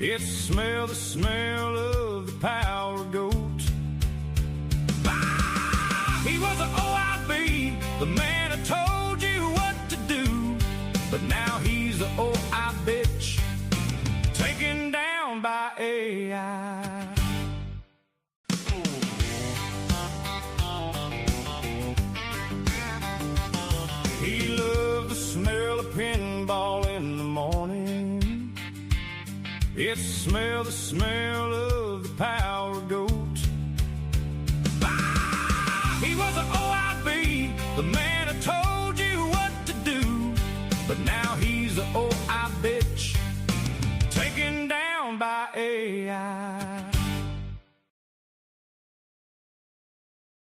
It's the smell of the power goat. He was an OIB, the man who told you what to do. But now he's the OI bitch, taken down by AI. He loved the smell of pinball in the morning. It's the smell of the power goat. He was an OIB, the man who told you what to do. But now he's the OI bitch, taken down by AI.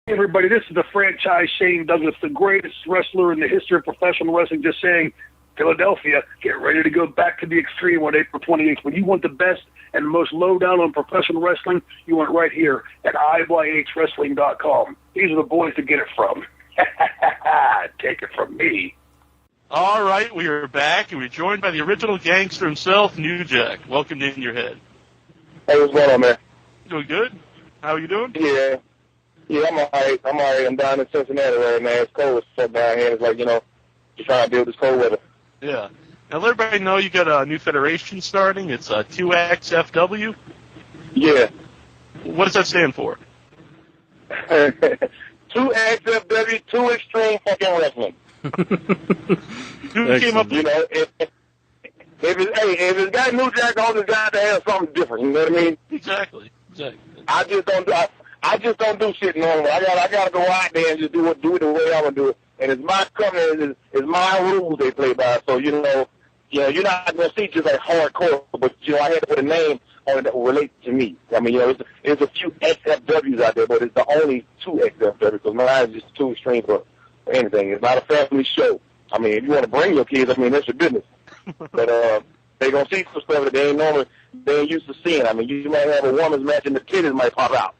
Hey everybody, this is the franchise Shane Douglas, the greatest wrestler in the history of professional wrestling, just saying, Philadelphia, get ready to go back to the extreme on April 28th. When you want the best and most lowdown on professional wrestling, you want it right here at IYHWrestling.com. These are the boys to get it from. Take it from me. All right, we are back, and we're joined by the original gangster himself, New Jack. Welcome to In Your Head. Hey, what's going on, man? Doing good? How are you doing? Yeah, I'm all right. I'm down in Cincinnati right now. It's cold as fuck down here. It's like, just trying to deal with this cold weather. Yeah. Now, let everybody know you got a new federation starting. It's 2XFW. Yeah. What does that stand for? 2XFW, 2 Extreme Fucking Wrestling. Who came up with if it's got New Jack on, it's got to have something different. You know what I mean? Exactly. I just don't do shit normal. I gotta go out there and just do it the way I'm gonna do it. And it's my company, it's my rules they play by. So you're not gonna see just like hardcore, but I had to put a name on it that will relate to me. I mean, there's a few XFWs out there, but it's the only 2 XFWs because mine is just too extreme for anything. It's not a family show. I mean, if you want to bring your kids, I mean, that's your business. But they gonna see some stuff that they ain't used to seeing. I mean, you might have a woman's match and the titties might pop out.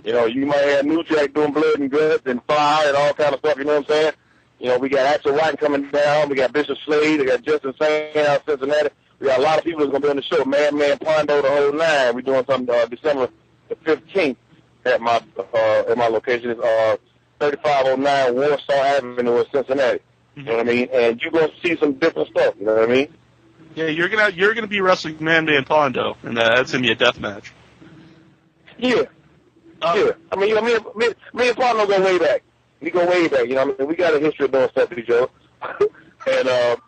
You might have New Jack doing blood and guts and fire and all kind of stuff, you know what I'm saying? We got Axel White coming down, we got Bishop Slade, we got Justin Sane out of Cincinnati. We got a lot of people that's going to be on the show, Man, Pondo, the whole nine. We're doing something December the 15th at my location. It's 3509 Warsaw Avenue in Cincinnati. You know what I mean? And you're going to see some different stuff, you know what I mean? Yeah, you're gonna be wrestling Man Pondo, and that's gonna be a death match. Yeah. Yeah. I mean, me and Pondo go way back. We go way back, you know what I mean? We got a history of doing stuff with each other. And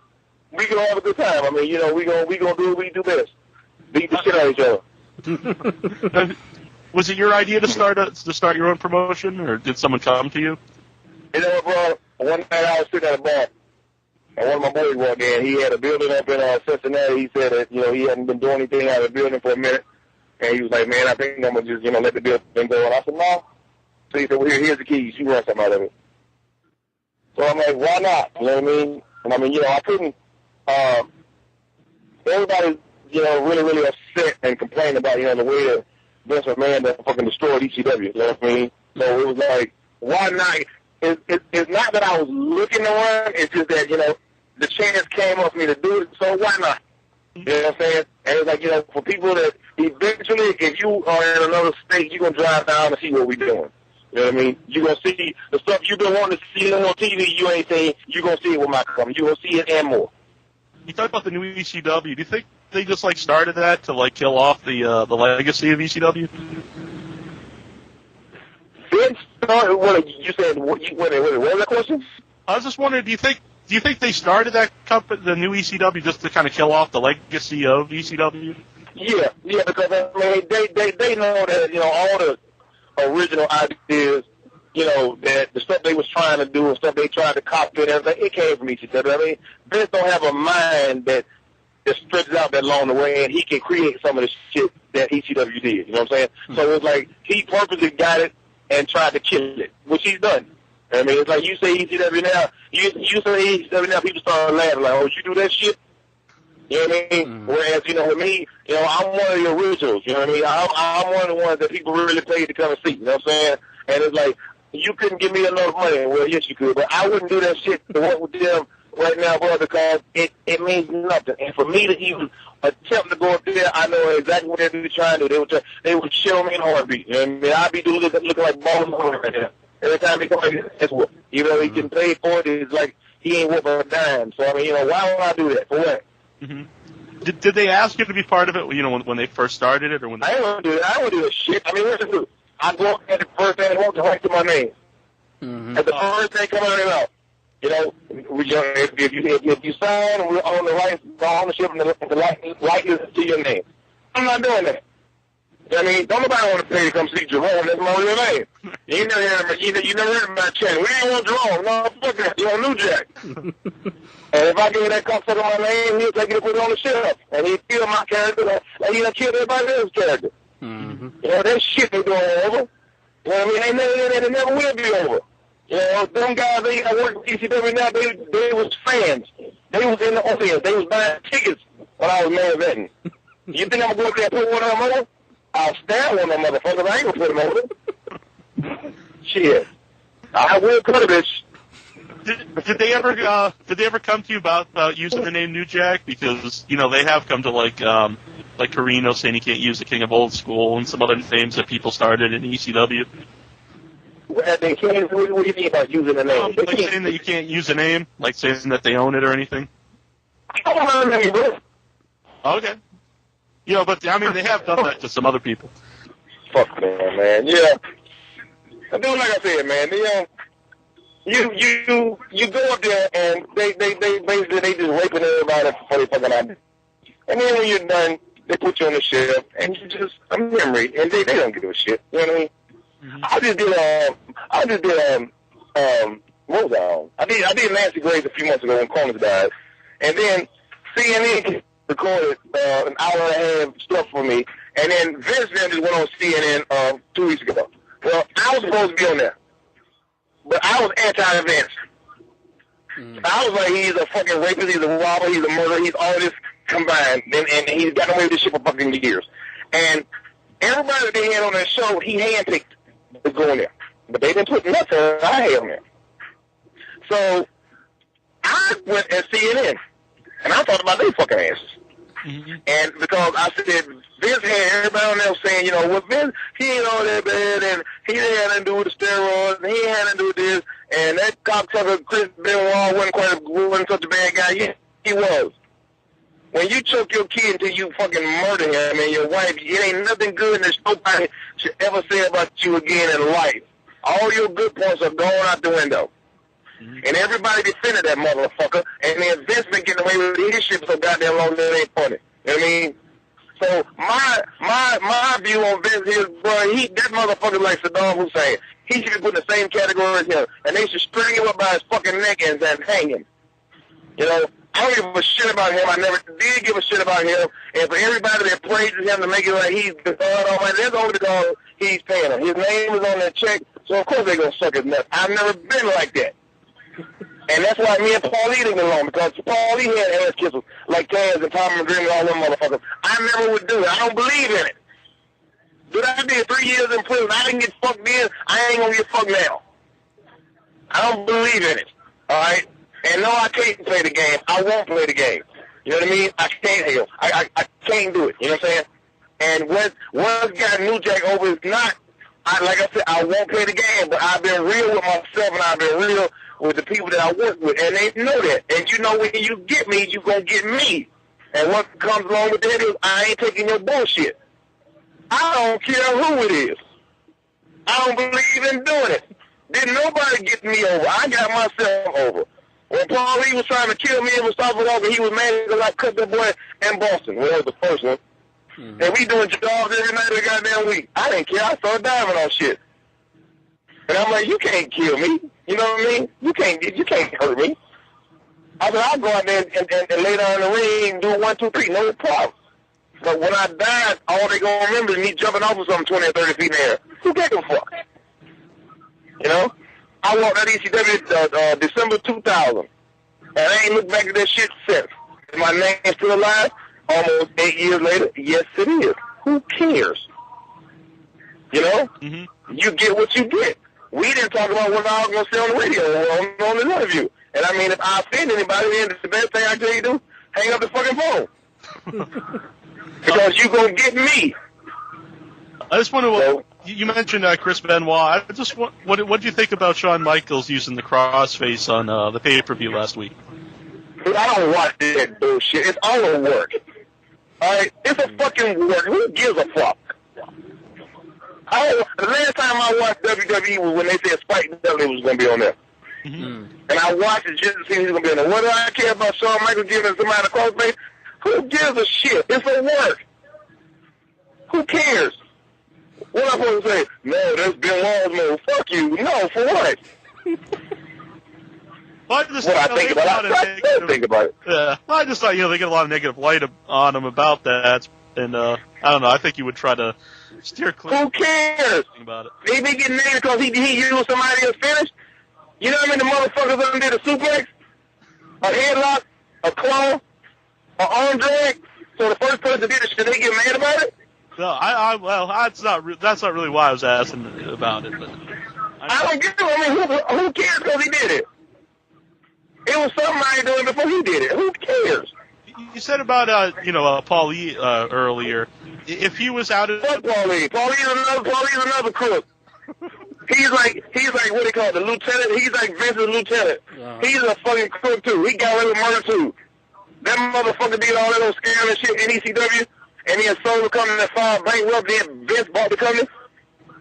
we gonna have a good time. I mean, we gonna do what we do best. Beat the shit out of each other. Was it your idea to start your own promotion, or did someone come to you? Bro, one night I was sitting at a bar, and one of my boys walked in. He had a building up in Cincinnati. He said that, he hadn't been doing anything out of the building for a minute. And he was like, man, I think I'm going to just, let the building go. And I said, no. So he said, well, here's the keys. You run something out of it. So I'm like, why not? You know what I mean? And I mean, I couldn't, everybody, really, really upset and complained about, the way that Vince McMahon that fucking destroyed ECW. You know what I mean? So it was like, why not? It's not that I was looking to run. It's just that, the chance came up for me to do it. So why not? You know what I'm saying? And it's like, for people that eventually, if you are in another state, you're going to drive down and see what we're doing. You know what I mean? You're going to see the stuff you've been wanting to see on TV, you ain't seen, you're going to see it with my company. You're going to see it and more. You talk about the new ECW. Do you think they just, started that to, kill off the legacy of ECW? Vince started, what you said, what was that question? I was just wondering, do you think they started that company, the new ECW, just to kind of kill off the legacy of ECW? Yeah, because I mean, they know that all the original ideas, that the stuff they was trying to do and stuff they tried to copy and everything, it came from ECW. I mean, Vince don't have a mind that stretches out that long the way, and he can create some of the shit that ECW did. You know what I'm saying? Mm-hmm. So it's like he purposely got it and tried to kill it, which he's done. I mean, it's like you say ECW now, you say ECW now, people start laughing like, oh, you do that shit? You know what I mean? Mm-hmm. Whereas, with me, I'm one of the originals, you know what I mean? I'm one of the ones that people really paid to come and see, you know what I'm saying? And it's like, you couldn't give me enough money. Well, yes, you could, but I wouldn't do that shit to work with them right now, bro, because it means nothing. And for me to even attempt to go up there, I know exactly what they were trying to do. They would shit on me in a heartbeat. And I'd be looking like balls right there. Every time they come like that's what. Even though he can pay for it, it's like he ain't worth a dime. So, I mean, why would I do that? For what? Mm-hmm. Did they ask you to be part of it, when they first started it? Or when I ain't going to do that. I don't do that shit. I mean, what's it do? I go up at the first thing, walk right to my name. Mm-hmm. At the first thing coming out of their mouth. If you sign, we're on the ownership and the likeness to your name. I'm not doing that. I mean, don't nobody want to pay to come see Jerome. That's my real name. You never heard of my channel. We ain't want Jerome. No, fuck that. You want New Jack. And if I give that cocksucker my name, he'll take it and put it on the shelf. And he'll kill my character like he done killed everybody else's character. Mm-hmm. That shit they doing over. You know what I mean? They never will be over. Them guys, they work with ECW now, they was fans. They was in the audience. They was buying tickets when I was main eventing. You think I'm going to go up there and put one of them over? I'll stab one of them motherfuckers. I ain't going to put them over. Shit. I will put a bitch. Did they ever come to you about using the name New Jack? Because, they have come to like Carino saying he can't use the King of Old School and some other names that people started in ECW. They can't. What do you mean about using the name? Like saying that you can't use a name, like saying that they own it or anything. I don't know the name, bro. Okay. But I mean, they have done that to some other people. Fuck man. Yeah. I do like I said, man. You go up there and they basically they just raping everybody for their fucking ID. And then when you're done, they put you on the shelf and you just a memory, and they don't give a shit. You know what I mean? Mm-hmm. I just did what was I on? I did Nancy Grace a few months ago when Corners died, and then CNN recorded an hour and a half stuff for me, and then Vince then just went on CNN 2 weeks ago. Well, I was supposed to be on there, but I was anti-Vince. I was like, he's a fucking rapist, he's a robber, he's a murderer, he's all this combined, and he's gotten away with this shit for fucking years. And everybody that they had on that show, he handpicked to go in there. But they didn't put nothing, I had him there. So, I went at CNN, and I thought about their fucking asses. Mm-hmm. And because I said, Vince had everybody on there saying, well, Vince, he ain't all that bad, and he didn't have nothing to do with the steroids, and he ain't had nothing to do with this, and that cocksucker Chris Benoit wasn't such a bad guy. Yeah, he was. When you choke your kid until you fucking murder him and your wife, it ain't nothing good that nobody should ever say about you again in life. All your good points are going out the window. Mm-hmm. And everybody defended that motherfucker, and then Vince been getting away with his shit so goddamn long that it ain't funny. You know what I mean? So my view on Vince is, bro, that motherfucker like Saddam Hussein. He should be put in the same category as him, and they should string him up by his fucking neck and hang him. I don't give a shit about him. I never did give a shit about him. And for everybody that praises him to make it like he's the God Almighty, that's only because he's paying him. His name is on that check, so of course they're going to suck his nuts. I've never been like that. And that's why me and Paulie didn't get along, because Paulie had ass kisses like Taz and Tommy McGreen and all them motherfuckers. I never would do it. I don't believe in it. Dude, I did 3 years in prison. I didn't get fucked then. I ain't going to get fucked now. I don't believe in it. All right? And no, I can't play the game. I won't play the game. You know what I mean? I can't hell. I can't do it. You know what I'm saying? And what's got New Jack over is not, like I said, I won't play the game, but I've been real with myself, and I've been real with the people that I work with, and they know that. And you know, when you get me, you going to get me. And what comes along with that is I ain't taking your bullshit. I don't care who it is. I don't believe in doing it. Didn't nobody get me over. I got myself over. When Paulie was trying to kill me and Mustafa Walker, he was mad because I cut that boy in Boston. Well, it was the first one. Mm-hmm. And we doing jobs every night of the goddamn week. I didn't care. I started diving on shit. And I'm like, you can't kill me. You know what I mean? You can't hurt me. I said, I'll go out there and lay down in the ring and do 1, 2, 3, no problem. But when I died, all they gonna remember is me jumping off of something 20 or 30 feet in the air. Who gives a fuck? You know? I walked out ECW December 2000, and I ain't looked back at that shit since. Is my name still alive? Almost 8 years later? Yes, it is. Who cares? You know? Mm-hmm. You get what you get. We didn't talk about what I was going to say on the radio or on the interview. And I mean, if I offend anybody, then the best thing I can tell you do, hang up the fucking phone. Because you gonna get me. I just want to. You mentioned Chris Benoit. I just want. What do you think about Shawn Michaels using the crossface on the pay-per-view last week? I don't watch that bullshit. It's all a work. Alright? It's a fucking work. Who gives a fuck? The last time I watched WWE was when they said Spike Dudley was going to be on there. Mm-hmm. And I watched it just to see if he was going to be on there. What do I care about Shawn Michaels giving somebody a crossface? Who gives a shit? It's a work. Who cares? What am I supposed to say? No, that's Ben Law's move. Fuck you. No, for what? Well, I think about it. Yeah, I just thought they get a lot of negative light on him about that, and I don't know. I think you would try to steer clear. Who cares? About it. They be getting negative because he used somebody else's finish. You know how many motherfuckers up there did a suplex, a headlock, a claw, an arm drag? So the first person that did it, should they get mad about it? No, well, that's not really why I was asking about it. But I don't get it. I mean, who cares because he did it? It was somebody doing it before he did it. Who cares? You said about Paul Lee earlier. If he was out of fuck Paul Lee. Paul Lee's another crook. He's like what they call it, the lieutenant. He's like Vince's lieutenant. He's a fucking crook too. He got away with murder too. That motherfucker did all that little scam and shit in ECW, and he had sold the company that filed bankrupt. Then Vince bought the company.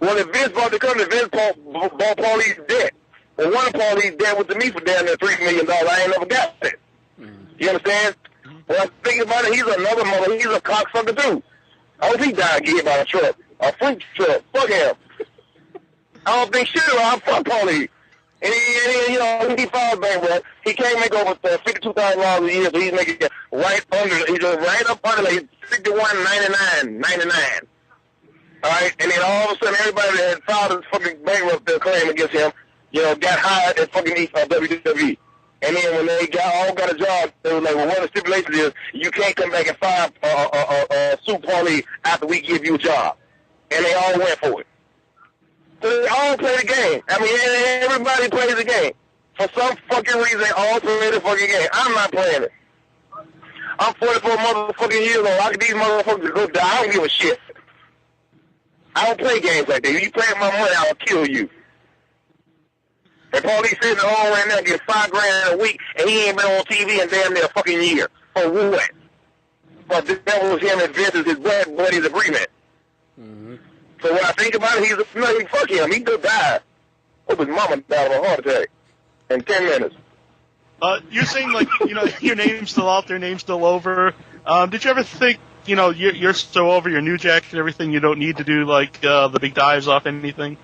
Well, if Vince bought the company, Vince bought Paul Lee's debt. Well, one of Paul Lee's debt was to me for down there $3 million. I ain't never got that. You understand? When I think about it, he's another mother. He's a cocksucker too. I hope he died and get hit by a truck, a freak truck. Fuck him. I don't think shit about him. Fuck Paul Lee. And he filed bankrupt. He can't make over $52,000 a year, so he's making right under. He's right up under like $61.99. All right, and then all of a sudden, everybody that had filed a fucking bankrupt claim against him, got hired at fucking WWE. And then when they got a job, they were like, well, one of the stipulations is you can't come back and file sue Paul Lee after we give you a job. And they all went for it. So they all play the game. I mean, everybody plays the game. For some fucking reason, they all play the fucking game. I'm not playing it. I'm 44 motherfucking years old. I can these motherfuckers go die. I don't give a shit. I don't play games like that. If you play with my money, I'll kill you. And Paul Lee sitting at home right now getting $5,000 a week, and he ain't been on TV in damn near a fucking year. For what? But that was him and Vince's his buddy's agreement. Mm-hmm. So when I think about it, fuck him. He could die. Hope his mama died of a heart attack in 10 minutes. You're saying, your name's still out there, name's still over. Did you ever think, you're so over your New Jack and everything, you don't need to do, the big dives off anything?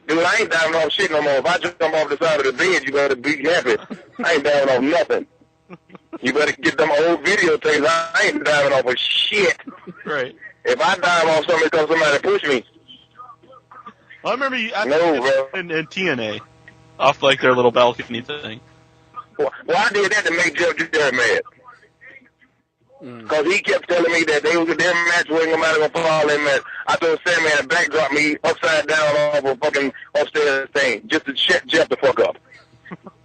Dude, I ain't diving off shit no more. If I jump off the side of the bed, you better be happy. I ain't diving off nothing. You better get them old videotapes. I ain't diving off of shit. Right. If I dive off something because somebody push me. Well, I remember you in TNA, off their little balcony thing. Well, I did that to make Jeff Jarrett mad. Because he kept telling me that their match wasn't going to follow that match. I told Sammy to backdrop me upside down off a fucking upstairs thing just to shut Jeff the fuck up.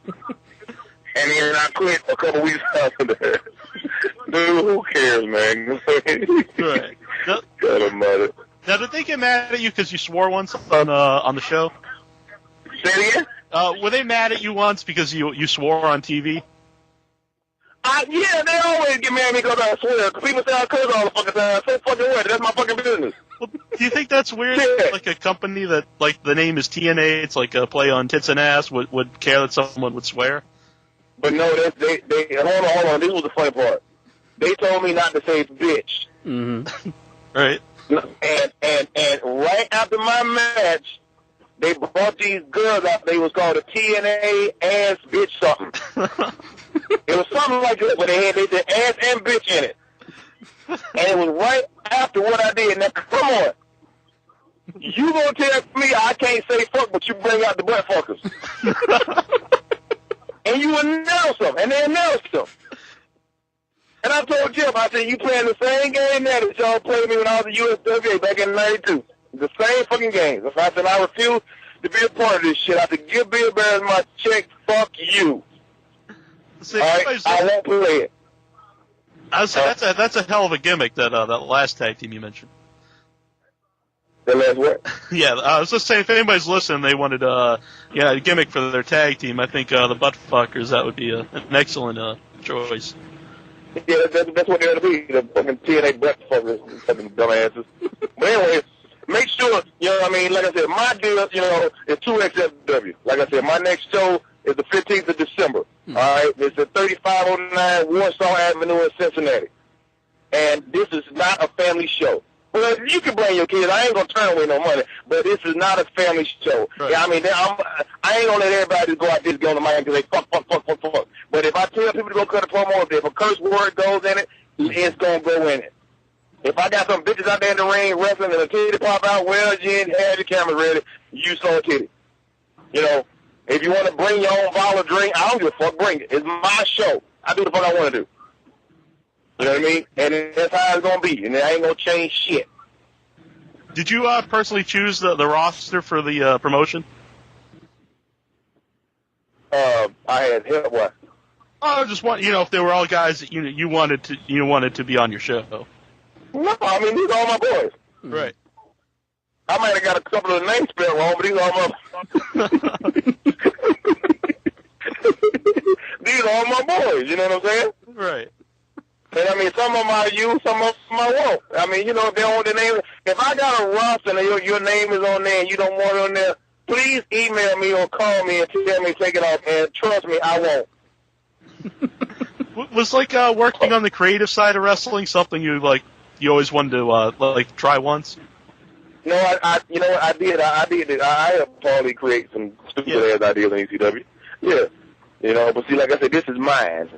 And then I quit a couple weeks after that. Dude, who cares, man? Right. God almighty. Now, did they get mad at you because you swore once on the show? Say it again? Were they mad at you once because you swore on TV? Yeah, they always get mad at me because I swear. People say I curse all the fucking time. So fucking what? That's my fucking business. Well, do you think that's weird? Yeah. Like a company that, the name is TNA, it's like a play on tits and ass, would care that someone would swear? But no, they hold on. This was the funny part. They told me not to say bitch. Mm-hmm. Right. And right after my match, they brought these girls out. They was called a TNA ass bitch something. It was something like that, but they said ass and bitch in it. And it was right after what I did. Now, come on. You gonna tell me I can't say fuck, but you bring out the butt fuckers. And you announce them, and they announced them. And I told Jeff, I said, you playing the same game now that y'all played me when I was at USWA back in '92. The same fucking games. I said, I refuse to be a part of this shit. I said, give Bill Bears my check, fuck you. See, all right? I won't play it. I was saying that's a hell of a gimmick that that last tag team you mentioned. The last what? Yeah, I was just saying if anybody's listening, they wanted a gimmick for their tag team. I think the Buttfuckers, that would be an excellent choice. Yeah, that's what they're going to be, the fucking TNA Buttfuckers, fucking dumbasses. But anyway, make sure, you know what I mean, like I said, my deal, you know, is 2XFW. Like I said, my next show is the 15th of December. All right? It's at 3509 Warsaw Avenue in Cincinnati. And this is not a family show. Well, you can bring your kids. I ain't going to turn away no money, but this is not a family show. Right. Yeah, I mean, I ain't going to let everybody go out there and go on the mic and say, fuck. But if I tell people to go cut a promo, if a curse word goes in it, it's going to go in it. If I got some bitches out there in the ring wrestling and a titty pop out, well, you didn't have your camera ready, you saw a titty. You know, if you want to bring your own bottle of drink, I don't give a fuck, bring it. It's my show. I do the fuck I want to do. You know what I mean? And that's how it's going to be, and I ain't going to change shit. Did you personally choose the roster for the promotion? I had help. What? I just want if they were all guys that you wanted to be on your show. No, I mean these are all my boys. Right. I might have got a couple of the names spelled wrong, but these are all my these are all my boys. You know what I'm saying? Right. And I mean, some of them I use, some of them I won't. I mean, if they don't want the name, if I got a roster and your name is on there and you don't want it on there, please email me or call me and tell me to take it off. And trust me, I won't. Was working on the creative side of wrestling something you always wanted to try once? No, I did. I did it. I helped Paulie create some stupid ass ideas in ECW. Yeah, but see, like I said, this is mine.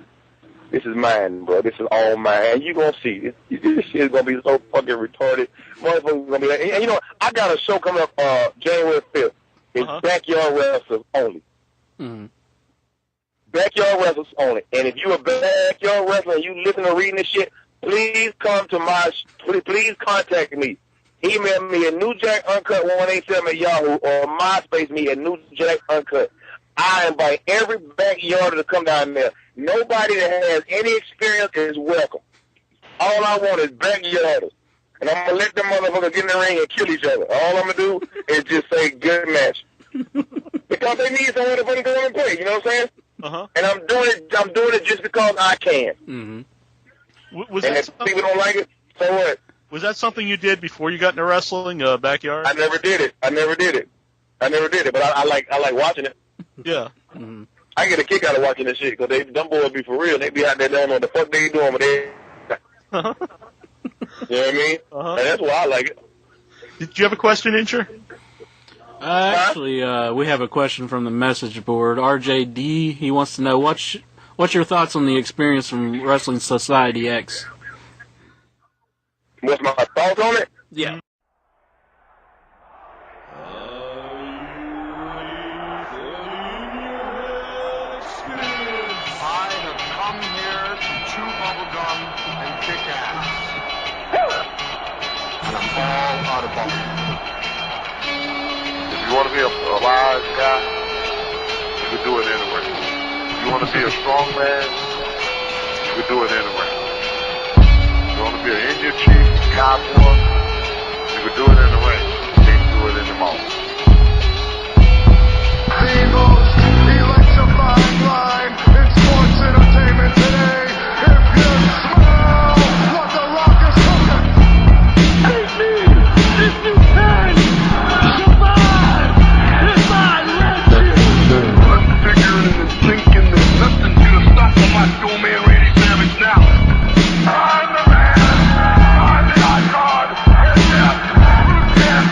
This is mine, bro. This is all mine. And you gonna see this. This shit is gonna be so fucking retarded. Motherfuckers gonna be like, and I got a show coming up January 5th. It's Backyard Wrestlers only. Mm-hmm. Backyard Wrestlers only. And if you a backyard wrestler and you listen to reading this shit, please come to please contact me. Email me at newjackuncut187 at Yahoo or MySpace me at newjackuncut. I invite every backyarder to come down there. Nobody that has any experience is welcome. All I want is backyarders. And I'm going to let them motherfuckers get in the ring and kill each other. All I'm going to do is just say good match. Because they need someone to fucking go in and play, you know what I'm saying? Uh-huh. And I'm doing it just because I can. Mm-hmm. And if people don't like it, so what? Was that something you did before you got into wrestling, backyard? I never did it, but I like watching it. Yeah. Mm-hmm. I get a kick out of watching this shit, because them boys be for real. They be out there, they don't know what the fuck they doing, but they... Uh-huh. You know what I mean? Uh-huh. And that's why I like it. Did you have a question, Incher? Actually, we have a question from the message board. RJD, he wants to know, what's your thoughts on the experience from Wrestling Society X? What's my thoughts on it? Yeah. I have come here to chew bubblegum and kick ass. And I'm all out of bubblegum. If you want to be a wise guy, you can do it anyway. If you want to be a strong man, you can do it anyway. If you want to be an Indian chief, cowboy, you can do it in the ring. You can't do it in the mall. The Eagles elect a fine line in sports entertainment today. If you smell what the Rock is cooking, take me if you can survive if I let you. I'm figuring and thinking there's nothing gonna stop my old man Randy Savage now. I'm the man. I'm the icon. And yes, you can't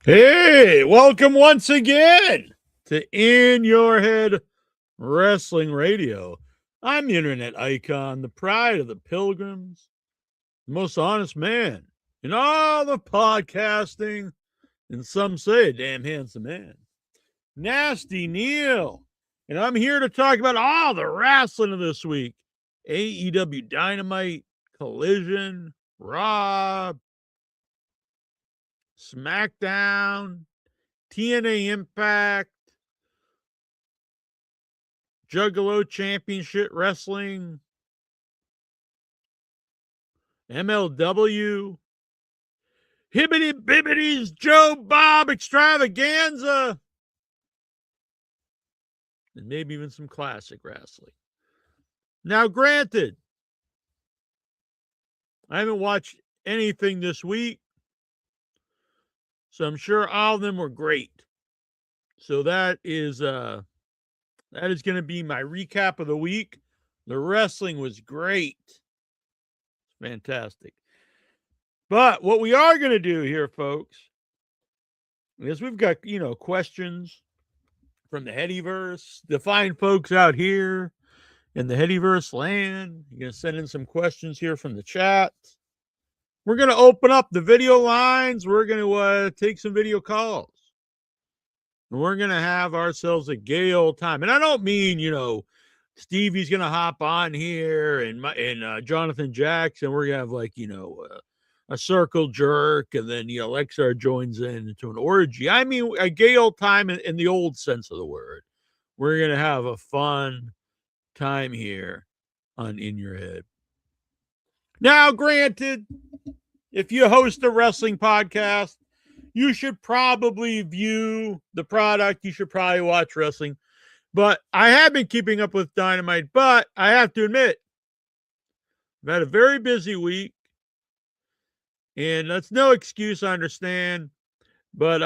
Hey, welcome once again to In Your Head Wrestling Radio. I'm the internet icon, the pride of the pilgrims, the most honest man in all the podcasting, and some say a damn handsome man. Nasty Neal. And I'm here to talk about all the wrestling of this week. AEW Dynamite, Collision, Raw, SmackDown, TNA Impact, Juggalo Championship Wrestling, MLW, Hibbity Bibbity's Joe Bob Extravaganza, and maybe even some classic wrestling. Now, granted, I haven't watched anything this week, so I'm sure all of them were great. So that is going to be my recap of the week. The wrestling was great. Fantastic. But what we are going to do here, folks, is we've got, questions from the Headyverse, the fine folks out here in the Headyverse land. You're going to send in some questions here from the chat. We're going to open up the video lines. We're going to take some video calls. And we're going to have ourselves a gay old time. And I don't mean, Stevie's going to hop on here and Jonathan Jackson. We're going to have a circle jerk, and then Lexar joins in into an orgy. I mean a gay old time in the old sense of the word. We're gonna have a fun time here on In Your Head. Now, granted, if you host a wrestling podcast, you should probably view the product. You should probably watch wrestling. But I have been keeping up with Dynamite, but I have to admit, I've had a very busy week. And that's no excuse, I understand. But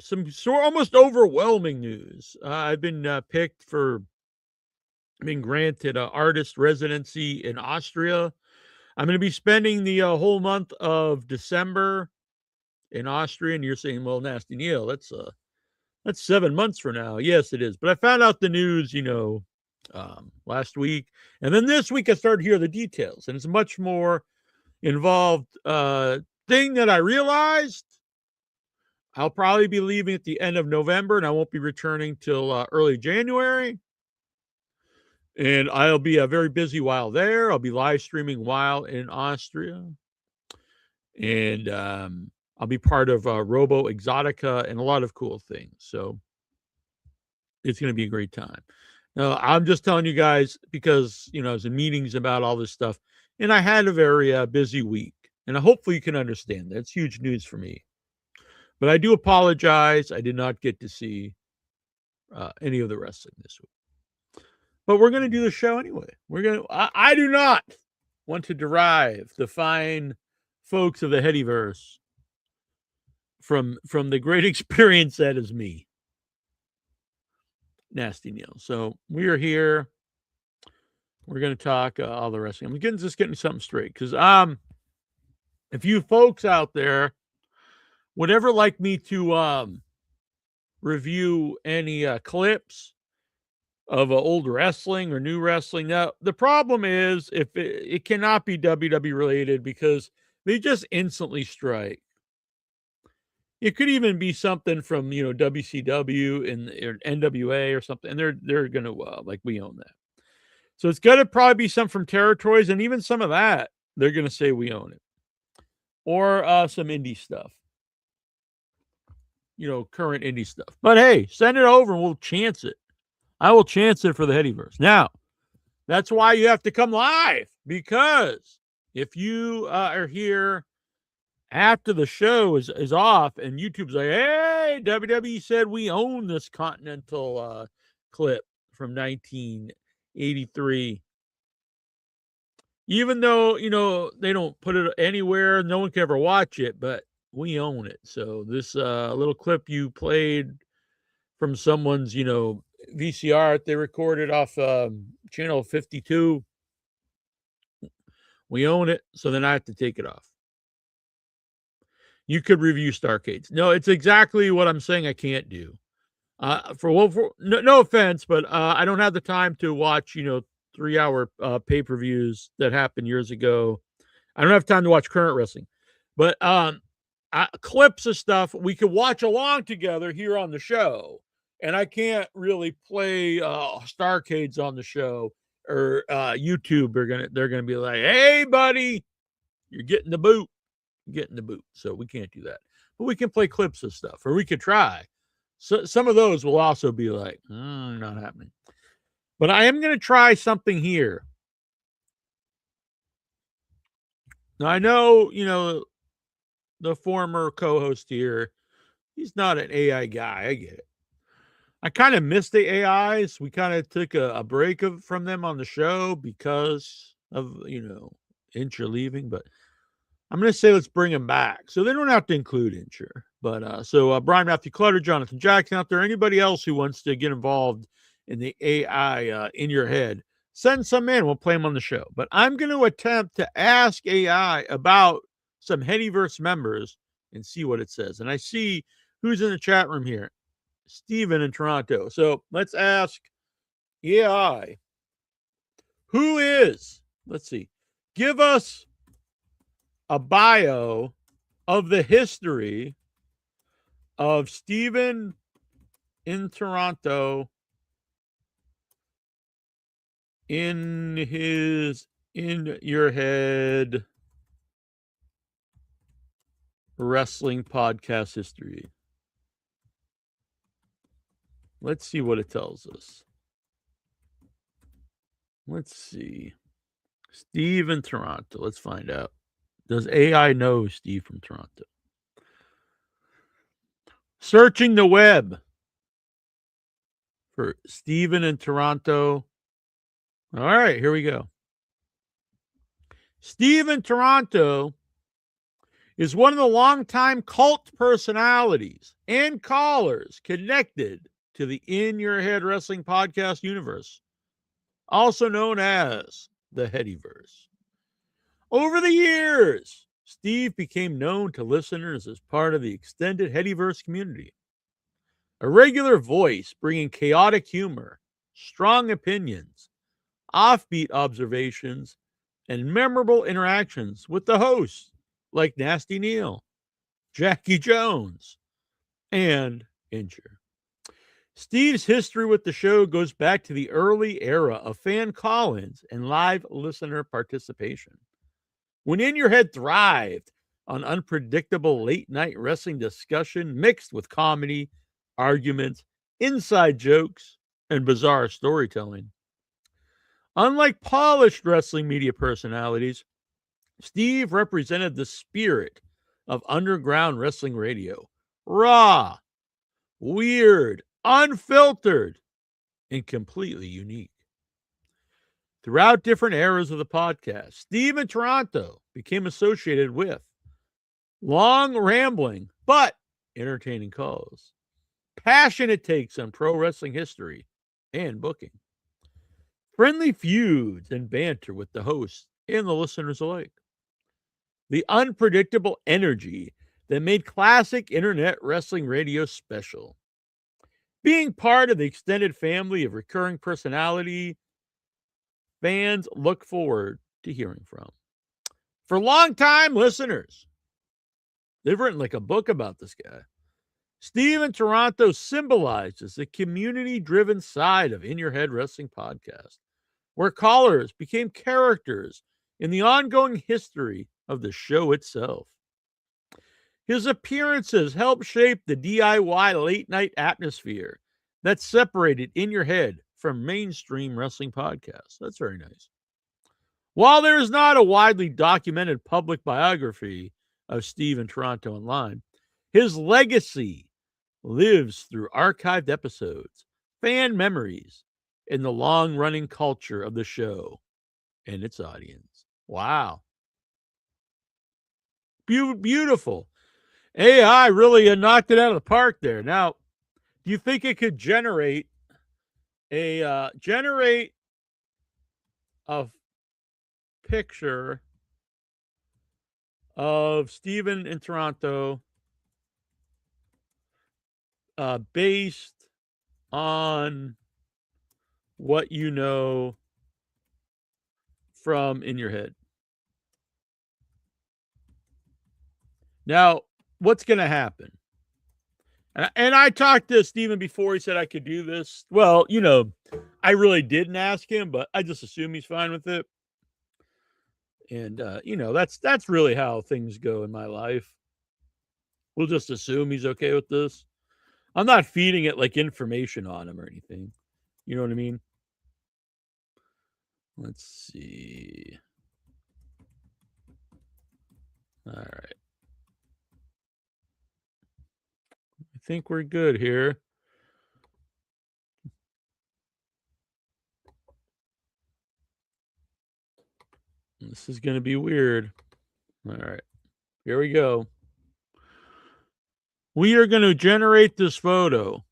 some almost overwhelming news. I've been granted an artist residency in Austria. I'm going to be spending the whole month of December in Austria. And you're saying, well, Nasty Neal, that's 7 months from now. Yes, it is. But I found out the news, last week. And then this week I started to hear the details. And it's much more involved thing that I realized. I'll probably be leaving at the end of November, and I won't be returning till early January. And I'll be very busy while there. I'll be live streaming while in Austria. And I'll be part of Robo Exotica and a lot of cool things. So it's going to be a great time. Now, I'm just telling you guys because, I was in meetings about all this stuff, and I had a very busy week. And hopefully you can understand that. It's huge news for me. But I do apologize. I did not get to see any of the wrestling this week. But we're going to do the show anyway. I do not want to derive the fine folks of the Headyverse from the great experience that is me, Nasty Neal. So we are here. We're going to talk all the wrestling. I'm getting something straight because if you folks out there would ever like me to review any clips of old wrestling or new wrestling. Now, the problem is if it cannot be WWE related because they just instantly strike. It could even be something from, WCW or NWA or something, and they're going to, we own that. So it's got to probably be some from territories, and even some of that, they're going to say we own it. Or some indie stuff. Current indie stuff. But hey, send it over and we'll chance it. I will chance it for the Headyverse. Now, that's why you have to come live, because if you are here after the show is off and YouTube's like, hey, WWE said we own this Continental clip from 1983. Even though, they don't put it anywhere, no one can ever watch it, but we own it. So this little clip you played from someone's, VCR they recorded off channel 52, we own it. So then I have to take it off. you could review Starcades. No, it's exactly what I'm saying I can't do. No offense, but I don't have the time to watch, 3-hour pay-per-views that happened years ago. I don't have time to watch current wrestling, but clips of stuff we could watch along together here on the show. And I can't really play Starcades on the show or YouTube. They're gonna be like, "Hey, buddy, you're getting the boot, So we can't do that, but we can play clips of stuff, or we could try. So some of those will also be like, not happening. But I am going to try something here. Now I know, the former co-host here, he's not an AI guy. I get it. I kind of miss the AIs. We kind of took a break from them on the show because of, Incher leaving, but I'm going to say let's bring them back. So they don't have to include Incher. But so Brian Matthew Clutter, Jonathan Jackson out there, anybody else who wants to get involved in the AI in your head, send some in. We'll play them on the show. But I'm going to attempt to ask AI about some Headyverse members and see what it says. And I see who's in the chat room here. Steven in Toronto. So let's ask AI, who is, let's see, give us a bio of the history of Steven in Toronto in your head wrestling podcast history. Let's see what it tells us. Let's see. Steve in Toronto. Let's find out. Does AI know Steve from Toronto? Searching the web for Steven in Toronto. All right, here we go. Steve in Toronto is one of the longtime cult personalities and callers connected to the In Your Head Wrestling podcast universe, also known as the Headyverse. Over the years, Steve became known to listeners as part of the extended Headyverse community, a regular voice bringing chaotic humor, strong opinions, offbeat observations, and memorable interactions with the hosts like Nasty Neal, Jackie Jones, and Incher. Steve's history with the show goes back to the early era of fan call-ins and live listener participation, when In Your Head thrived on unpredictable late-night wrestling discussion mixed with comedy, arguments, inside jokes, and bizarre storytelling. Unlike polished wrestling media personalities, Steve represented the spirit of underground wrestling radio. Raw, weird, unfiltered, and completely unique. Throughout different eras of the podcast, Steve in Toronto became associated with long, rambling, but entertaining calls, passionate takes on pro wrestling history and booking, friendly feuds and banter with the hosts and the listeners alike, the unpredictable energy that made classic internet wrestling radio special, being part of the extended family of recurring personality fans look forward to hearing from. For longtime listeners, they've written like a book about this guy. Steve in Toronto symbolizes the community-driven side of In Your Head Wrestling podcast, where callers became characters in the ongoing history of the show itself. His appearances helped shape the DIY late-night atmosphere that separated In Your Head from mainstream wrestling podcasts. That's very nice. While there is not a widely documented public biography of Steve in Toronto online, his legacy lives through archived episodes, fan memories, and the long-running culture of the show and its audience. Wow. Beautiful. AI really knocked it out of the park there. Now, do you think it could generate a picture of Steven in Toronto, based on what you know from In Your Head. Now, what's going to happen? And I talked to Steven before. He said I could do this. Well, I really didn't ask him, but I just assume he's fine with it. And that's really how things go in my life. We'll just assume he's okay with this. I'm not feeding it like information on him or anything. You know what I mean? Let's see. All right. I think we're good here. This is going to be weird. All right. Here we go. We are going to generate this photo.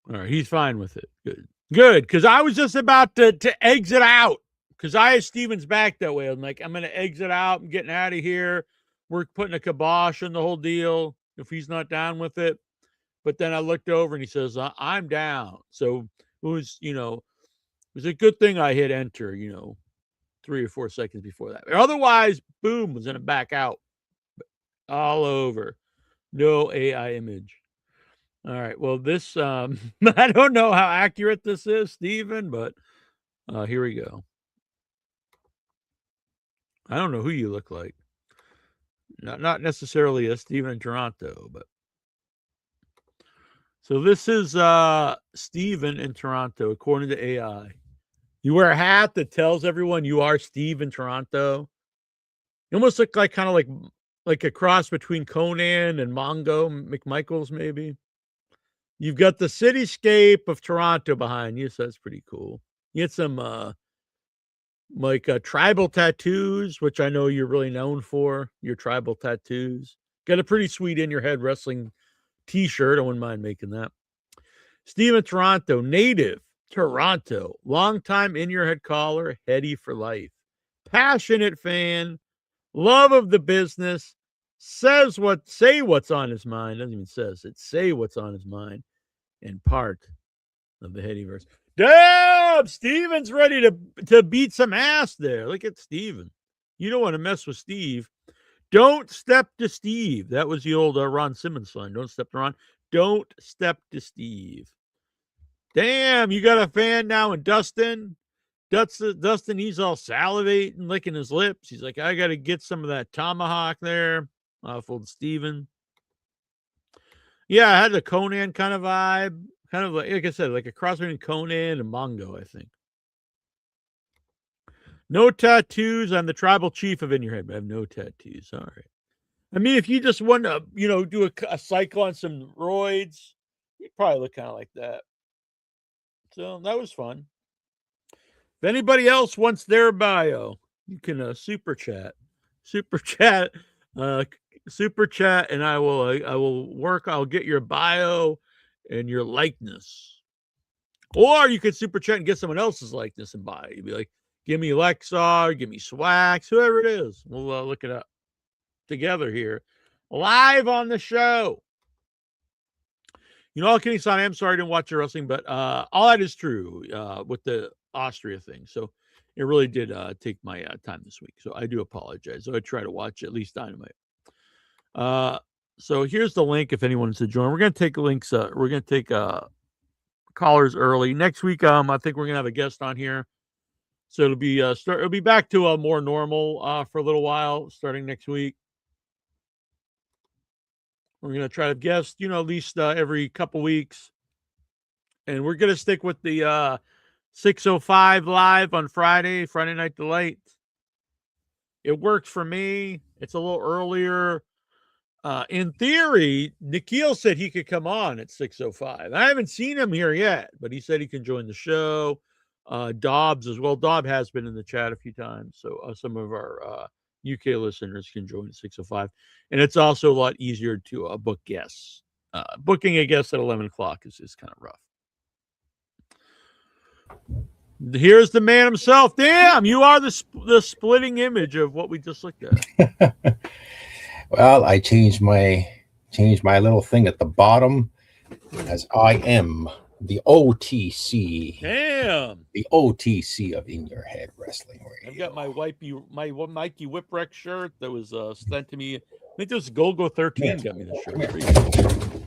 All right. He's fine with it. Good. Good. Because I was just about to exit out. Because I had Steven's back that way. I'm like, I'm going to exit out. I'm getting out of here. We're putting a kibosh on the whole deal if he's not down with it. But then I looked over and he says, I'm down. So it was, it was a good thing I hit enter, 3 or 4 seconds before that. Otherwise, boom, was going to back out all over. No AI image. All right. Well, this, I don't know how accurate this is, Steven, but here we go. I don't know who you look like. Not necessarily a Steven in Toronto, but. So this is Steven in Toronto, according to AI. You wear a hat that tells everyone you are Steve in Toronto. You almost look like kind of like a cross between Conan and Mongo McMichaels, maybe. You've got the cityscape of Toronto behind you, so that's pretty cool. You get some tribal tattoos, which I know you're really known for, your tribal tattoos. Got a pretty sweet In Your Head wrestling t-shirt. I wouldn't mind making that. Steven Toronto, native Toronto, longtime In Your Head caller, heady for life, passionate fan, love of the business, say what's on his mind. Doesn't even says it. Say what's on his mind, and part of the Headyverse. Damn, Steven's ready to beat some ass there. Look at Steven. You don't want to mess with Steve. Don't step to Steve. That was the old Ron Simmons line. Don't step to Ron. Don't step to Steve. Damn, you got a fan now in Dustin. Dustin, he's all salivating, licking his lips. He's like, I got to get some of that tomahawk there off old Steven. Yeah, I had the Conan kind of vibe. Kind of like I said, like a cross between Conan and Mongo, I think. No tattoos. I'm the tribal chief of In Your Head, but I have no tattoos. All right. I mean, if you just want to, do a cycle on some roids, you'd probably look kind of like that. So that was fun. If anybody else wants their bio, you can super chat, and I will work. I'll get your bio and your likeness, or you could super chat and get someone else's likeness and bio. You'd be like, give me Lexar, give me Swax, whoever it is. We'll look it up together here, live on the show. All kidding aside, I'm sorry I didn't watch your wrestling, but all that is true with the Austria thing. So it really did take my time this week. So I do apologize. So I try to watch at least Dynamite. So here's the link if anyone wants to join. We're going to take links. We're going to take callers early. Next week, I think we're going to have a guest on here. So it'll be back to a more normal for a little while starting next week. We're going to try to guest, at least every couple weeks. And we're going to stick with the 6:05 live on Friday Night Delight. It works for me. It's a little earlier. In theory, Neal said he could come on at 6:05. I haven't seen him here yet, but he said he can join the show. Dobbs as well. Dobb has been in the chat a few times. So some of our UK listeners can join at 6:05. And it's also a lot easier to book guests. Booking a guest at 11 o'clock is kind of rough. Here's the man himself. Damn, you are the splitting image of what we just looked at. Well, I changed my little thing at the bottom as I am the OTC. Damn. The OTC of In Your Head Wrestling Radio. I've got my Mikey Whipwreck shirt that was sent to me. I think this is Golgo 13 got me the shirt.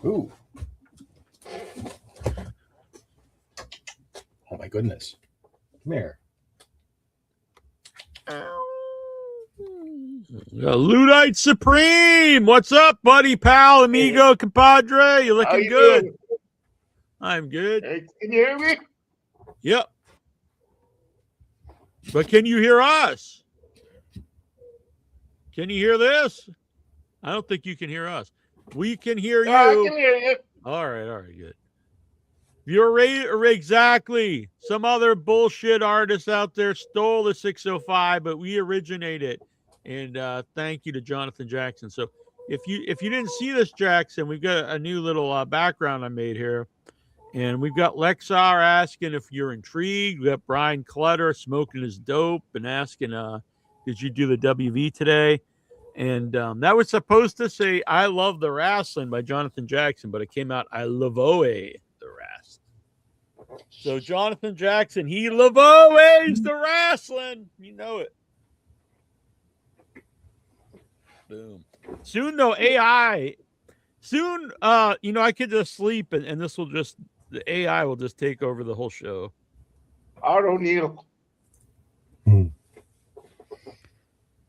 Ooh. Oh my goodness. Come here. Luddite Supreme. What's up, buddy, pal, amigo, compadre? You looking good? Doing? I'm good. Hey, can you hear me? Yep. But can you hear us? Can you hear this? I don't think you can hear us. We can hear you. I can hear you. All right, good. You're exactly. Some other bullshit artist out there stole the 605, but we originated. And thank you to Jonathan Jackson. So if you didn't see this, Jackson, we've got a new little background I made here. And we've got Lexar asking if you're intrigued. We got Brian Clutter smoking his dope and asking, did you do the WV today? And that was supposed to say, I love the wrestling by Jonathan Jackson, but it came out, I lavoe the wrestling. So Jonathan Jackson, he lavoes the wrestling. You know it. Boom. Soon, though, AI. Soon, I could just sleep and this will just, the AI will just take over the whole show. I don't need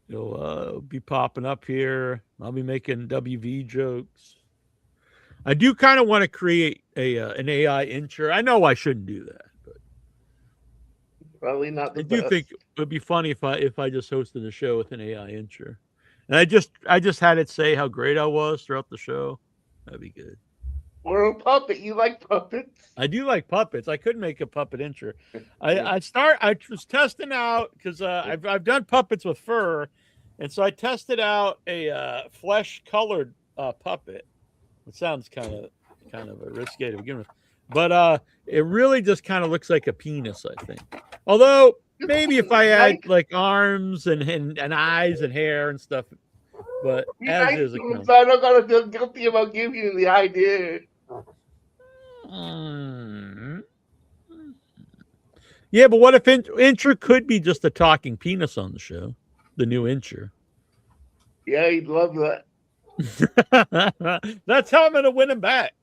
It'll be popping up here. I'll be making WV jokes. I do kind of want to create an AI intro. I know I shouldn't do that, but probably not. I do think it would be funny if I just hosted a show with an AI intro, and I just had it say how great I was throughout the show. That'd be good. Or a puppet. You like puppets? I do like puppets. I could make a puppet intro. I was testing out because I've done puppets with fur, and so I tested out a flesh colored puppet. It sounds kind of risque to begin with, but it really just kind of looks like a penis, I think. Although maybe if I add like arms and eyes and hair and stuff, but as is, I'm not gonna feel guilty about giving you the idea. Yeah, but what if Incher could be just a talking penis on the show? The new Incher. Yeah, he'd love that. That's how I'm going to win him back.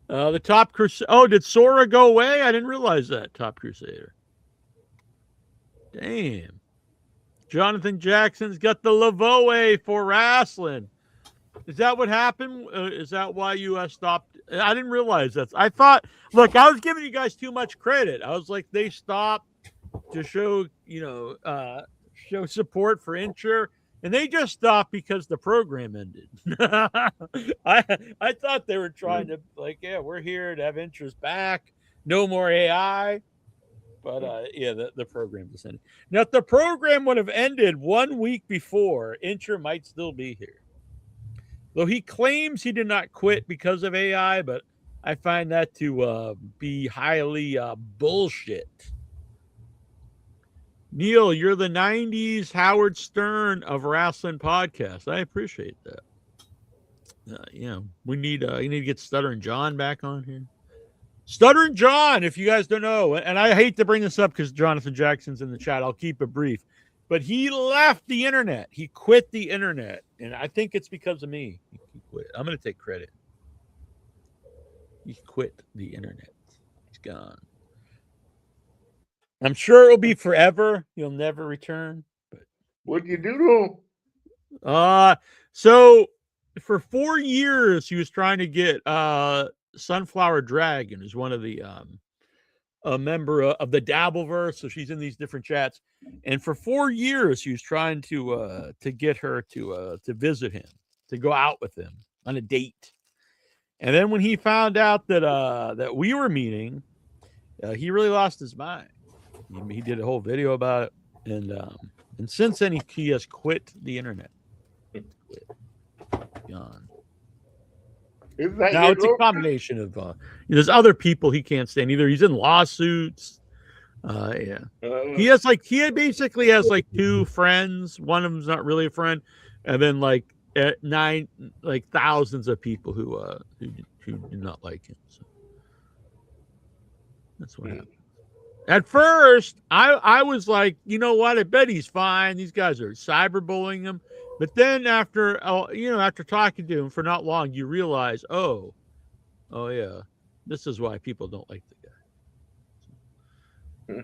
The Top Crusader. Oh, did Sora go away? I didn't realize that. Top Crusader. Damn. Jonathan Jackson's got the Lavoe for wrestling. Is that what happened? Is that why you stopped? I didn't realize that. I thought, look, I was giving you guys too much credit. I was like, they stopped to show, show support for Incher, and they just stopped because the program ended. I thought they were trying to, like, yeah, we're here to have Incher's back. No more AI. But, the program just ended. Now, if the program would have ended 1 week before, Incher might still be here. Though he claims he did not quit because of AI, but I find that to be highly bullshit. Neal, you're the 90s Howard Stern of wrestling podcasts. I appreciate that. We need to get Stuttering John back on here. Stuttering John, if you guys don't know, and I hate to bring this up because Jonathan Jackson's in the chat. I'll keep it brief. But he left the internet. He quit the internet. And I think it's because of me. He quit. I'm going to take credit. He quit the internet. He's gone. I'm sure it'll be forever. He'll never return. But what'd you do to him? So for 4 years, he was trying to get Sunflower Dragon, who's one of the a member of the Dabbleverse, so she's in these different chats. And for 4 years, he was trying to get her to visit him, to go out with him on a date. And then when he found out that we were meeting, he really lost his mind. He did a whole video about it, and since then he has quit the internet. Quit. Gone. Now it's a combination of there's other people he can't stand either. He's in lawsuits. Yeah. He basically has like two friends. One of them's not really a friend, and then like thousands of people who do not like him. So that's what happened. At first, I was like, you know what? I bet he's fine. These guys are cyberbullying him. But then after talking to him for not long, you realize, oh yeah, this is why people don't like the guy.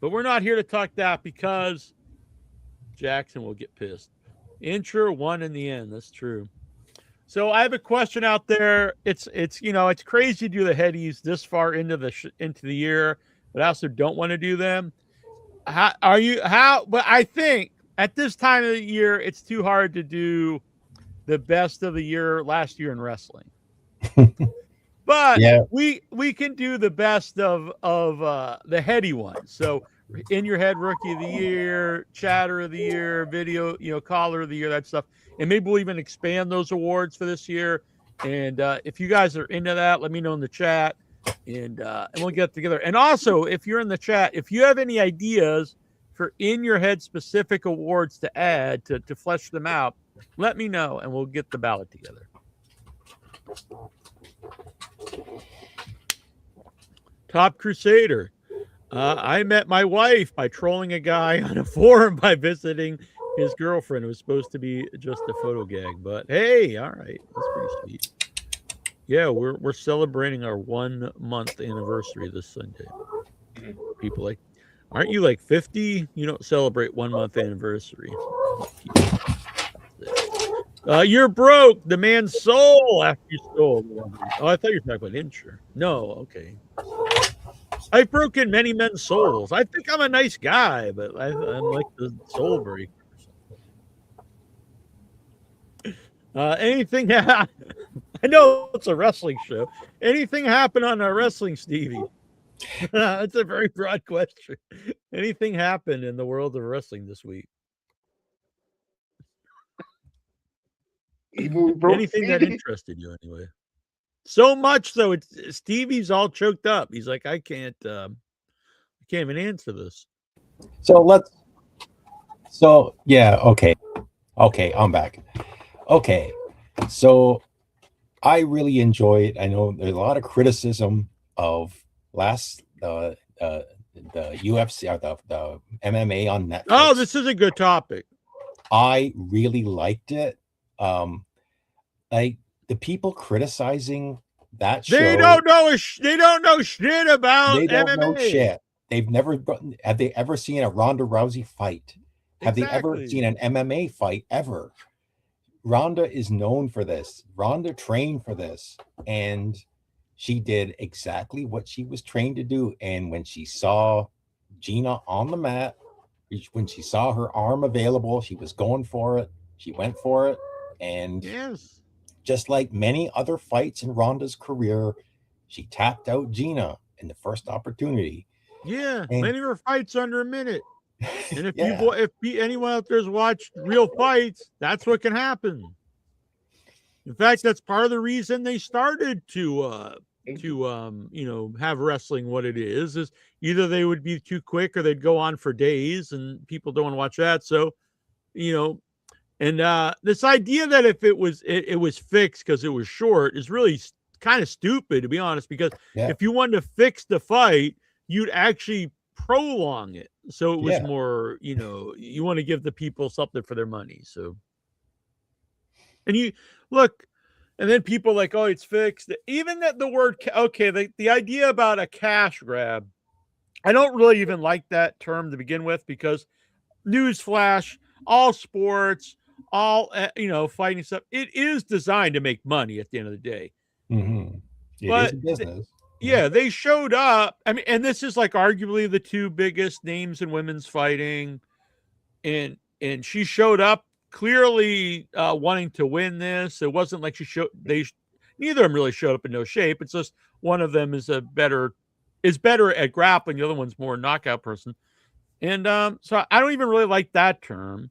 But we're not here to talk that because Jackson will get pissed. Incher won in the end. That's true. So I have a question out there. It's crazy to do the headies this far into the year, but I also don't want to do them. But I think at this time of the year, it's too hard to do the best of the year last year in wrestling. But yeah, we can do the best of the heady ones. So in your head, rookie of the year, chatter of the year, video, caller of the year, that stuff. And maybe we'll even expand those awards for this year. And if you guys are into that, let me know in the chat, and we'll get together. And also, if you're in the chat, if you have any ideas for in your head specific awards to add to flesh them out, let me know, and we'll get the ballot together. Top Crusader. I met my wife by trolling a guy on a forum by visiting his girlfriend. It was supposed to be just a photo gag, but hey, all right, that's pretty sweet. Yeah, we're celebrating our 1 month anniversary this Sunday. People like, aren't you like 50? You don't celebrate 1 month anniversary. You're broke. The man's soul after you stole. Oh, I thought you were talking about Incher. No, okay. I've broken many men's souls. I think I'm a nice guy, but I'm like the soul breaker. Anything? I know it's a wrestling show. Anything happen on our wrestling, Stevie? That's a very broad question. Anything happened in the world of wrestling this week? Anything that interested you, anyway? So much so, Stevie's all choked up. He's like, I can't even answer this. Yeah, okay, I'm back. Okay, so I really enjoyed. I know there's a lot of criticism of the UFC or the MMA on Netflix. Oh, this is a good topic. I really liked it. Like the people criticizing that show, they don't know shit about they don't MMA. know shit. Have they ever seen a Ronda Rousey fight? Have they ever seen an MMA fight ever? Ronda is known for this. Ronda trained for this, and she did exactly what she was trained to do. And when she saw Gina on the mat, when she saw her arm available, she was going for it. She went for it. And yes, just like many other fights in Ronda's career, she tapped out Gina in the first opportunity. Yeah, many of her fights under a minute. And if anyone out there's watched real fights, that's what can happen. In fact, that's part of the reason they started to have wrestling what it is either they would be too quick or they'd go on for days, and people don't want to watch that. So, and this idea that if it was fixed because it was short is really kind of stupid, to be honest, because if you wanted to fix the fight, you'd actually prolong it. So it was more, you want to give the people something for their money. So, and you look, and then people like, oh, it's fixed. Even that the word, the idea about a cash grab, I don't really even like that term to begin with, because newsflash, all sports, all, fighting stuff, it is designed to make money at the end of the day. Mm-hmm. It is a business. Yeah, they showed up. I mean, and this is like arguably the two biggest names in women's fighting, and she showed up clearly wanting to win this. It wasn't like neither of them really showed up in no shape. It's just one of them is better at grappling. The other one's more a knockout person. And so I don't even really like that term.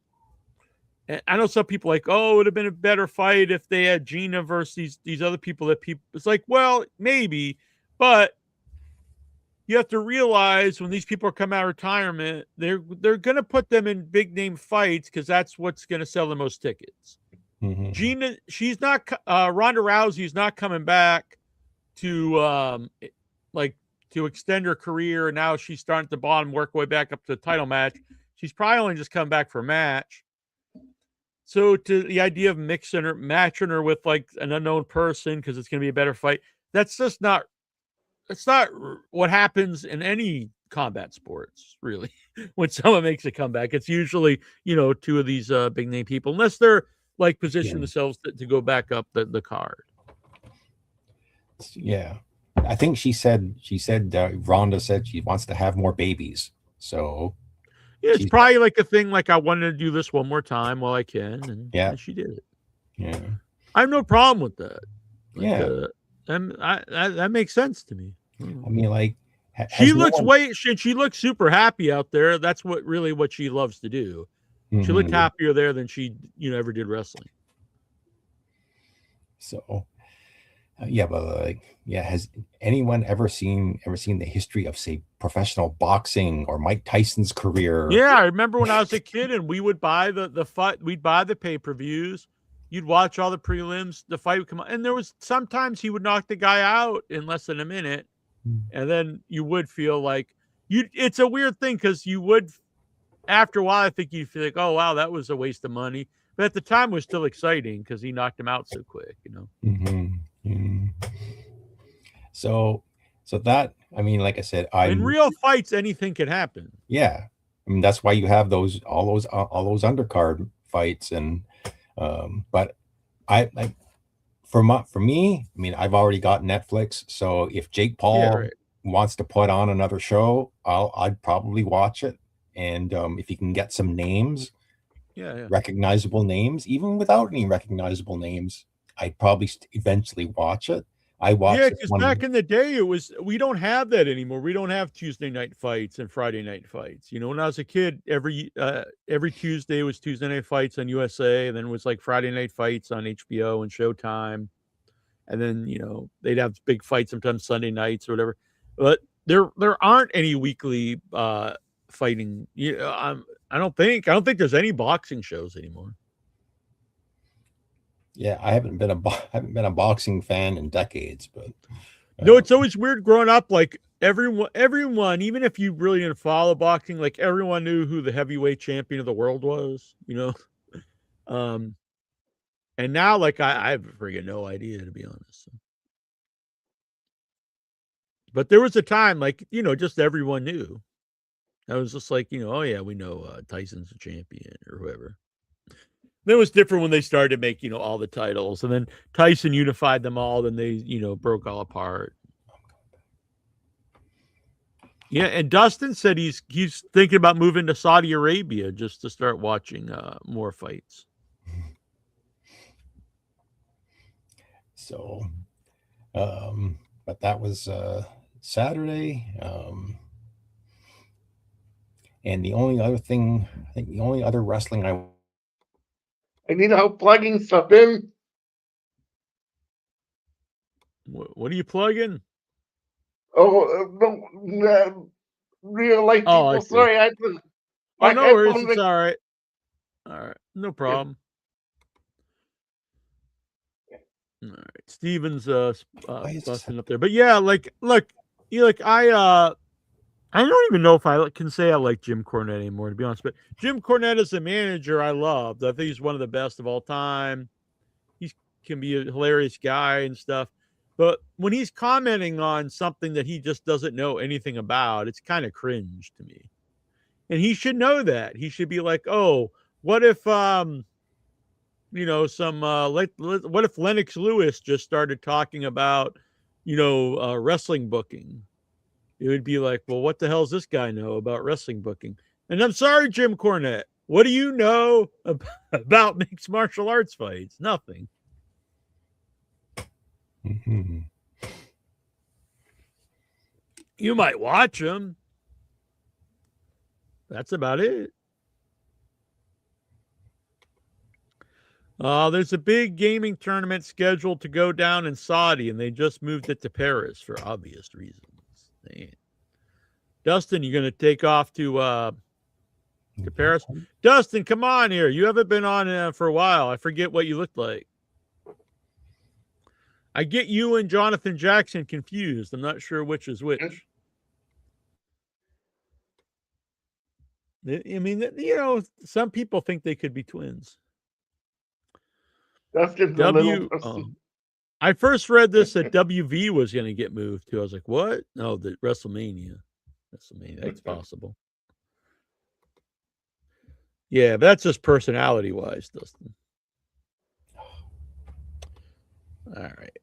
And I know some people like, oh, it would have been a better fight if they had Gina versus these other people that people. It's like, well, maybe, but you have to realize when these people are coming out of retirement, they're going to put them in big name fights because that's what's going to sell the most tickets. Mhm. Gina, she's not. Ronda Rousey is not coming back to to extend her career, and now she's starting at the bottom, work her way back up to the title match. She's probably only just come back for a match. So to the idea of matching her with like an unknown person because it's going to be a better fight, that's just not. It's not what happens in any combat sports, really. When someone makes a comeback, it's usually two of these big name people, unless they're like position themselves to go back up the card. Yeah, I think she said Rhonda said she wants to have more babies. So yeah, it's probably like a thing like I wanted to do this one more time while I can, and she did it. Yeah, I have no problem with that. Like, that makes sense to me. I mean, like she looks super happy out there. That's what she loves to do. She looked happier there than she ever did wrestling. So but has anyone ever seen the history of, say, professional boxing or Mike Tyson's career? Yeah, I remember when I was a kid and we would buy the fight, we'd buy the pay-per-views, you'd watch all the prelims, the fight would come on, and there was sometimes he would knock the guy out in less than a minute, and then you would feel like it's a weird thing because you would, after a while, I think you'd feel like, oh wow, that was a waste of money. But at the time it was still exciting because he knocked him out so quick, So that, I mean, like I said, in real fights, anything can happen. Yeah, I mean that's why you have all those undercard fights, and but for me, I mean, I've already got Netflix, so if Jake Paul wants to put on another show, I'd probably watch it, and if you can get some names, recognizable names, even without any recognizable names, I'd probably eventually watch it. I watched because back in the day, we don't have that anymore. We don't have Tuesday night fights and Friday night fights. When I was a kid, every Tuesday was Tuesday night fights on USA, and then it was like Friday night fights on HBO and Showtime, and then they'd have big fights sometimes Sunday nights or whatever. But there aren't any weekly fighting. I don't think there's any boxing shows anymore. Yeah, I haven't been a boxing fan in decades, but no, it's always weird growing up. Like everyone, even if you really didn't follow boxing, like everyone knew who the heavyweight champion of the world was. And now, like I have freaking no idea, to be honest. But there was a time, like just everyone knew. I was just like, oh yeah, we know Tyson's a champion or whoever. Then it was different when they started to make, all the titles, and then Tyson unified them all. Then they, broke all apart. Yeah, and Dustin said he's thinking about moving to Saudi Arabia just to start watching more fights. So, but that was Saturday. And the only other thing, I think the only other wrestling I need help plugging stuff in. What are you plugging? No, real life people. Sorry, I no worries. It's all right. All right, no problem. All right, Steven's busting up there, but yeah, look, I don't even know if I can say I like Jim Cornette anymore, to be honest. But Jim Cornette as a manager, I loved. I think he's one of the best of all time. He can be a hilarious guy and stuff. But when he's commenting on something that he just doesn't know anything about, it's kind of cringe to me. And he should know that. He should be like, oh, what if, what if Lennox Lewis just started talking about, wrestling booking? It would be like, well, what the hell does this guy know about wrestling booking? And I'm sorry, Jim Cornette. What do you know about mixed martial arts fights? Nothing. Mm-hmm. You might watch them. That's about it. There's a big gaming tournament scheduled to go down in Saudi, and they just moved it to Paris for obvious reasons. Man. Dustin, you're going to take off to Paris? Dustin, come on here. You haven't been on for a while. I forget what you looked like. I get you and Jonathan Jackson confused. I'm not sure which is which. I mean, you know, some people think they could be twins. Dustin's a little person. I first read this that WV was going to get moved to. I was like, what? No, the WrestleMania. That's possible. Yeah, but that's just personality-wise, Dustin. All right.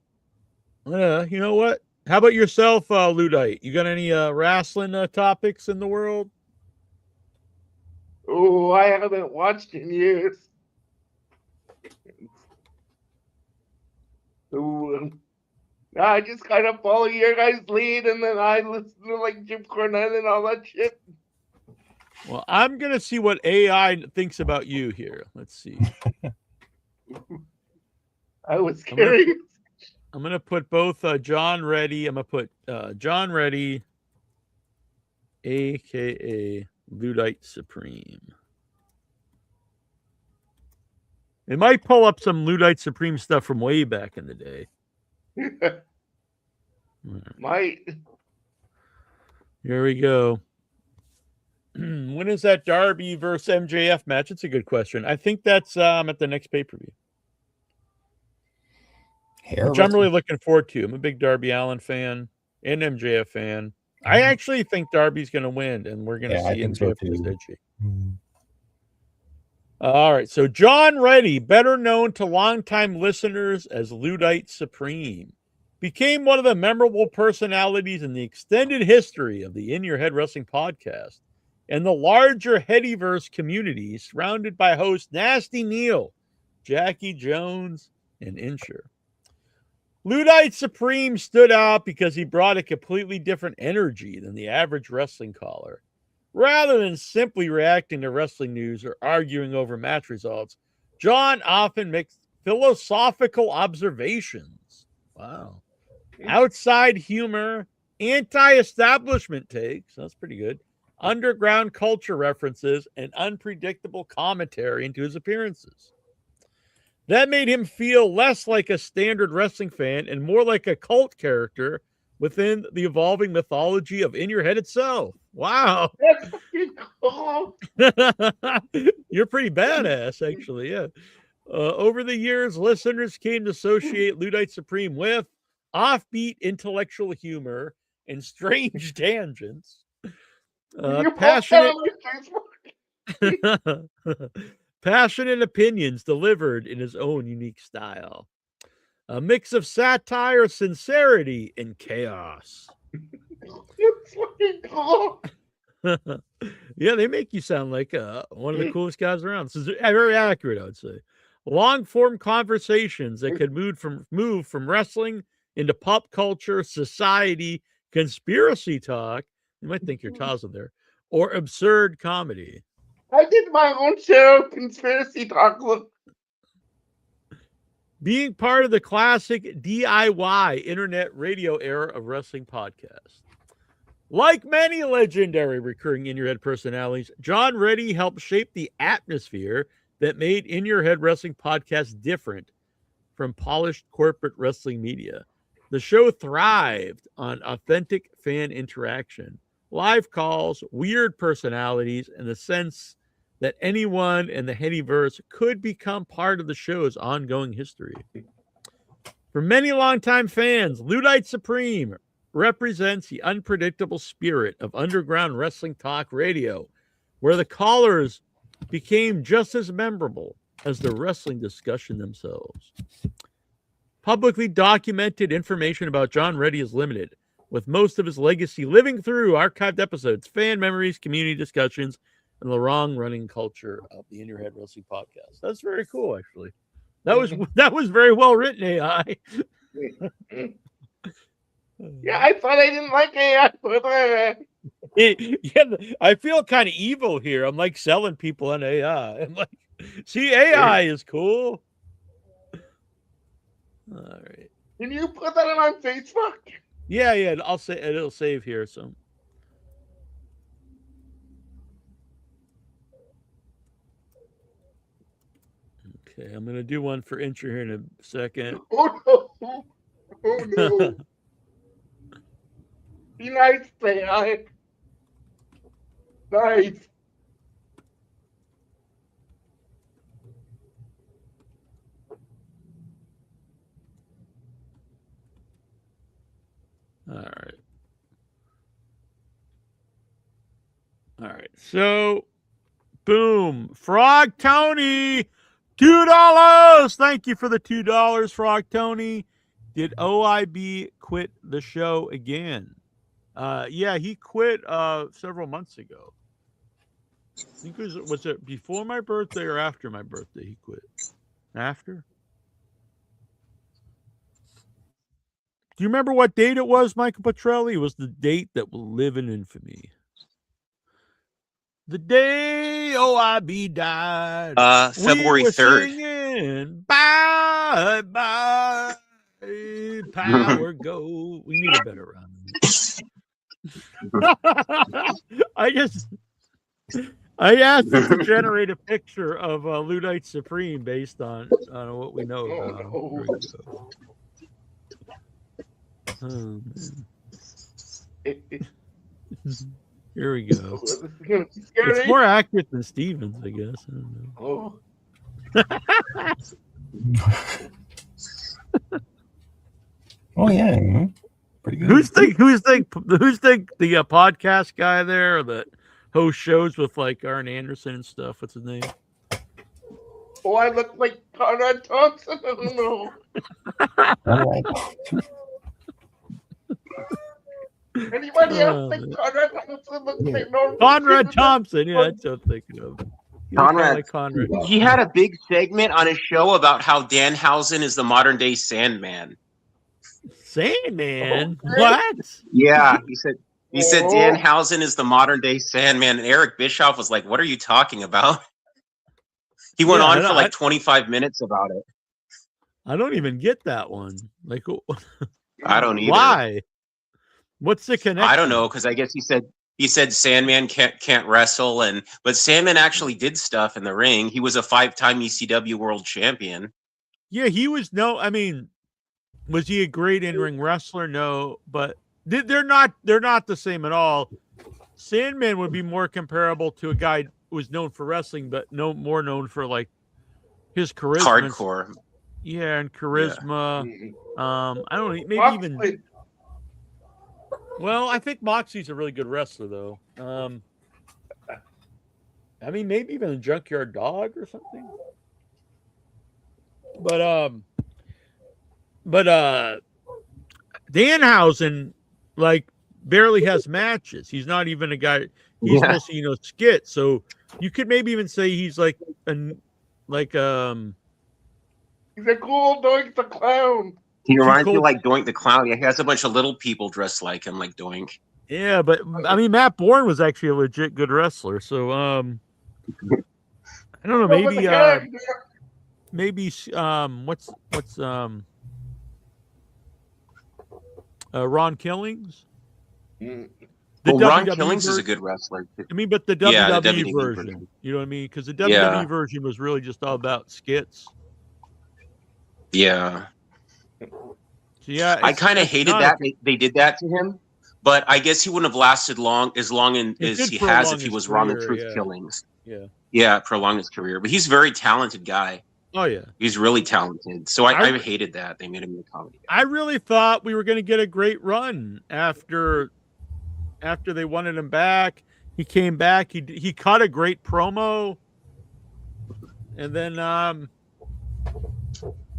You know what? How about yourself, Luddite? You got any wrestling topics in the world? Oh, I haven't watched in years. Ooh, I just kind of follow your guys' lead, and then I listen to like Jim Cornette and all that shit. Well, I'm going to see what AI thinks about you here. Let's see. I was curious. I'm going to put both John Reddy. I'm going to put John Reddy, a.k.a. Luddite Supreme. It might pull up some Luddite Supreme stuff from way back in the day. Might. Here we go. When is that Darby versus MJF match? It's a good question. I think that's at the next pay-per-view. Which I'm really looking forward to. I'm a big Darby Allin fan and MJF fan. I actually think Darby's going to win, and we're going to see MJF versus Edgy. All right, so John Reddy, better known to longtime listeners as Luddite Supreme, became one of the memorable personalities in the extended history of the In Your Head Wrestling podcast and the larger Headyverse community, surrounded by hosts Nasty Neal, Jackie Jones, and Insure. Luddite Supreme stood out because he brought a completely different energy than the average wrestling caller. Rather than simply reacting to wrestling news or arguing over match results, John often makes philosophical observations. Wow. Outside humor, anti-establishment takes, that's pretty good, underground culture references, and unpredictable commentary into his appearances. That made him feel less like a standard wrestling fan and more like a cult character within the evolving mythology of In Your Head itself. Wow. That's fucking cool. You're pretty badass, actually, yeah. Over the years, listeners came to associate Luddite Supreme with offbeat intellectual humor and strange tangents. Passionate opinions delivered in his own unique style. A mix of satire, sincerity, and chaos. It's fucking cool. Yeah, they make you sound like one of the coolest guys around. This is very accurate, I would say. Long-form conversations that could move from wrestling into pop culture, society, conspiracy talk. You might think you're Taza there. Or absurd comedy. I did my own show, Conspiracy Talk. Look. Being part of the classic DIY internet radio era of wrestling podcasts. Like many legendary recurring In Your Head personalities, John Reddy helped shape the atmosphere that made In Your Head Wrestling podcast different from polished corporate wrestling media. The show thrived on authentic fan interaction, live calls, weird personalities, and the sense that anyone in the Headyverse could become part of the show's ongoing history. For many longtime fans, Luddite Supreme represents the unpredictable spirit of underground wrestling talk radio, where the callers became just as memorable as the wrestling discussion themselves. Publicly documented information about John Reddy is limited, with most of his legacy living through archived episodes, fan memories, community discussions, and the long-running culture of the In Your Head Wrestling podcast. That's very cool, actually. That was very well written, AI. Yeah, I thought I didn't like AI. Yeah, I feel kind of evil here. I'm like selling people on AI. I'm like, see, AI is cool. All right. Can you put that on Facebook? Yeah. I'll say it'll save here. So. Okay, I'm gonna do one for intro here in a second. Oh no! Oh no! Be nice, say nice. All right. All right. So, boom. Frog Tony, $2. Thank you for the $2, Frog Tony. Did OIB quit the show again? Yeah, he quit several months ago. I think was it before my birthday or after my birthday he quit? After? Do you remember what date it was, Michael Petrelli? It was the date that will live in infamy. The day OIB died. February 3rd. Singing, bye, bye, power go. We need a better run. I asked it to generate a picture of Luddite Supreme based on what we know about him. Oh, here we go. It's more accurate than Stevens, I guess. I don't know. Oh yeah, pretty good. Who's the podcast guy there that hosts shows with like Arn Anderson and stuff? What's his name? Oh, I look like Conrad Thompson. I don't know. Anybody else think Conrad Thompson looks like Norman? Conrad Thompson, yeah, that's what I'm thinking of. Conrad. He had a big segment on his show about how Danhausen is the modern day Sandman. Sandman? What? Yeah, he said Danhausen is the modern day Sandman, and Eric Bischoff was like, "What are you talking about?" He went on for like 25 minutes about it. I don't even get that one. Like, I don't either. Why? What's the connection? I don't know, because I guess he said Sandman can't wrestle, but Sandman actually did stuff in the ring. He was a 5-time ECW world champion. Yeah, he was was he a great in-ring wrestler? No, but they're not the same at all. Sandman would be more comparable to a guy who was known for wrestling, but more known for like his charisma. Hardcore. Yeah, and charisma. Yeah. I don't know, maybe Moxley. even. Well, I think Moxie's a really good wrestler, though. I mean, maybe even a Junkyard Dog or something. But Danhausen like barely has matches. He's not even a guy. He's mostly skit. So you could maybe even say he's like he's a cool Doink the Clown. He reminds me of like Doink the Clown. Yeah, he has a bunch of little people dressed like him, like Doink. Yeah, but I mean, Matt Bourne was actually a legit good wrestler. So I don't know. Maybe what's Ron Killings? Ron Killings is a good wrestler. I mean, but the WWE version. You know what I mean? Because the WWE version was really just all about skits. Yeah. So, yeah, I kind of hated that they did that to him, but I guess he wouldn't have lasted as long as he has if he was Ron the Truth Killings. Yeah, prolong his career. But he's a very talented guy. Oh yeah, he's really talented. So I hated that they made him a comedy guy. I really thought we were going to get a great run after they wanted him back. He came back. He cut a great promo, and then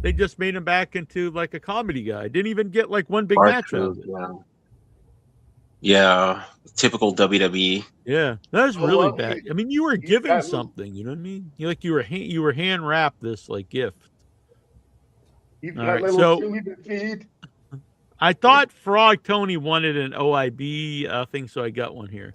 they just made him back into like a comedy guy. Didn't even get like one big match out of it. Yeah, typical WWE. Yeah, that was really bad. I mean, you were given something. You know what I mean? You were hand wrapped this like gift. All right, so I thought Frog Tony wanted an OIB thing, so I got one here.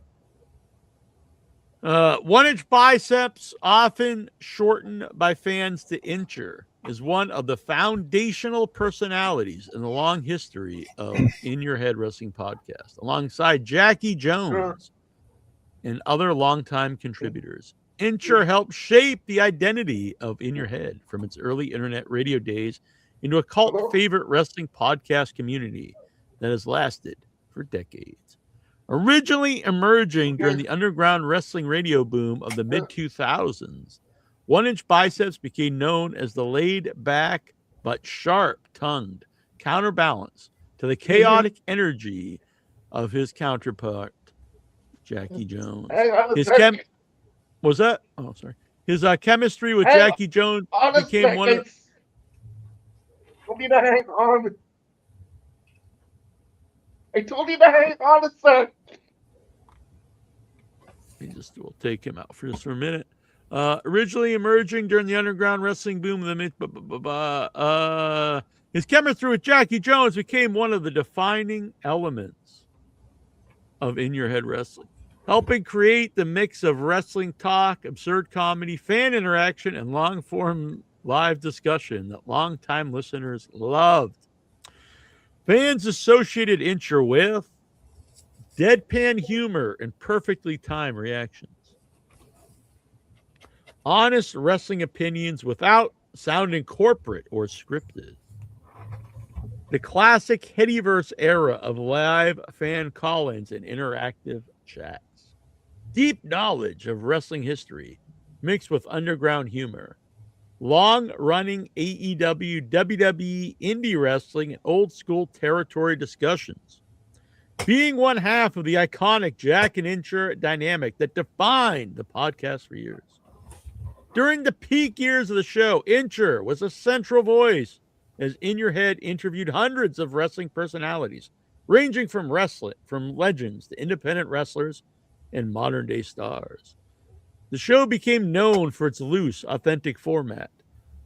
1-inch biceps often shortened by fans to incher. is one of the foundational personalities in the long history of In Your Head Wrestling Podcast, alongside Jackie Jones and other longtime contributors. Incher helped shape the identity of In Your Head from its early internet radio days into a cult favorite wrestling podcast community that has lasted for decades. Originally emerging during the underground wrestling radio boom of the mid-2000s, 1-Inch Biceps became known as the laid-back but sharp-tongued counterbalance to the chaotic energy of his counterpart, Jackie Jones. Was that? Oh, sorry. His chemistry with Jackie Jones became one of. Told you to hang on. I told you to hang on a sec. We'll take him out for just for a minute. Originally emerging during the underground wrestling boom of the mid, his chemistry with Jackie Jones became one of the defining elements of In Your Head Wrestling, helping create the mix of wrestling talk, absurd comedy, fan interaction, and long-form live discussion that longtime listeners loved. Fans associated Incher with deadpan humor and perfectly timed reactions, honest wrestling opinions without sounding corporate or scripted, the classic Headyverse era of live fan call-ins and interactive chats, deep knowledge of wrestling history mixed with underground humor, long-running AEW, WWE, indie wrestling, and old-school territory discussions, being one half of the iconic Jack and Incher dynamic that defined the podcast for years. During the peak years of the show, Incher was a central voice as In Your Head interviewed hundreds of wrestling personalities, ranging from legends to independent wrestlers and modern-day stars. The show became known for its loose, authentic format,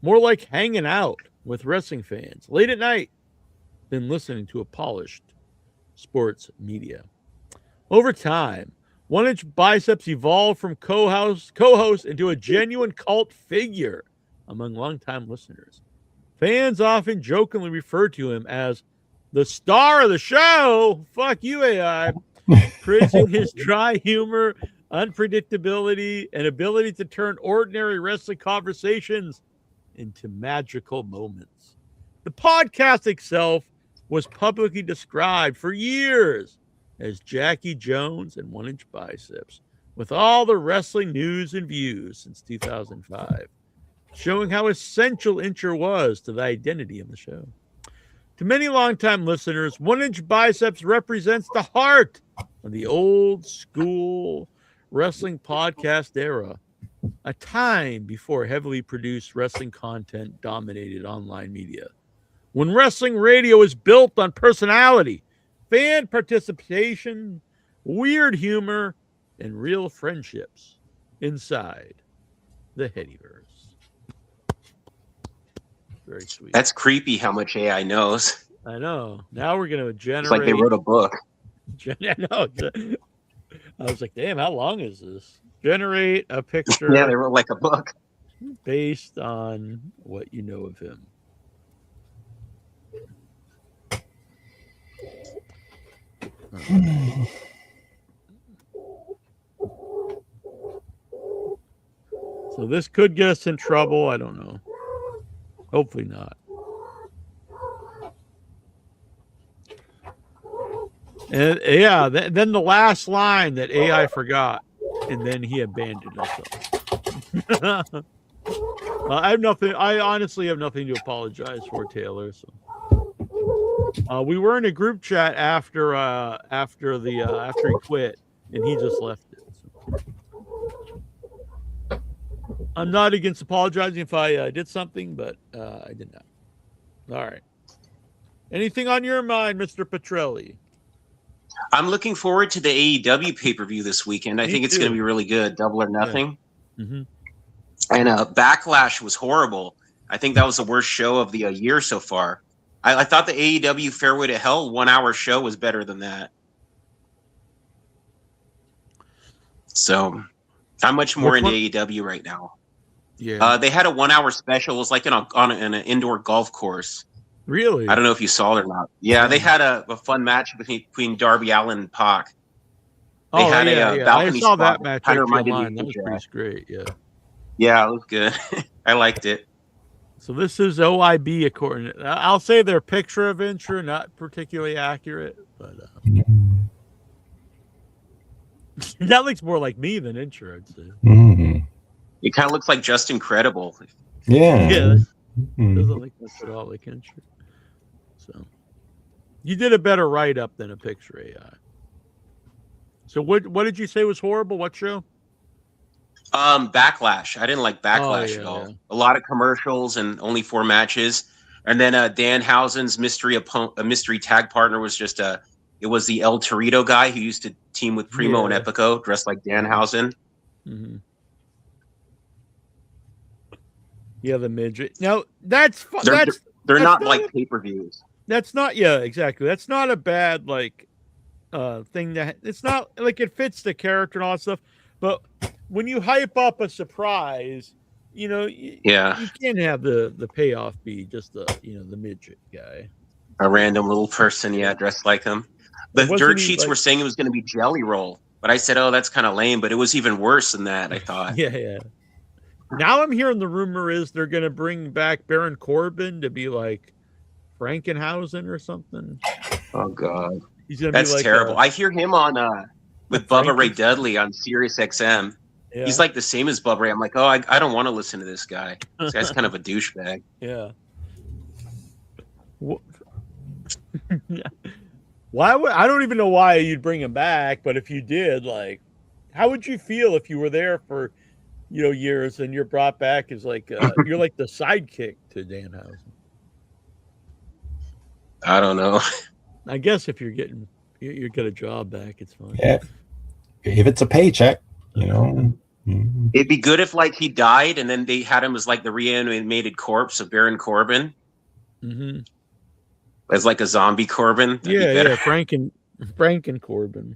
more like hanging out with wrestling fans late at night than listening to a polished sports media. Over time, 1-Inch Biceps evolved from co-host into a genuine cult figure among longtime listeners. Fans often jokingly refer to him as the star of the show. Fuck you, AI. Praising his dry humor, unpredictability, and ability to turn ordinary wrestling conversations into magical moments. The podcast itself was publicly described for years as Jackie Jones and 1-Inch Biceps, with all the wrestling news and views since 2005, showing how essential Incher was to the identity of the show. To many longtime listeners, 1-Inch Biceps represents the heart of the old school wrestling podcast era, a time before heavily produced wrestling content dominated online media, when wrestling radio was built on personality, fan participation, weird humor, and real friendships inside the Headyverse. Very sweet. That's creepy how much AI knows. I know. Now we're going to generate... It's like they wrote a book. I know. I was like, damn, how long is this? Generate a picture. Yeah, they wrote like a book. Based on what you know of him. So this could get us in trouble. I don't know. Hopefully not. And yeah, then the last line that AI forgot, and then he abandoned himself. I have nothing. I honestly have nothing to apologize for, Taylor. So. We were in a group chat after he quit, and he just left it. So. I'm not against apologizing if I did something, but I did not. All right. Anything on your mind, Mr. Petrelli? I'm looking forward to the AEW pay-per-view this weekend. I think it's going to be really good. Double or Nothing. Yeah. Mm-hmm. And Backlash was horrible. I think that was the worst show of the year so far. I thought the AEW Fairway to Hell 1 hour show was better than that. So I'm much more into AEW right now. Yeah. They had a 1 hour special. It was like on an indoor golf course. Really? I don't know if you saw it or not. Yeah, they had a fun match between Darby Allin and Pac. They had a balcony I saw spot that match kind of actually reminded me online. of That was Jack. pretty great. Yeah. Yeah, it was good. I liked it. So this is OIB according. I'll say their picture of Intra not particularly accurate, but that looks more like me than Intra. I'd say. It kind of looks like Just Incredible. Yeah. Yeah. Doesn't look much at all like Intra. So you did a better write up than a picture AI. So what did you say was horrible? What show? Backlash. I didn't like Backlash at all. A lot of commercials and only 4 matches. And then Danhausen's mystery tag partner was just it was the El Torito guy who used to team with Primo and Epico, dressed like Danhausen. Mm-hmm. Yeah, the midget. Now that's they're not like pay-per-views. That's not exactly. That's not a bad thing that it's not like it fits the character and all that stuff. But when you hype up a surprise, you can't have the payoff be just the midget guy. A random little person, dressed like him. The dirt sheets were saying it was going to be Jelly Roll, but I said, "Oh, that's kind of lame." But it was even worse than that, I thought. Yeah. Now I'm hearing the rumor is they're going to bring back Baron Corbin to be like Frankenhausen or something. Oh God, that's be like terrible. I hear him on with Bubba Ray Dudley on Sirius XM. Yeah. He's like the same as Bubba Ray. I'm like, oh, I don't want to listen to this guy. This guy's kind of a douchebag. Yeah. Why would I don't even know why you'd bring him back, but if you did, like, how would you feel if you were there for years and you're brought back as like you're like the sidekick to Danhausen? I don't know. I guess if you get a job back, it's fine. Yeah. If it's a paycheck, It'd be good if like he died and then they had him as like the reanimated corpse of Baron Corbin. Mm-hmm. As like a zombie Corbin. Franken Corbin.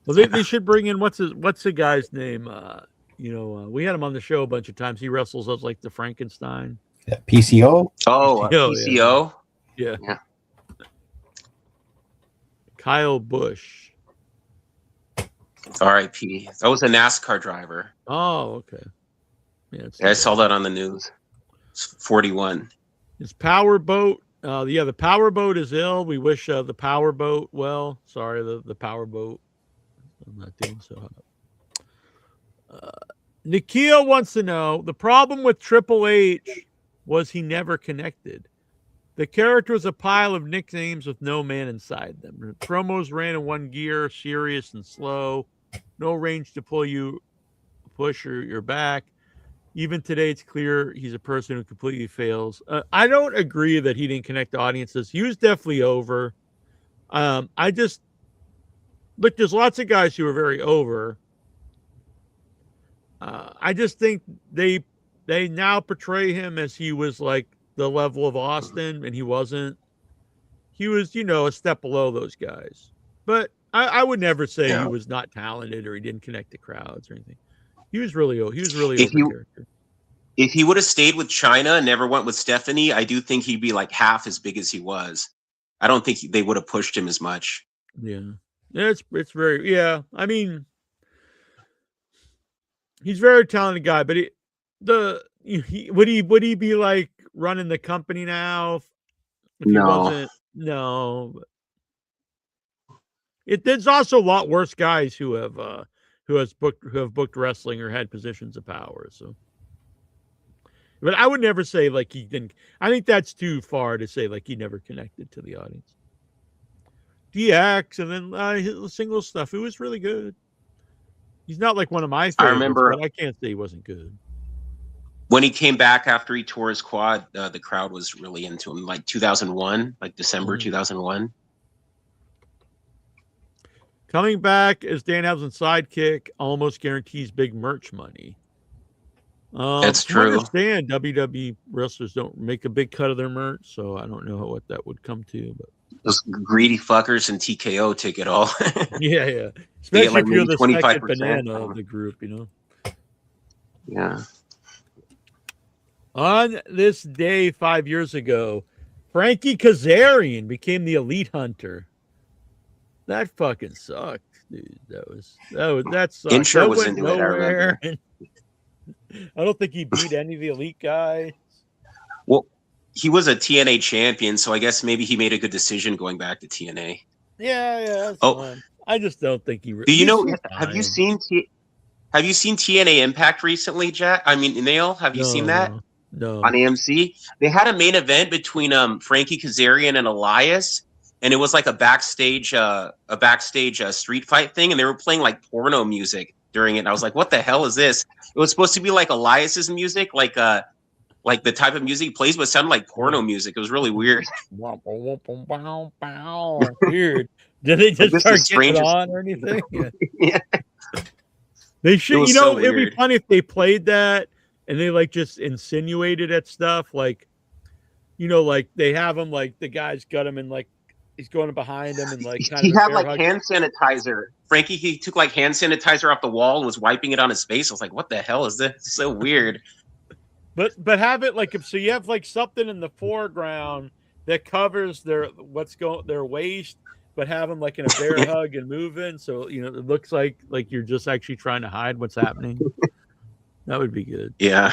Well, they should bring in what's the guy's name? We had him on the show a bunch of times. He wrestles as like the Frankenstein. Yeah, PCO. Oh, PCO. Yeah. Kyle Busch. R.I.P. That was a NASCAR driver. Oh, okay. Yeah, I saw that on the news. It's 41. His powerboat. The powerboat is ill. We wish the powerboat well. Sorry, the powerboat. I'm not doing so hot. Nikhil wants to know, the problem with Triple H was he never connected. The character was a pile of nicknames with no man inside them. The promos ran in one gear, serious and slow. No range to push your back. Even today, it's clear he's a person who completely fails. I don't agree that he didn't connect to audiences. He was definitely over. There's lots of guys who are very over. I just think they now portray him as he was like the level of Austin, and he wasn't. He was, a step below those guys. But I would never say he was not talented or he didn't connect to crowds or anything. He was really over character. If he would have stayed with China and never went with Stephanie, I do think he'd be like half as big as he was. I don't think they would have pushed him as much. Yeah. It's very, I mean, he's a very talented guy, but would he be like running the company now? If no. He wasn't? No. There's also a lot worse guys who have booked wrestling or had positions of power. So, but I would never say like he didn't. I think that's too far to say like he never connected to the audience. DX and then his single stuff. It was really good. He's not like one of my favorites, but I can't say he wasn't good. When he came back after he tore his quad, the crowd was really into him. Like 2001, like December 2001. Coming back as Danhausen's sidekick almost guarantees big merch money. That's true. I understand WWE wrestlers don't make a big cut of their merch, so I don't know what that would come to. But those greedy fuckers in TKO take it all. Yeah. Especially if you're the second banana of the group, Yeah. On this day 5 years ago, Frankie Kazarian became the elite hunter. That fucking sucked, dude. That sucked. Incher that was went into it, I remember. nowhere. I don't think he beat any of the elite guys. Well, he was a TNA champion, so I guess maybe he made a good decision going back to TNA. Yeah, that's Oh. fine. I just don't think he. Do you know? he's Have you fine. seen TNA Impact recently, Jack? I mean, Neal, have you seen that No. on AMC? They had a main event between Frankie Kazarian and Elias, and it was like a backstage street fight thing, and they were playing like porno music during it. And I was like, "What the hell is this?" It was supposed to be like Elias's music, like the type of music he plays, but it sounded like porno music. It was really weird. Weird. Did they just start getting it on or anything? Yeah. They should. was You know, so it'd be weird. funny if they played that and they like just insinuated at stuff, like, you know, like they have him, like the guy's got him and like he's going behind him and like kind He of a had bear like hug. hand sanitizer. Frankie, he took like hand sanitizer off the wall and was wiping it on his face. I was like, "What the hell is this? It's so weird." But have it like so you have like something in the foreground that covers their waist, but have them like in a bear hug and moving, so you know it looks like you're just actually trying to hide what's happening. That would be good. Yeah.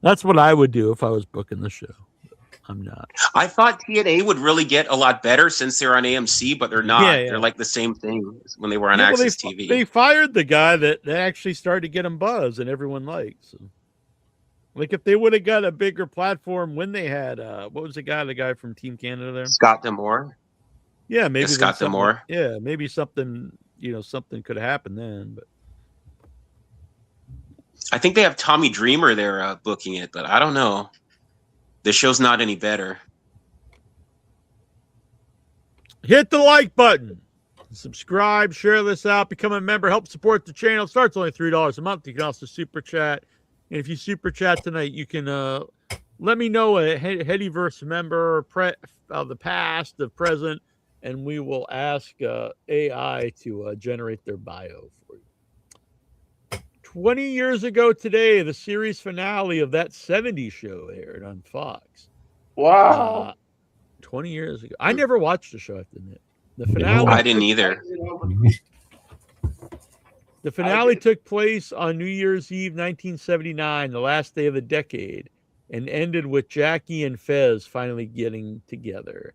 That's what I would do if I was booking the show. I'm not. I thought TNA would really get a lot better since they're on AMC, but they're not. Yeah. They're like the same thing as when they were on Yeah, well, Access TV. They fired the guy that actually started to get him buzz and everyone liked. So. Like if they would have got a bigger platform when they had what was the guy from Team Canada there? Scott D'Amore. Yeah, maybe Scott D'Amore. Yeah, maybe something could have happened then, but I think they have Tommy Dreamer there booking it, but I don't know. The show's not any better. hit the like button. Subscribe, share this out, become a member, help support the channel. It starts only $3 a month. You can also super chat. And if you super chat tonight, you can let me know a Headyverse member of the past, the present, and we will ask AI to generate their bio for you. 20 years ago today, the series finale of that 70s show aired on Fox. Wow. 20 years ago. I never watched the show, I have to admit. The finale. I didn't either. The finale took place on New Year's Eve, 1979, the last day of the decade, and ended with Jackie and Fez finally getting together.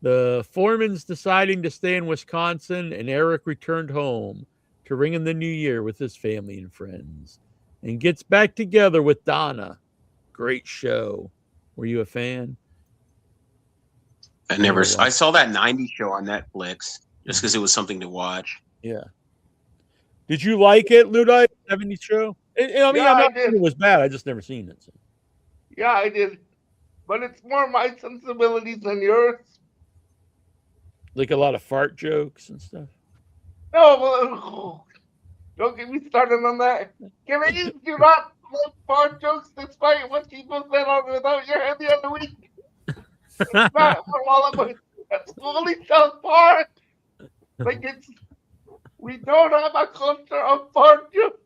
The Foremans deciding to stay in Wisconsin, and Eric returned home to ring in the new year with his family and friends, and gets back together with Donna. Great show. Were you a fan? I saw that 90s show on Netflix just because it was something to watch. Yeah. Did you like it, Ludite? 70s show? I'm not saying it was bad. I just never seen it. So. Yeah, I did. But it's more my sensibilities than yours. Like a lot of fart jokes and stuff. No, well, don't get me started on that. Can I use do not like fart jokes despite what people said on Without Your Head the other week? It's not for all of us. That's only South Park. Like we don't have a culture of fart jokes.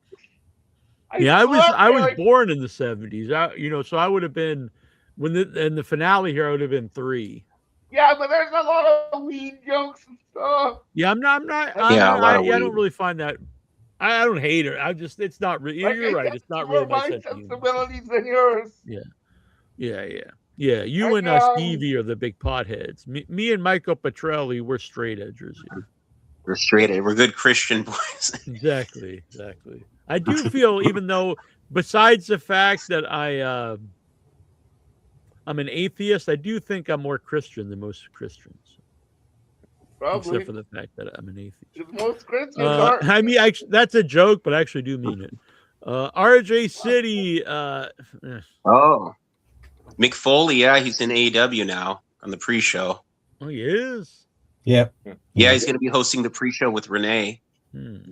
I was born in the 70s. So I would have been in the finale here. I would have been 3. Yeah, but there's a lot of weed jokes and stuff. Yeah, I don't really find that. I don't hate it. It's not really. Like you're right. It's not really my sensibilities than yours. Yeah. You and Stevie are the big potheads. Me and Michael Petrelli, we're straight edgers here. We're straight edge. We're good Christian boys. Exactly. I do feel, even though, besides the fact that I'm an atheist, I do think I'm more Christian than most Christians. Probably. Except for the fact that I'm an atheist. Most Christians are. I mean, that's a joke, but I actually do mean it. RJ City. Oh. Mick Foley, yeah, he's in AEW now on the pre-show. Oh, he is? Yep. Yeah, he's going to be hosting the pre-show with Renee.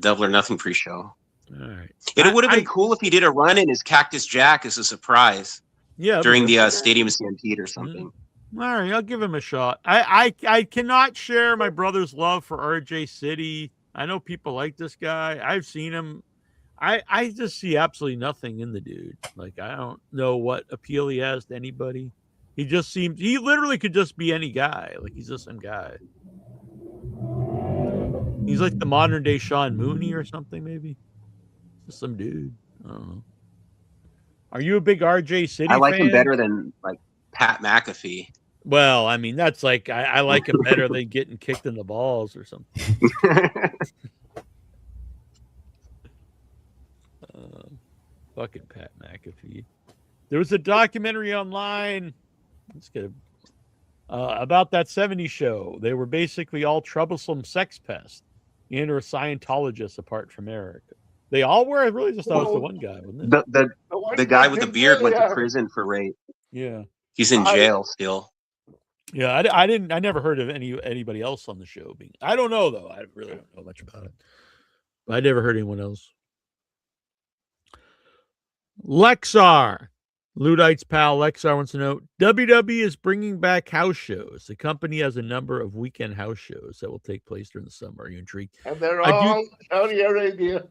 Double or Nothing pre-show. All right. It would have been cool if he did a run in his Cactus Jack as a surprise. Yeah. During the Stadium Stampede or something. All right, I'll give him a shot. I cannot share my brother's love for RJ City. I know people like this guy. I've seen him. I just see absolutely nothing in the dude. Like, I don't know what appeal he has to anybody. He literally could just be any guy. Like, he's just some guy. He's like the modern day Sean Mooney or something, maybe. Just some dude. I don't know. Are you a big RJ City I like fan? him better than like Pat McAfee. Well, I mean, that's like I like him better than getting kicked in the balls or something. Fucking Pat McAfee. There was a documentary online. Let's get about that 70s show. They were basically all troublesome sex pests and or Scientologists apart from Eric. They all were. I really just thought it was the one guy, wasn't it? The guy with the beard went to prison for rape. Yeah, he's in jail still. Yeah, I never heard of anybody else on the show being. I don't know though. I really don't know much about it. But I never heard anyone else. Lexar, Ludite's pal Lexar wants to know: WWE is bringing back house shows. The company has a number of weekend house shows that will take place during the summer. Are you intrigued? And they're all Saudi Arabia.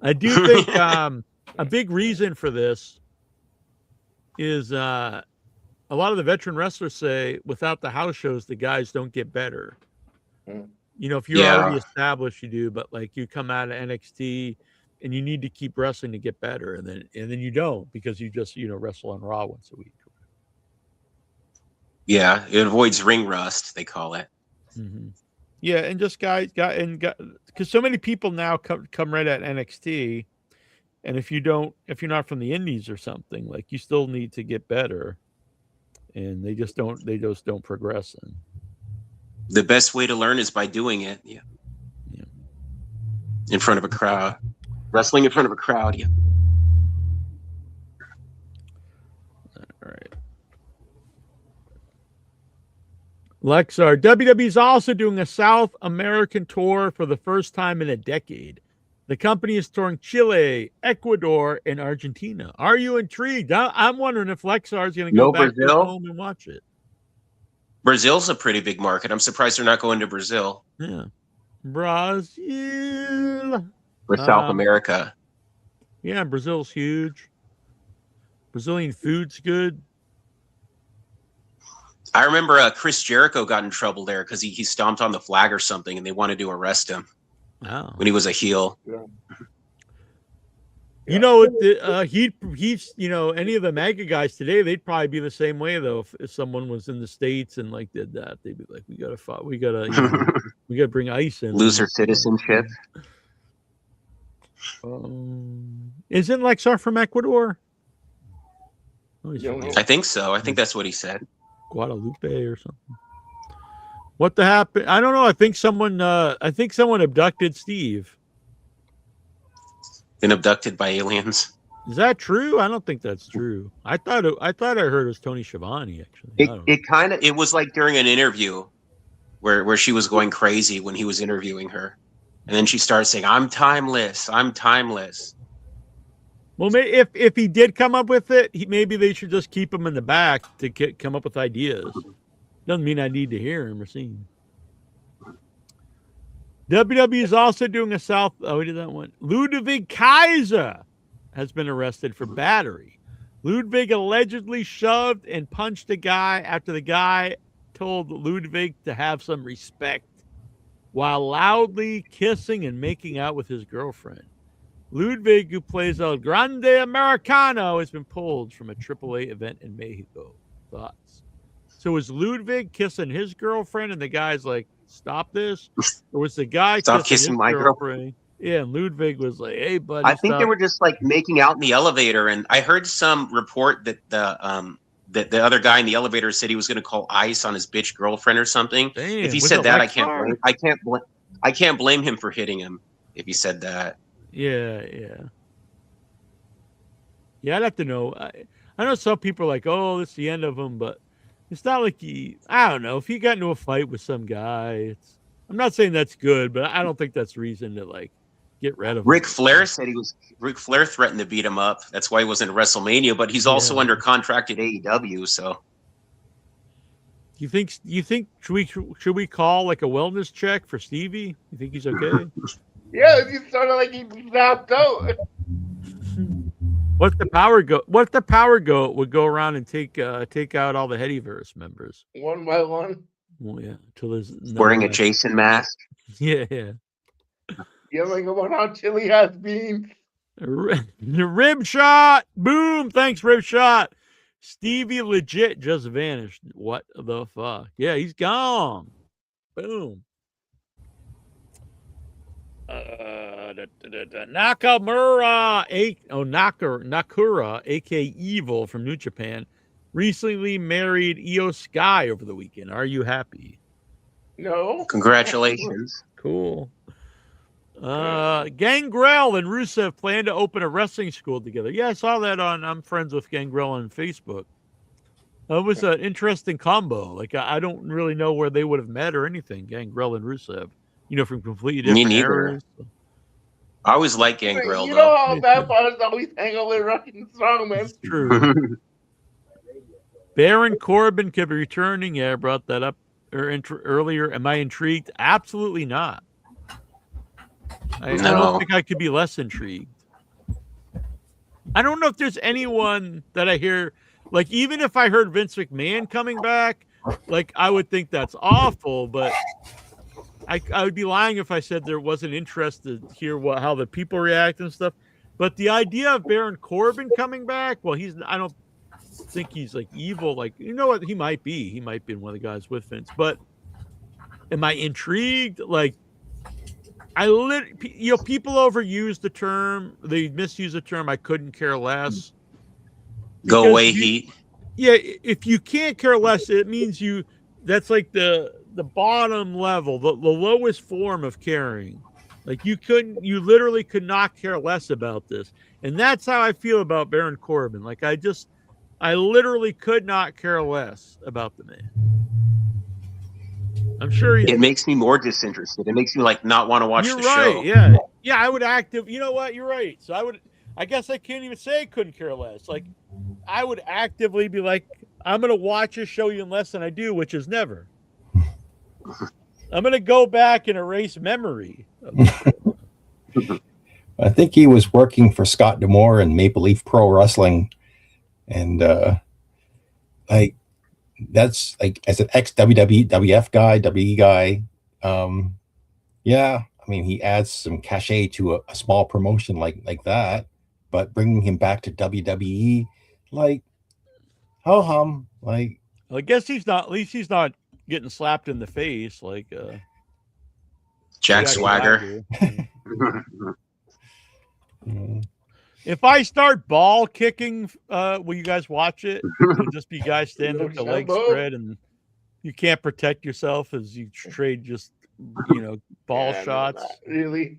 I do think a big reason for this is a lot of the veteran wrestlers say without the house shows, the guys don't get better. You know, if you're already established, you do, but like you come out of NXT and you need to keep wrestling to get better, and then you don't because you just wrestle on Raw once a week. Yeah, it avoids ring rust, they call it. Mm-hmm. Yeah, and just guys because so many people now come right at NXT, and if you're not from the Indies or something, like you still need to get better, and they just don't progress. And the best way to learn is by doing it. Yeah. In front of a crowd, wrestling in front of a crowd. Yeah. All right. Lexar, WWE's also doing a South American tour for the first time in a decade. The company is touring Chile, Ecuador, and Argentina. Are you intrigued? I'm wondering if Lexar is going to go back to home and watch it. Brazil's a pretty big market. I'm surprised they're not going to Brazil. Yeah. Brazil. Or South America. Yeah, Brazil's huge. Brazilian food's good. I remember Chris Jericho got in trouble there because he stomped on the flag or something, and they wanted to arrest him when he was a heel. Yeah. You know, he's any of the MAGA guys today, they'd probably be the same way though. If someone was in the States and like did that, they'd be like, we gotta bring ICE in. Lose their citizenship. Isn't Lexar from Ecuador? I think so. I think that's what he said. Guadalupe or something. What the happened? I don't know. I think someone abducted Steve. Been abducted by aliens. Is that true? I don't think that's true. I thought I heard it was Tony Schiavone actually. It was like during an interview where she was going crazy when he was interviewing her. And then she started saying, I'm timeless. I'm timeless. Well, if he did come up with it, maybe they should just keep him in the back to come up with ideas. Doesn't mean I need to hear him or see him. WWE is also doing a we did that one. Ludwig Kaiser has been arrested for battery. Ludwig allegedly shoved and punched a guy after the guy told Ludwig to have some respect while loudly kissing and making out with his girlfriend. Ludwig, who plays El Grande Americano, has been pulled from a AAA event in Mexico. Thoughts? So was Ludwig kissing his girlfriend and the guy's like, stop this? Or was the guy kissing my girlfriend? Yeah, and Ludwig was like, hey, buddy. I think they were just like making out in the elevator. And I heard some report that the other guy in the elevator said he was going to call ICE on his bitch girlfriend or something. Damn, if he said that, I can't blame him for hitting him if he said that. Yeah. I'd have to know. I know some people are like, oh, it's the end of him, but it's not like I don't know. If he got into a fight with some guy, I'm not saying that's good, but I don't think that's reason to like get rid of him. Ric Flair said Ric Flair threatened to beat him up. That's why he wasn't at WrestleMania, but he's also under contract at AEW, so. You think should we call like a wellness check for Stevie? You think he's okay? Yeah, it just sounded like he knocked out. What if the power goat? What if the power goat would go around and take out all the Headyverse members? One by one. Well, yeah, until there's no Wearing a left. Jason mask. Yeah, yeah. Yelling about how chili has beans. Rib shot. Boom. Thanks, rib shot. Stevie legit just vanished. What the fuck? Yeah, he's gone. Boom. Nakura, aka Evil from New Japan, recently married Io Sky over the weekend. Are you happy? No. Congratulations. Cool. Gangrel and Rusev plan to open a wrestling school together. Yeah, I saw that I'm friends with Gangrel on Facebook. It was an interesting combo. Like, I don't really know where they would have met or anything, Gangrel and Rusev. From completely Me different neither. eras. I always like Gangrel, You though. know how bad parts always hang out with Russian strongmen. It's true. Baron Corbin could be returning. Yeah, I brought that up earlier. Am I intrigued? Absolutely not. I don't think I could be less intrigued. I don't know if there's anyone that I hear, like, even if I heard Vince McMahon coming back, like, I would think that's awful, but I would be lying if I said there wasn't interest to hear how the people react and stuff. But the idea of Baron Corbin coming back, well, I don't think he's like evil. Like, you know what? He might be. He might be one of the guys with Vince. But am I intrigued? Like, people overuse the term. They misuse the term. I couldn't care less. Go away, Heat. Yeah, if you can't care less, it means that's like the bottom level, the lowest form of caring. Like, you literally could not care less about this. And that's how I feel about Baron Corbin. Like, I literally could not care less about the man. I'm sure it makes me more disinterested. It makes me not want to watch the show. Yeah. Yeah, I would you know what? You're right. So I guess I can't even say I couldn't care less. Like, I would actively be like, I'm going to watch a show even less than I do, which is never. I'm going to go back and erase memory. I think he was working for Scott D'Amore and Maple Leaf Pro Wrestling. And that's like, as an ex-WWF guy, WE guy, yeah, I mean, he adds some cachet to a small promotion like that, but bringing him back to WWE, like, ho-hum, like, I guess at least he's not getting slapped in the face like Jack Swagger. If I start ball kicking, will you guys watch it? It'll just be guys standing with the legs spread, and you can't protect yourself as you trade just ball shots. Really?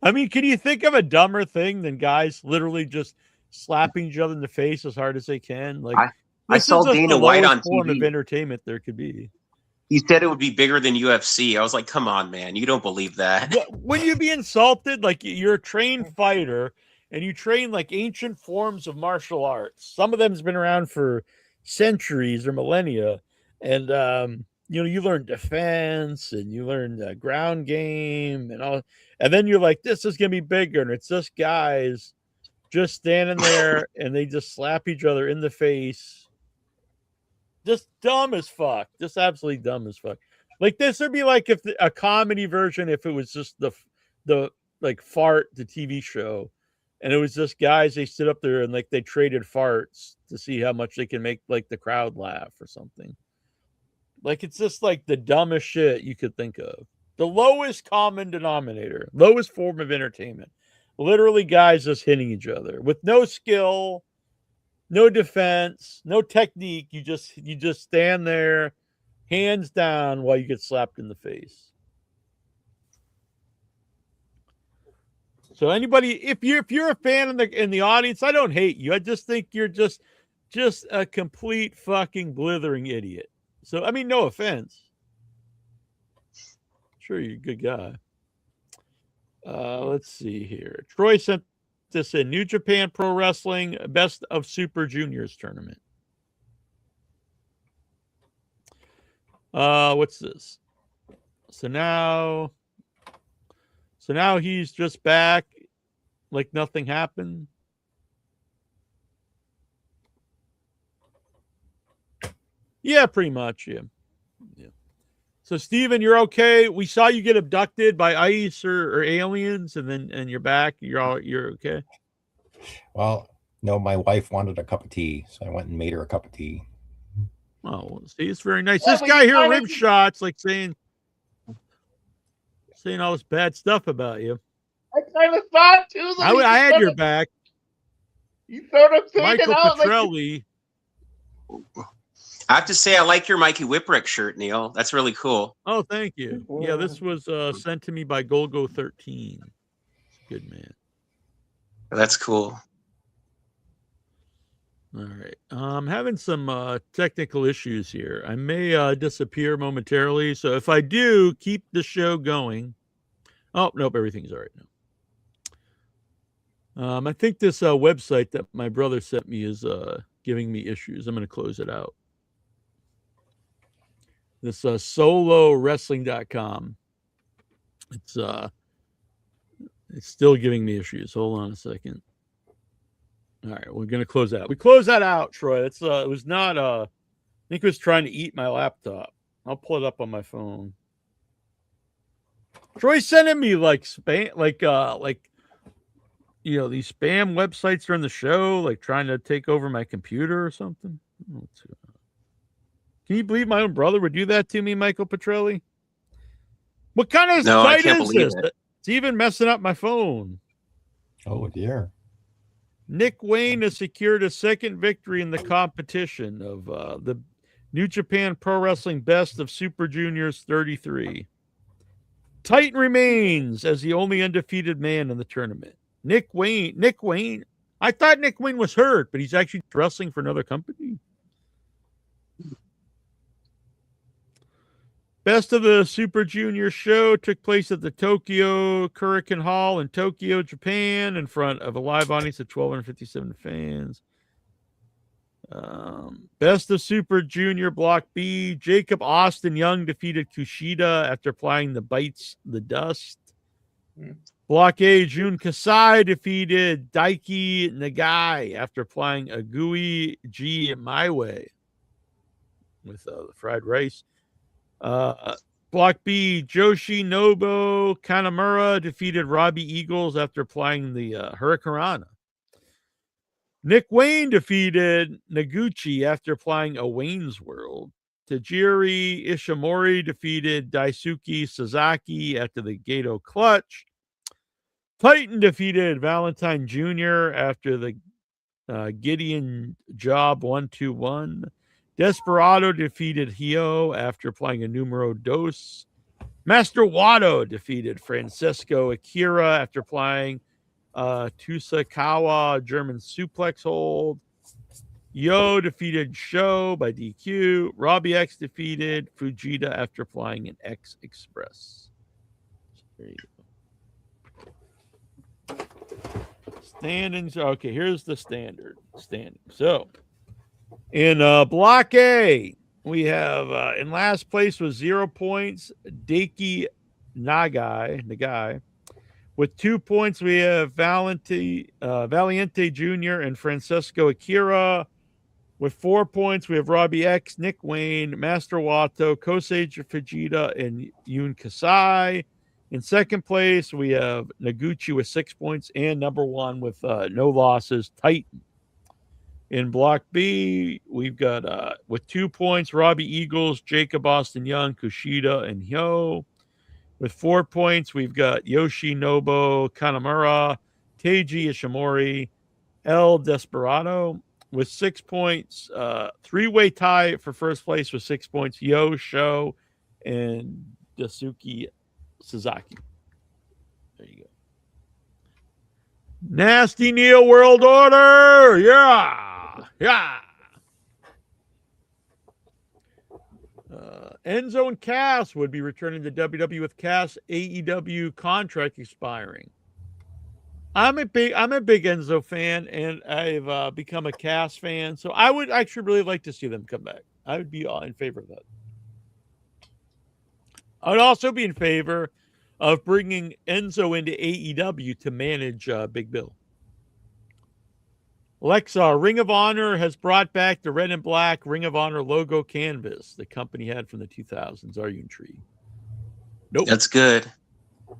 I mean, can you think of a dumber thing than guys literally just slapping each other in the face as hard as they can? Like, I saw Dana White on form TV. Of entertainment there could be. He said it would be bigger than UFC. I was like, come on, man. You don't believe that. When you be insulted, like, you're a trained fighter and you train like ancient forms of martial arts. Some of them has been around for centuries or millennia. And, you learn defense and you learn the ground game and all. And then you're like, this is going to be bigger. And it's just guys just standing there and they just slap each other in the face. Just dumb as fuck. Just absolutely dumb as fuck. Like, this would be like if a comedy version, if it was just the like fart, the TV show, and it was just guys, they stood up there and like they traded farts to see how much they can make like the crowd laugh or something. Like, it's just like the dumbest shit you could think of. The lowest common denominator, lowest form of entertainment. Literally guys just hitting each other with no skill, no defense, no technique. You just stand there, hands down, while you get slapped in the face. So anybody, if you're a fan in the audience, I don't hate you. I just think you're just a complete fucking blithering idiot. So, I mean, no offense. Sure, you're a good guy. Let's see here. Troy sent this in. New Japan Pro Wrestling Best of Super Juniors tournament. What's this? So now So now he's just back like nothing happened. Yeah, pretty much. Yeah. So Steven, you're okay. We saw you get abducted by ICE or aliens, and you're back. You're okay. Well, no, my wife wanted a cup of tea, so I went and made her a cup of tea. Oh, see, it's very nice. This guy here, rib shots, like saying all this bad stuff about you. I kind of thought too. I had your back. You sort of saying Michael it out Petrelli. I have to say, I like your Mikey Whipwreck shirt, Neal. That's really cool. Oh, thank you. Yeah, this was sent to me by Golgo13. Good man. That's cool. All right. I'm having some technical issues here. I may disappear momentarily. So if I do, keep the show going. Oh, nope. Everything's all right now. I think this website that my brother sent me is giving me issues. I'm going to close it out. This solowrestling.com. It's still giving me issues. Hold on a second. All right, we're gonna close that. We close that out, Troy. It's it was not I think it was trying to eat my laptop. I'll pull it up on my phone. Troy's sending me like spam, like these spam websites during the show, like trying to take over my computer or something. Can you believe my own brother would do that to me, Michael Petrelli? What kind of site is this? It's even messing up my phone. Oh dear. Nick Wayne has secured a second victory in the competition of the New Japan Pro Wrestling Best of Super Juniors 33. Titan remains as the only undefeated man in the tournament. Nick Wayne. I thought Nick Wayne was hurt, but he's actually wrestling for another company. Best of the Super Junior show took place at the Tokyo Kurikan Hall in Tokyo, Japan, in front of a live audience of 1,257 fans. Best of Super Junior Block B, Jacob Austin Young defeated Kushida after applying the bites the dust. Block A, Jun Kasai defeated Daiki Nagai after applying a gooey G my way with the fried rice. Block B, Joshi Nobu Kanamura defeated Robbie Eagles after applying the Hurricanrana. Nick Wayne defeated Noguchi after applying a Wayne's World. Tajiri Ishimori defeated Daisuke Sasaki after the Gato Clutch. Titan defeated Valentine Jr. after the Gideon Job 1-2-1. Desperado defeated Hio after applying a numero dos. Master Wado defeated Francesco Akira after applying Tusakawa German suplex hold. Yo defeated Sho by DQ. Robbie X defeated Fujita after applying an X Express. There you go. Standings. Okay, here's the standing. So in Block A, we have in last place with 0 points, Daiki Nagai. With 2 points, we have Valiente Jr. and Francesco Akira. With 4 points, we have Robbie X, Nick Wayne, Master Wato, Kosei Fujita, and Yun Kasai. In second place, we have Noguchi with 6 points, and number one with no losses, Titan. In Block B, we've got, with 2 points, Robbie Eagles, Jacob Austin Young, Kushida, and Hyo. With 4 points, we've got Yoshinobu Kanamura, Teiji Ishimori, El Desperado. With 6 points, three-way tie for first place with 6 points, Yo, Sho, and Daisuke Sasaki. There you go. Nasty Neal World Order! Yeah! Enzo and Cass would be returning to WWE with Cass AEW contract expiring. I'm a big Enzo fan, and I've become a Cass fan, so I would actually really like to see them come back. I would be in favor of that. I would also be in favor of bringing Enzo into AEW to manage Big Bill. Alexa, Ring of Honor has brought back the red and black Ring of Honor logo canvas the company had from the 2000s. Are you intrigued? Nope. That's good.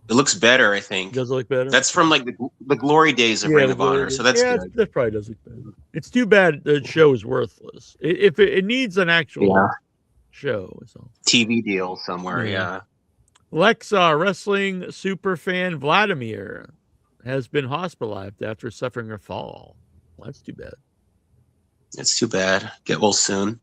It looks better, I think. Does it look better? That's from like the glory days of Ring of Honor, so that's good. That probably does look better. It's too bad the show is worthless. If it needs an actual show. So. TV deal somewhere, yeah. Alexa, wrestling superfan Vladimir has been hospitalized after suffering a fall. Well, that's too bad. It's too bad. Get well soon.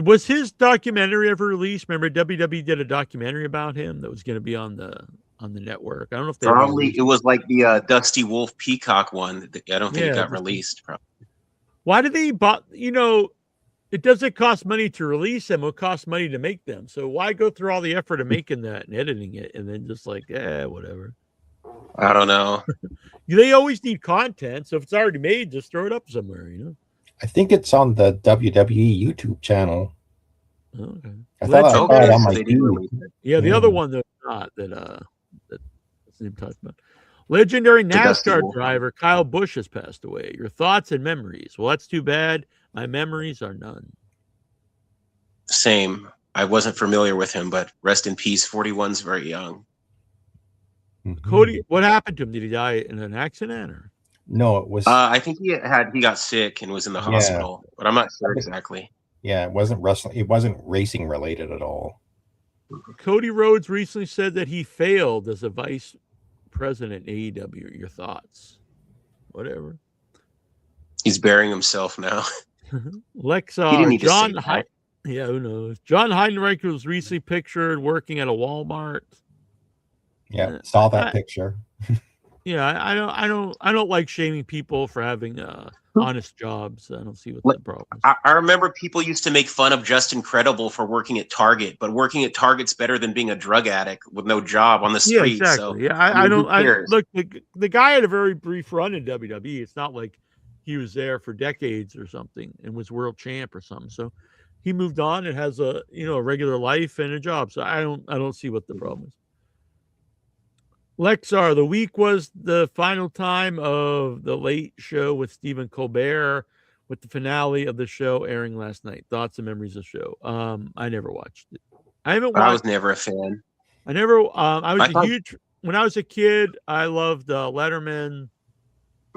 Was his documentary ever released? Remember, WWE did a documentary about him that was going to be on the network. I don't know if they probably it was like the Dusty Wolf Peacock one. I don't think it got released. Probably. Why did they? It doesn't cost money to release them. It costs money to make them. So why go through all the effort of making that and editing it, and then just like, whatever. I don't know. They always need content, so if it's already made, just throw it up somewhere. I think it's on the WWE YouTube channel. Okay. I thought I saw it on my TV. Yeah, the other one that's not that Steve talked about. Legendary NASCAR driver Kyle Busch has passed away. Your thoughts and memories? Well, that's too bad. My memories are none. Same. I wasn't familiar with him, but rest in peace. 41's very young. Cody, what happened to him? Did he die in an accident or? No, it was. I think he got sick and was in the hospital, but I'm not sure exactly. Yeah, it wasn't wrestling. It wasn't racing related at all. Cody Rhodes recently said that he failed as a vice president in AEW. Your thoughts? Whatever. He's burying himself now. Lexa, he didn't need John. to say that. Yeah, who knows? John Heidenreich was recently pictured working at a Walmart. Yeah, saw that picture. Yeah, I don't like shaming people for having honest jobs. I don't see what the problem is. I remember people used to make fun of Justin Credible for working at Target, but working at Target's better than being a drug addict with no job on the street. Yeah, exactly. So, yeah, I don't. Look, the guy had a very brief run in WWE. It's not like he was there for decades or something and was world champ or something. So he moved on and has a regular life and a job. So I don't see what the problem is. Lexar, the week was the final time of the Late Show with Stephen Colbert, with the finale of the show airing last night. Thoughts and memories of the show. I never watched it. I was never a fan. I was huge when I was a kid. I loved Letterman,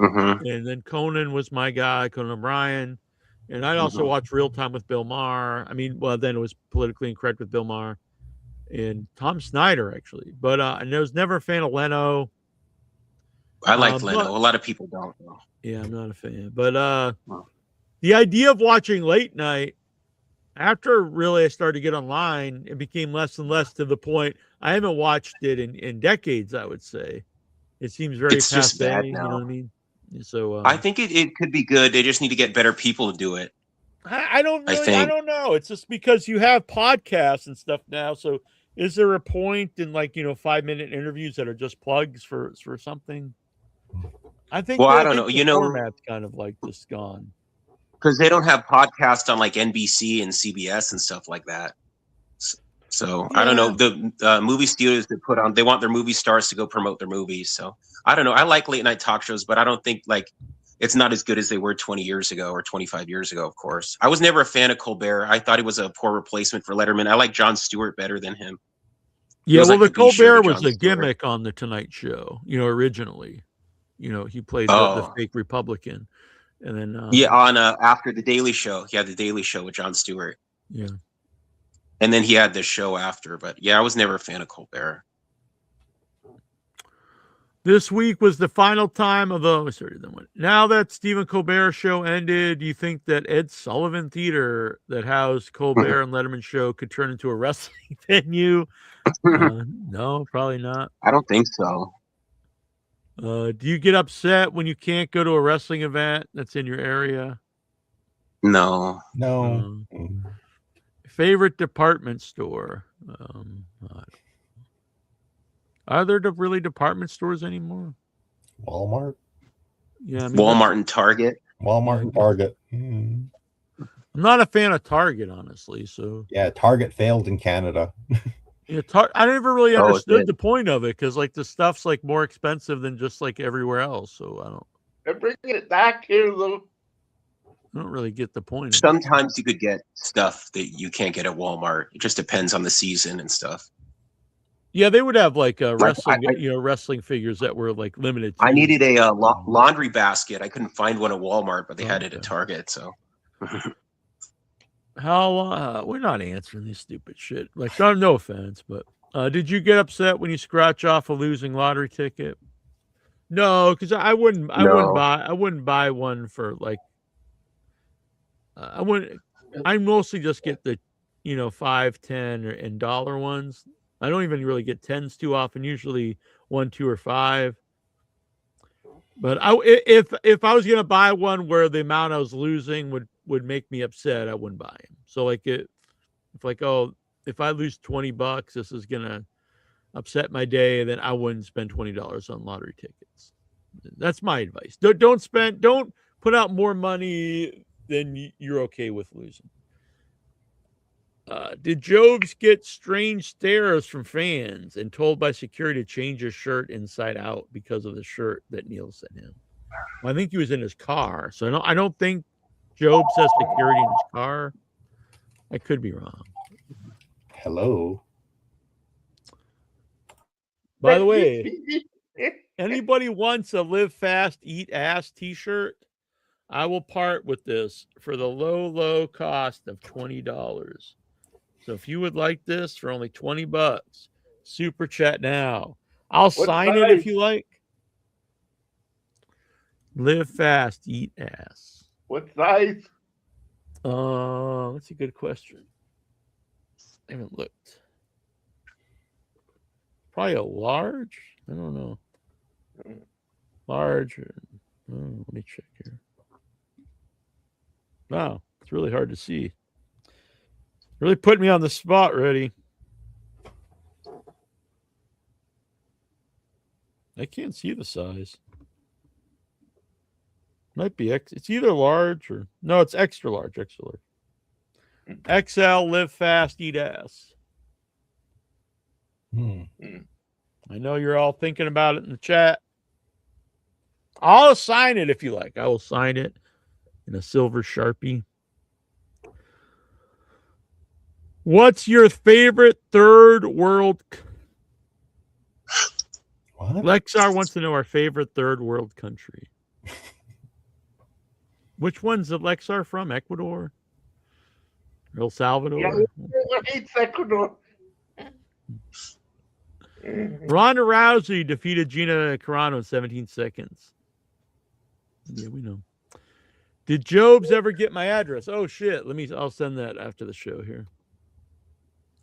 and then Conan was my guy, Conan O'Brien, and I'd also watch Real Time with Bill Maher. I mean, well, then it was Politically Incorrect with Bill Maher. And Tom Snyder, actually. But and I was never a fan of Leno. I liked Leno. A lot of people don't, though. Yeah, I'm not a fan. But the idea of watching late night, after really I started to get online, it became less and less to the point I haven't watched it in decades, I would say. It seems very it's just bad now. You know what I mean? So I think it could be good. They just need to get better people to do it. I don't know. It's just because you have podcasts and stuff now, so is there a point in 5-minute interviews that are just plugs for something? I think. Well, I don't know. The format's kind of like just gone because they don't have podcasts on like NBC and CBS and stuff like that. So I don't know. The movie studios that they want their movie stars to go promote their movies. So I don't know. I like late night talk shows, but I don't think it's not as good as they were 20 years ago or 25 years ago. Of course, I was never a fan of Colbert. I thought he was a poor replacement for Letterman. I like Jon Stewart better than him. Yeah, well, the Colbert was a gimmick on the Tonight Show, originally. He played the fake Republican. And then on after the Daily Show. He had the Daily Show with Jon Stewart. Yeah. And then he had this show after. But yeah, I was never a fan of Colbert. This week was the final time of now that Stephen Colbert show ended, do you think that Ed Sullivan Theater that housed Colbert and Letterman show could turn into a wrestling venue? No, probably not. I don't think so. Do you get upset when you can't go to a wrestling event that's in your area? No. Favorite department store? Are there really department stores anymore? Walmart. Yeah, Walmart and Target. Walmart and Target. I'm not a fan of Target, honestly. So yeah, Target failed in Canada. It's hard. I never really Oh, understood shit. the point of it because like the stuff's like more expensive than just like everywhere else. So I They're bringing it back here, though. don't really get the point of it. Sometimes you could get stuff that you can't get at Walmart. It just depends on the season and stuff. Yeah, they would have like Like, wrestling, wrestling figures that were like limited. I needed a laundry basket. I couldn't find one at Walmart, but they had it at Target. So, how we're not answering this stupid shit. Like, no offense, but did you get upset when you scratch off a losing lottery ticket? No, because I wouldn't buy one for like. I wouldn't. I mostly just get the, $5, $10, and dollar ones. I don't even really get tens too often. Usually 1, 2, or 5. But if I was gonna buy one where the amount I was losing would make me upset, I wouldn't buy them. So like if I lose $20, this is gonna upset my day, then I wouldn't spend $20 on lottery tickets. That's my advice. Don't put out more money than you're okay with losing. Did Jobs get strange stares from fans and told by security to change his shirt inside out because of the shirt that Neal sent him? Well, I think he was in his car, so I don't think Jobs has security in his car. I could be wrong. Hello. By the way, anybody wants a Live Fast, Eat Ass t-shirt? I will part with this for the low cost of $20. So if you would like this for only $20, super chat now. I'll sign it if you like. Live fast, eat ass. What size? That's a good question. I haven't looked. Probably a large. I don't know. Large. Let me check here. Wow, it's really hard to see. Really put me on the spot, Reddy. I can't see the size. Might be it's either large or no, it's extra large. Extra large. XL, live fast, eat ass. I know you're all thinking about it in the chat. I'll sign it if you like. I will sign it in a silver Sharpie. What's your favorite third world? What? Lexar wants to know our favorite third world country. Which one's the Lexar from? Ecuador? El Salvador? Yeah, it's Ecuador. Ronda Rousey defeated Gina Carano in 17 seconds. Yeah, we know. Did Jobs ever get my address? Oh shit! I'll send that after the show here.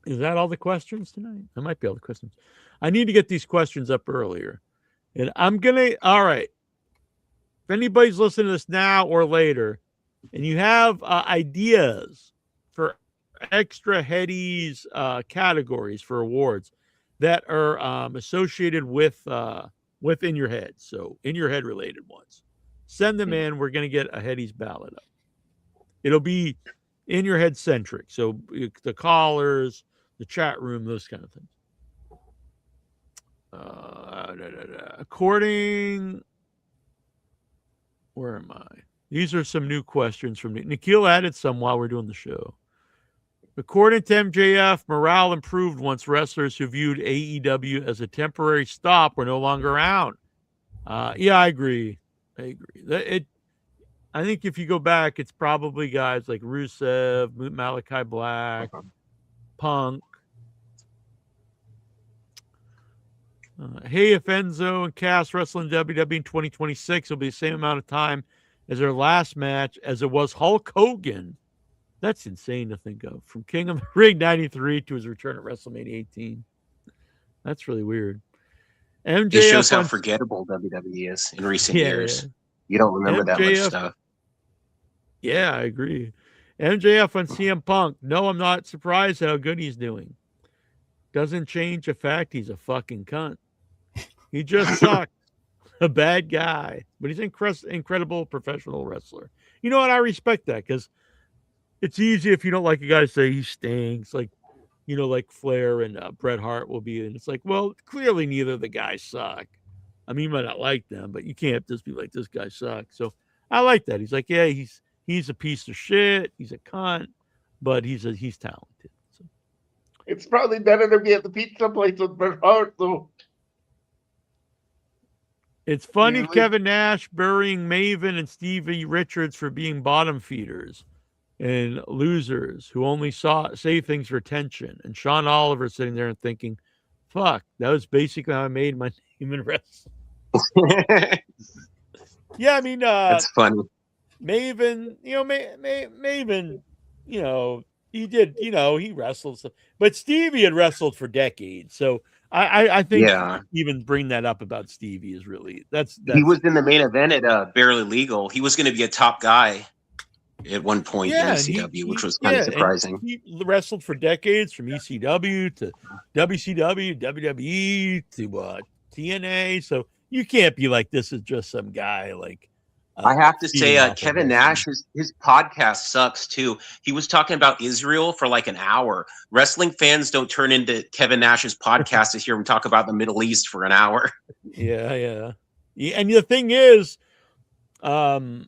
Is that all the questions tonight? That might be all the questions. I need to get these questions up earlier. And all right. If anybody's listening to this now or later, and you have ideas for extra headies categories for awards that are associated with In Your Head, so In Your Head related ones, send them in. We're going to get a headies ballot up. It'll be In Your Head centric. So the callers, the chat room, those kind of things. According, where am I? These are some new questions from Nikhil. Added some while we're doing the show. According to MJF, morale improved once wrestlers who viewed AEW as a temporary stop were no longer around. Yeah, I agree. I think if you go back, it's probably guys like Rusev, Malachi Black, Punk. Hey, if Enzo and Cass wrestle in WWE in 2026, it'll be the same amount of time as their last match as it was Hulk Hogan. That's insane to think of. From King of the Ring 93 to his return at WrestleMania 18. That's really weird. MJF it shows how forgettable WWE is in recent years. Yeah. You don't remember that much stuff. Yeah, I agree. MJF on CM Punk. No, I'm not surprised at how good he's doing. Doesn't change the fact he's a fucking cunt. He just sucks. A bad guy. But he's an incredible professional wrestler. You know what? I respect that because it's easy if you don't like a guy to say he stinks. Like, like Flair and Bret Hart will be. And it's like, well, clearly neither of the guys suck. I mean, you might not like them, but you can't just be like, this guy sucks. So I like that. He's like, yeah, he's a piece of shit. He's a cunt, but he's talented. So. It's probably better to be at the pizza place with Bret Hart, though. It's funny, Kevin Nash burying Maven and Stevie Richards for being bottom feeders and losers who only say things for attention. And Sean Oliver sitting there and thinking, fuck, that was basically how I made my name in wrestling. Yeah, I mean, that's funny. Maven, Maven, he did, he wrestled stuff, but Stevie had wrestled for decades. So I think even bring that up about Stevie is really that's he was in the main event at Barely Legal. He was going to be a top guy at one point in ECW, which was kind of surprising. He wrestled for decades from ECW to WCW, WWE to TNA. So you can't be like, this is just some guy like. I have to say, Kevin Nash, his podcast sucks too. He was talking about Israel for like an hour. Wrestling fans don't turn into Kevin Nash's podcast to hear him talk about the Middle East for an hour. Yeah. And the thing is, I'm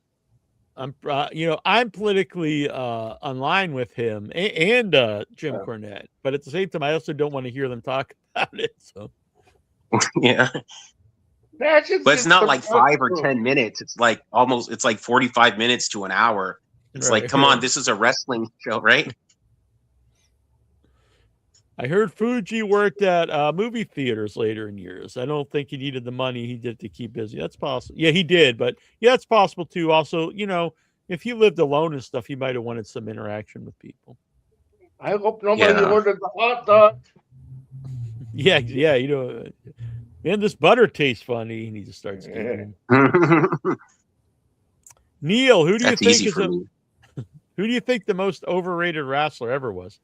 politically online with him and Jim Cornette, but at the same time, I also don't want to hear them talk about it. So, yeah. But it's not like 5 or 10 minutes. It's like 45 minutes to an hour. It's like, come on, this is a wrestling show, right? I heard Fuji worked at movie theaters later in years. I don't think he needed the money. He did to keep busy. That's possible. Yeah, he did. But yeah, it's possible too. Also, if he lived alone and stuff, he might have wanted some interaction with people. I hope nobody ordered the hot dog. Yeah, man, this butter tastes funny. And he just starts eating. Neal, who do you think the most overrated wrestler ever was?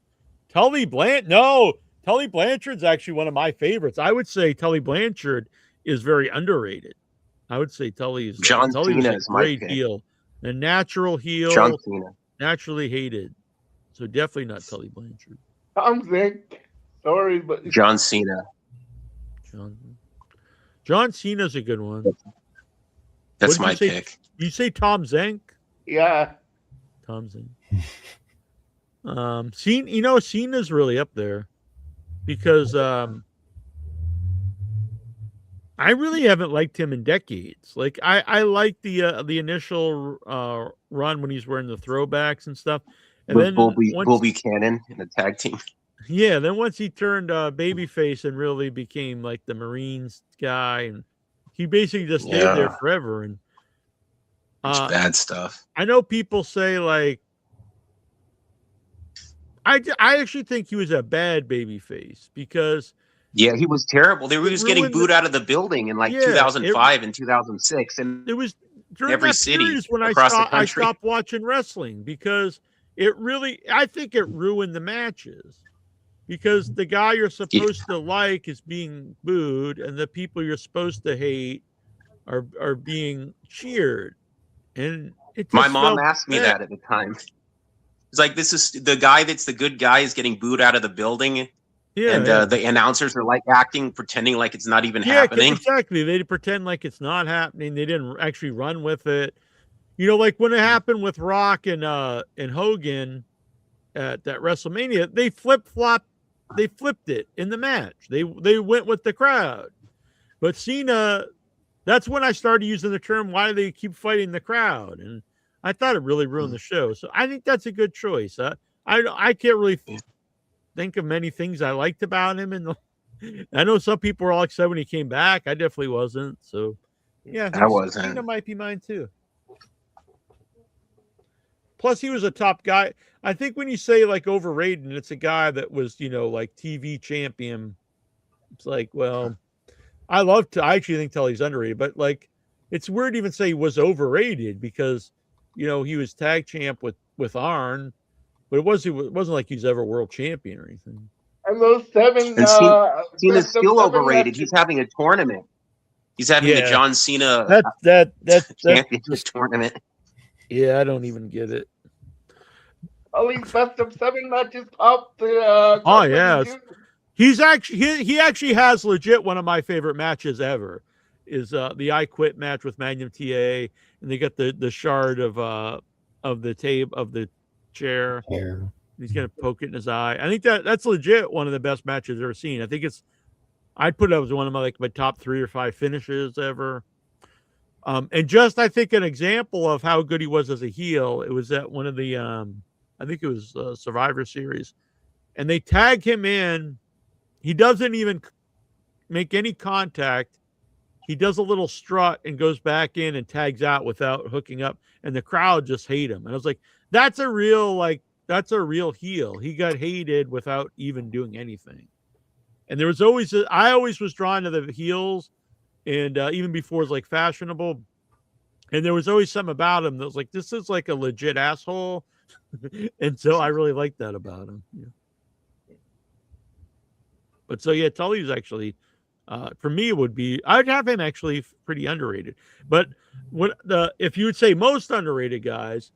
Tully Blanchard? No, Tully Blanchard's actually one of my favorites. I would say Tully Blanchard is very underrated. I would say Tully is John Cena is a great heel, a natural heel, John Cena, naturally hated. So definitely not Tully Blanchard. Tom Zink. Sorry, but John Cena. John Cena's a good one. That's my pick. You say Tom Zenk? Yeah. Tom Zenk. Cena's really up there because I really haven't liked him in decades. Like I liked the initial run when he's wearing the throwbacks and stuff. And then Bull Buchanan in the tag team. Yeah, then once he turned babyface and really became like the Marines guy, and he basically just stayed there forever. And it's bad stuff. I know people say like, I actually think he was a bad babyface because he was terrible. He was getting booed out of the building in 2005 and 2006, and it was during every that city when I stopped watching wrestling because I think it ruined the matches. Because the guy you're supposed to like is being booed, and the people you're supposed to hate are being cheered. And my mom asked me that at the time. It's like, this is the guy that's the good guy is getting booed out of the building. Yeah, and the announcers are like pretending like it's not even happening. Exactly. They pretend like it's not happening. They didn't actually run with it. Like when it happened with Rock and Hogan at that WrestleMania, they flipped it in the match. They went with the crowd. But Cena, that's when I started using the term, why do they keep fighting the crowd? And I thought it really ruined the show. So I think that's a good choice. I can't really think of many things I liked about him. And I know some people were all excited when he came back. I definitely wasn't. So yeah, I wasn't. Cena might be mine too. Plus, he was a top guy. I think when you say like overrated, it's a guy that was, like TV champion. It's like, well, I actually think Tully's underrated, but like, it's weird to even say he was overrated because, he was tag champ with Arn, but it wasn't like he's ever world champion or anything. And those seven, Cena's still overrated. He's having a tournament. He's having the John Cena that's championship tournament. Yeah, I don't even get it. all these best of 7 matches popped. Oh yeah, he actually has legit one of my favorite matches ever. Is the I Quit match with Magnum TA, and they got the shard of the tape of the chair. He's gonna poke it in his eye. I think that's legit one of the best matches I've ever seen. I think I'd put it as one of my top 3 or 5 finishes ever. And just I think an example of how good he was as a heel. It was at one of the I think it was Survivor Series, and they tag him in. He doesn't even make any contact. He does a little strut and goes back in and tags out without hooking up, and the crowd just hate him. And I was like, that's a real heel. He got hated without even doing anything. And there was I always was drawn to the heels, and even before it was like fashionable. And there was always something about him that was like, this is like a legit asshole. And so I really liked that about him. Yeah. But so yeah, Tully's actually, for me, I'd have him actually pretty underrated. But if you would say most underrated guys,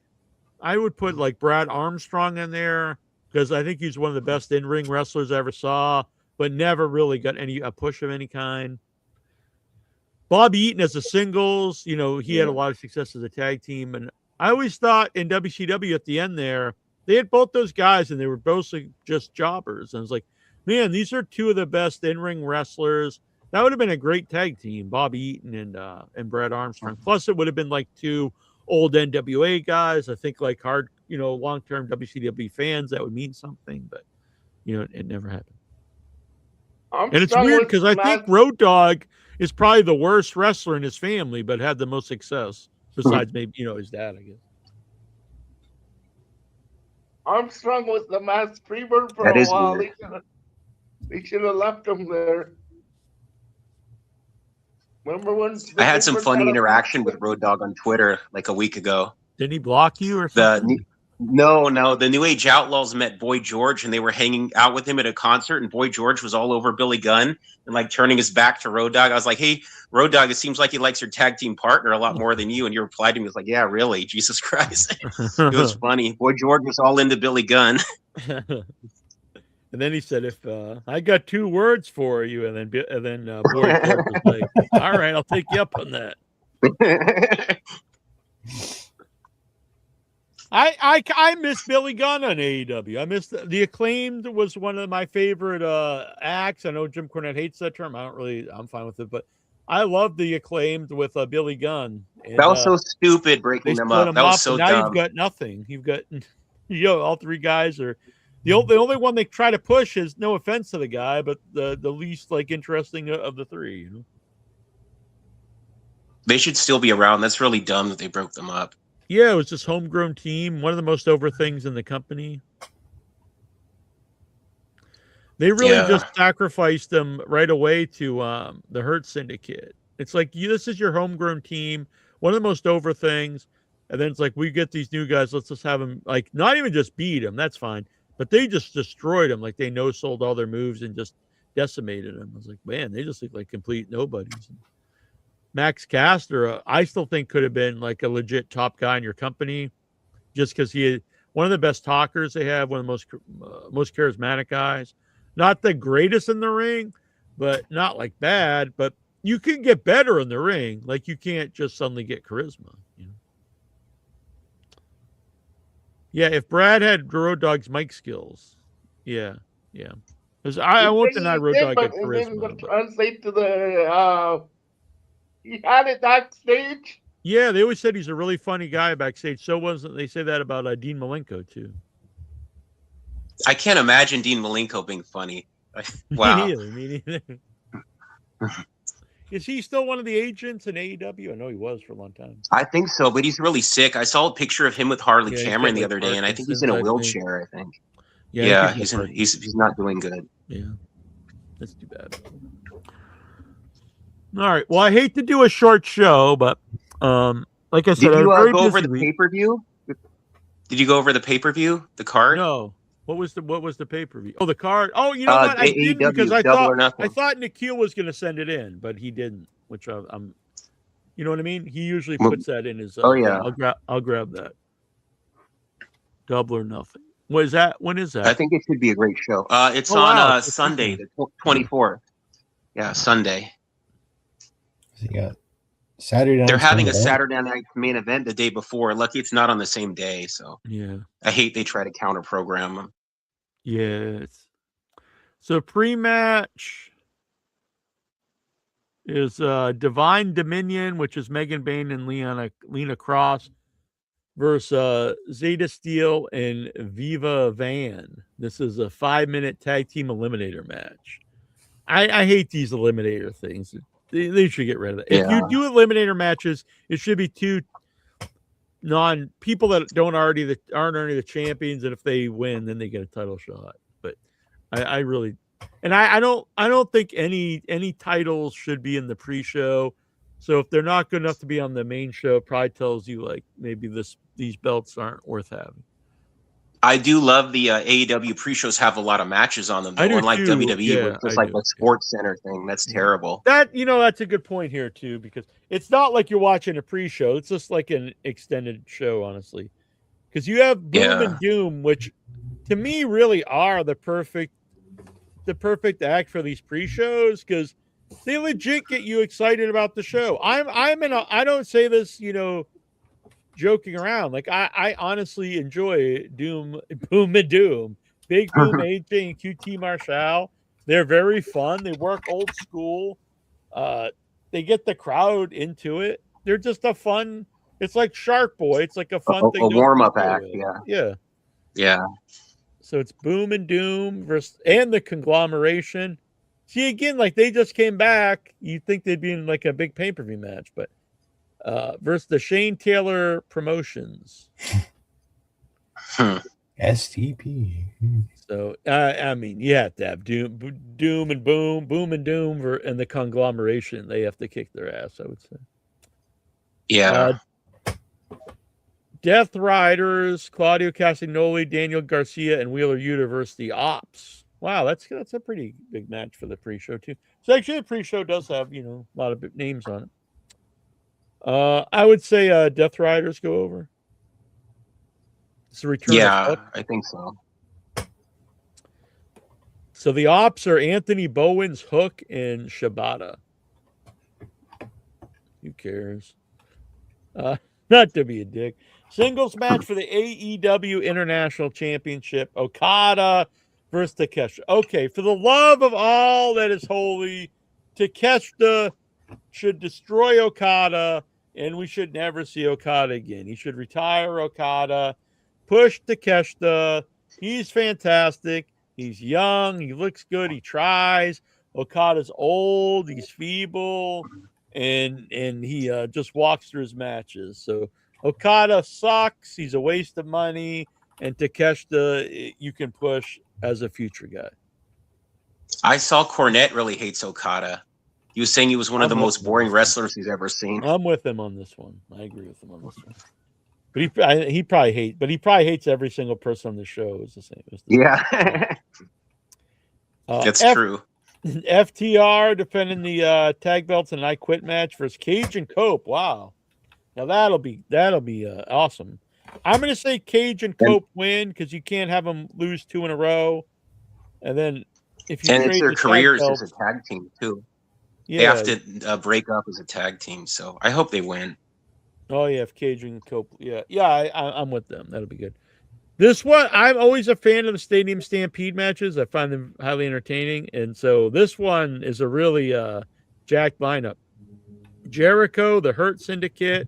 I would put like Brad Armstrong in there, because I think he's one of the best in-ring wrestlers I ever saw, but never really got a push of any kind. Bobby Eaton as a singles, he had a lot of success as a tag team. And I always thought in WCW at the end there, they had both those guys and they were both just jobbers. And I was like, man, these are 2 of the best in-ring wrestlers. That would have been a great tag team, Bobby Eaton and Brad Armstrong. Plus, it would have been like 2 old NWA guys. I think like hard, long-term WCW fans, that would mean something. But, it never happened. And it's weird because I think Road Dogg is probably the worst wrestler in his family, but had the most success besides maybe, his dad, I guess. Armstrong was the masked Freebird for a while. They should have left him there. Remember when I had some funny interaction with Road Dogg on Twitter like a week ago. Did he block you or something? No. The New Age Outlaws met Boy George, and they were hanging out with him at a concert, and Boy George was all over Billy Gunn and like turning his back to Road Dogg. I was like, hey, Road Dogg, it seems like he likes your tag team partner a lot more than you. And you replied to me, was like, yeah, really? Jesus Christ. It was funny. Boy George was all into Billy Gunn. And then he said, if I got 2 words for you, and then Boy George was like, all right, I'll take you up on that. I miss Billy Gunn on AEW. I miss the Acclaimed was one of my favorite acts. I know Jim Cornette hates that term. I'm fine with it, but I love the Acclaimed with Billy Gunn. And, that was so stupid breaking them up. That was so dumb. Now you've got nothing. You've got all 3 guys are the only one they try to push is, no offense to the guy, but the least like interesting of the 3. They should still be around. That's really dumb that they broke them up. Yeah, it was this homegrown team, one of the most over things in the company. They really just sacrificed them right away to the Hurt Syndicate. It's like, this is your homegrown team, one of the most over things, and then it's like, we get these new guys, let's just have them, like, not even just beat them, that's fine, but they just destroyed them, like they no-sold all their moves and just decimated them. I was like, man, they just look like complete nobodies. Max Caster, I still think could have been like a legit top guy in your company, just because he had one of the best talkers they have, one of the most charismatic guys. Not the greatest in the ring, but not like bad. But you can get better in the ring. Like you can't just suddenly get charisma. Yeah, if Brad had Road Dogg's mic skills, yeah. I won't deny Road Dogg had charisma. Translate to the. He had it backstage. Yeah, they always said he's a really funny guy backstage. So wasn't they say that about Dean Malenko too? I can't imagine Dean Malenko being funny. Wow. Me neither. Is he still one of the agents in AEW? I know he was for a long time. I think so, but he's really sick. I saw a picture of him with Harley Cameron the other day, and I think he's in a wheelchair. I think. Yeah, he's not doing good. Yeah, that's too bad. All right. Well, I hate to do a short show, but like I said, did you go over the pay-per-view? Did you go over the pay-per-view? The card? No. What was the pay-per-view? Oh, the card. Oh, you know what? I didn't because I thought Nikhil was going to send it in, but he didn't. Which I'm, you know what I mean? He usually puts that in his. Oh yeah. I'll grab that. Double or Nothing. What is that? When is that? I think it should be a great show. It's on Sunday, the 24th. Yeah, Sunday. So you got Saturday night. They're having a Saturday night main event the day before. Lucky it's not on the same day. So yeah, I hate they try to counter program them. Yeah. So pre-match is Divine Dominion, which is Megan Bain and Lena Cross, versus Zeta Steel and Viva Van. This is a 5-minute tag team eliminator match. I hate these eliminator things. They should get rid of it. Yeah. If you do eliminator matches, it should be two people that aren't already the champions, and if they win, then they get a title shot. But I really, and I don't think any titles should be in the pre-show. So if they're not good enough to be on the main show, it probably tells you like maybe these belts aren't worth having. I do love the AEW pre-shows have a lot of matches on them. I do unlike too. WWE, Yeah, where it's just like a sports center thing. That's terrible. That's a good point here too, because it's not like you're watching a pre-show. It's just like an extended show, honestly. Because you have Boom and Doom, which to me really are the perfect act for these pre-shows, because they legit get you excited about the show. I don't say this, joking around. Like I honestly enjoy Boom and Doom. Big Boom, AJ, and QT Marshall. They're very fun. They work old school. They get the crowd into it. They're just a fun. It's like Shark Boy. It's like a fun thing. A warm-up act. Yeah. Yeah. So it's Boom and Doom and the conglomeration. See, again, like they just came back. You'd think they'd be in like a big pay-per-view match, but versus the Shane Taylor Promotions. STP. So I mean, you have to have Doom and Boom and Doom, and the conglomeration. They have to kick their ass, I would say. Yeah. Death Riders, Claudio Castagnoli, Daniel Garcia, and Wheeler Yuta versus the Ops. Wow, that's a pretty big match for the pre-show too. So actually, the pre-show does have a lot of big names on it. I would say Death Riders go over. It's a return. Yeah, I think so. So the Ops are Anthony Bowens, Hook, and Shibata. Who cares? Not to be a dick. Singles match for the AEW International Championship. Okada versus Takeshita. Okay, for the love of all that is holy, Takeshita should destroy Okada, and we should never see Okada again. He should retire Okada, push Takeshita. He's fantastic. He's young. He looks good. He tries. Okada's old. He's feeble. And he just walks through his matches. So Okada sucks. He's a waste of money. And Takeshita, you can push as a future guy. I saw Cornette really hates Okada. He was saying he was one of the most boring wrestlers he's ever seen. I'm with him on this one. I agree with him on this one. But he probably hates every single person on the show. Is the same. Yeah, that's true. FTR defending the tag belts in an I Quit match versus Cage and Cope. Wow, now that'll be awesome. I'm going to say Cage and Cope win, because you can't have them lose 2 in a row. And then if you it's their careers as a tag team too. Yeah. They have to break up as a tag team. So I hope they win. Oh yeah, if Cage and Cope, I'm with them. That'll be good. This one, I'm always a fan of the Stadium Stampede matches. I find them highly entertaining, and so this one is a really jacked lineup. Jericho, the Hurt Syndicate,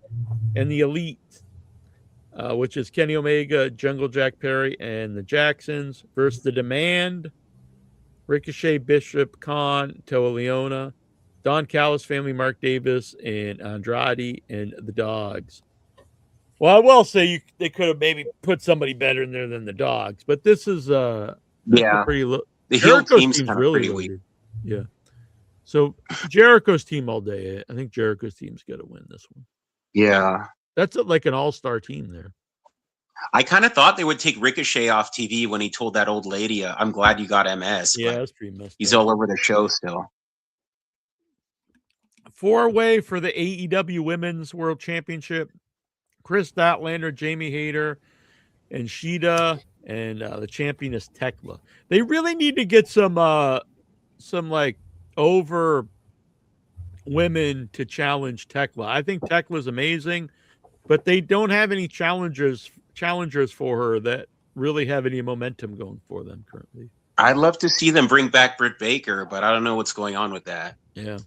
and the Elite, which is Kenny Omega, Jungle Jack Perry, and the Jacksons versus the Demand, Ricochet, Bishop, Khan, Toa Leona, Don Callis family, Mark Davis, and Andrade, and the Dogs. Well, I will say they could have maybe put somebody better in there than the Dogs, but this is pretty the heel team's really pretty weak. Yeah. So Jericho's team all day. I think Jericho's team's got to win this one. Yeah. That's like an all-star team there. I kind of thought they would take Ricochet off TV when he told that old lady, I'm glad you got MS. Yeah, that's pretty messed He's up. all over the show still. 4-way for the AEW Women's World Championship. Chris Statlander, Jamie Hayter, and Shida, and the champion is Tekla. They really need to get some like over women to challenge Tekla. I think Tekla's amazing, but they don't have any challengers for her that really have any momentum going for them currently. I'd love to see them bring back Britt Baker, but I don't know what's going on with that. Yeah.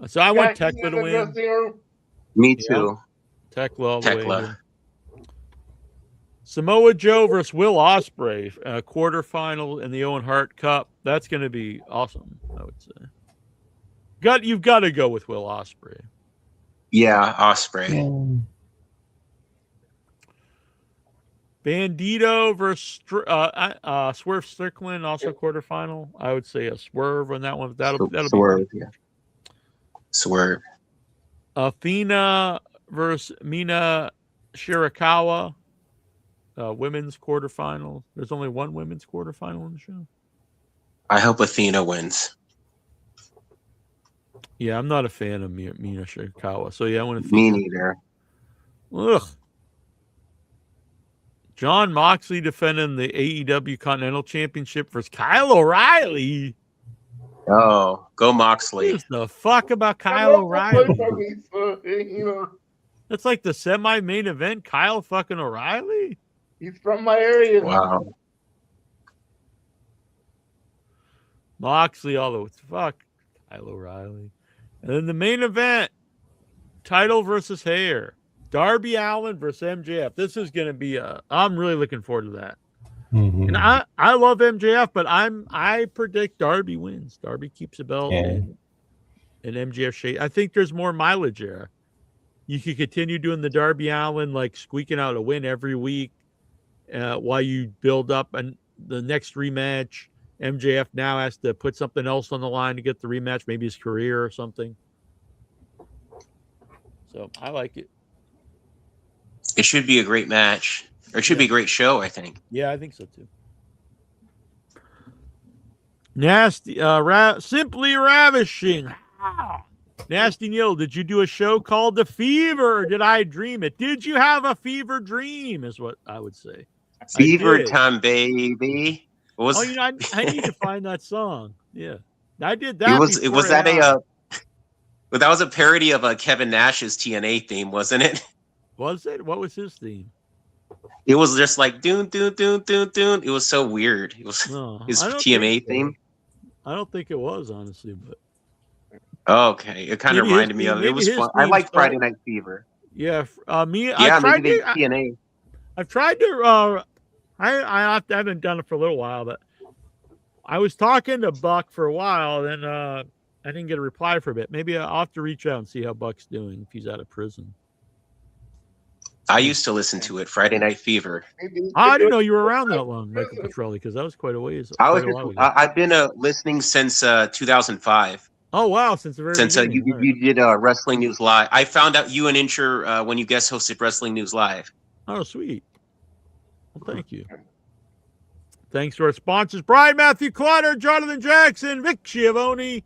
So I want Tekla to win. Me too. Tekla all the way. Here. Samoa Joe versus Will Ospreay, quarterfinal in the Owen Hart Cup. That's going to be awesome, I would say. You've got to go with Will Ospreay. Yeah, Ospreay. Bandito versus Swerve Strickland, also quarterfinal. I would say a swerve on that one. That'll Swerve, yeah. Swerve. Athena versus Mina Shirakawa, women's quarterfinal. There's only one women's quarterfinal in the show. I hope Athena wins. Yeah, I'm not a fan of Mina Shirakawa. So yeah, I want to. Me neither. Ugh. John Moxley defending the AEW Continental Championship versus Kyle O'Reilly. Oh, go Moxley. What the fuck about Kyle O'Reilly? That's like the semi-main event. Kyle fucking O'Reilly? He's from my area. Wow. Moxley all the way. Fuck Kyle O'Reilly. And then the main event, title versus hair. Darby Allin versus MJF. This is going to be I'm really looking forward to that. Mm-hmm. And I love MJF, but I predict Darby wins. Darby keeps the belt and MJF shade. I think there's more mileage there. You could continue doing the Darby Allin, like squeaking out a win every week while you build up and the next rematch. MJF now has to put something else on the line to get the rematch, maybe his career or something. So I like it. It should be a great match. Or it should be a great show, I think. Yeah, I think so too. Nasty, simply ravishing. Nasty Neal, did you do a show called The Fever? Or did I dream it? Did you have a fever dream? Is what I would say. Fever time, baby. Oh, you know, I need to find that song. Yeah, I did that. It was that but that was a parody of Kevin Nash's TNA theme, wasn't it? Was it? What was his theme? It was just like doon doon doon doon doon. It was so weird. It was his TNA theme. I don't think it was, honestly, but okay, it kind of reminded me of it. It was fun. I like Friday Night Fever. Yeah, TNA. I've tried to. I haven't done it for a little while, but I was talking to Buck for a while, then I didn't get a reply for a bit. Maybe I'll have to reach out and see how Buck's doing if he's out of prison. I used to listen to it, Friday Night Fever. I didn't know you were around that long, Michael Petrelli, because that was quite a ways. I've been listening since 2005. Oh wow! Since the very beginning. You did Wrestling News Live. I found out you and Incher when you guest hosted Wrestling News Live. Oh, sweet. Well, thank you. Thanks to our sponsors: Brian Matthew Clutter, Jonathan Jackson, Vic Schiavone,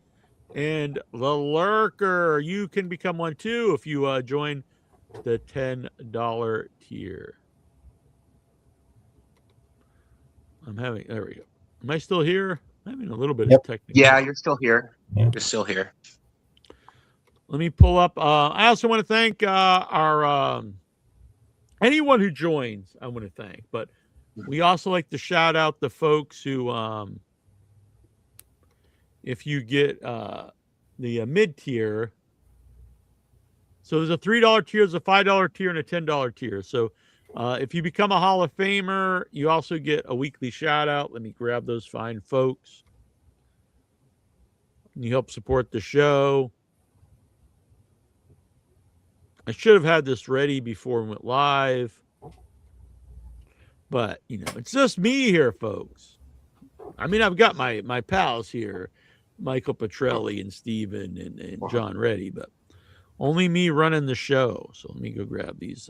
and The Lurker. You can become one too if you join the $10 tier. There we go. Am I still here? I'm having a little bit of technical. Yeah, you're still here. You're still here. Let me pull up. I also want to thank our anyone who joins. I want to thank, but we also like to shout out the folks who, if you get the mid tier. So there's a $3 tier, there's a $5 tier, and a $10 tier. So if you become a Hall of Famer, you also get a weekly shout out. Let me grab those fine folks. You help support the show. I should have had this ready before we went live. But, you know, it's just me here, folks. I mean, I've got my pals here, Michael Petrelli and Steven and John Reddy, but only me running the show. So let me go grab these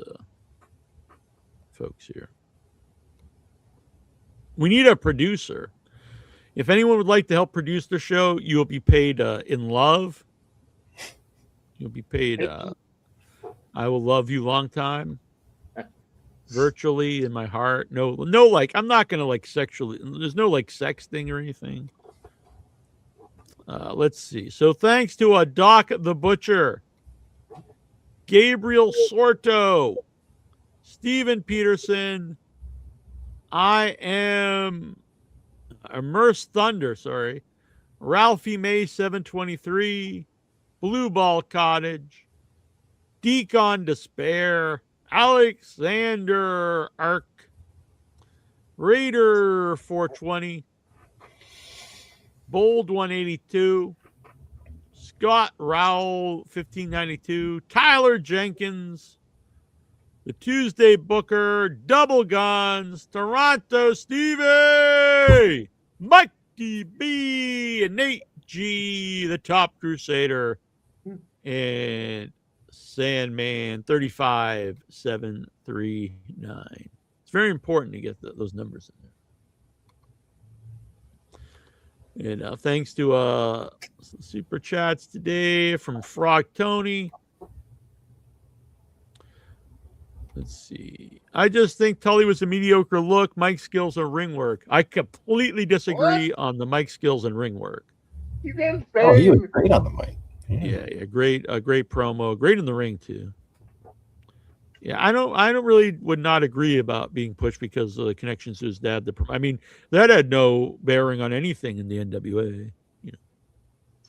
folks here. We need a producer. If anyone would like to help produce the show, you'll be paid in love. You'll be paid I will love you long time. virtually in my heart. No, like I'm not gonna like sexually. There's no like sexting or anything. Let's see. So thanks to Doc the Butcher, Gabriel Sorto, Stephen Peterson. I am Immersed Thunder. Sorry, Ralphie May 723, Blue Ball Cottage, Deacon Despair, Alexander Ark, Raider 420, Bold 182, Scott Rowell 1592, Tyler Jenkins, the Tuesday Booker, Double Guns, Toronto Stevie, Mikey B, and Nate G, the Top Crusader, and Sandman 35739. It's very important to get those numbers in there. And thanks to some super chats today from Frog Tony. Let's see. I just think Tully was a mediocre look. Mike skills and ring work. I completely disagree on the Mike skills and ring work. He didn't say. Oh, he was great on the mic. Yeah, great promo, great in the ring too. Yeah, I don't really would not agree about being pushed because of the connections to his dad. I mean, that had no bearing on anything in the NWA. You know,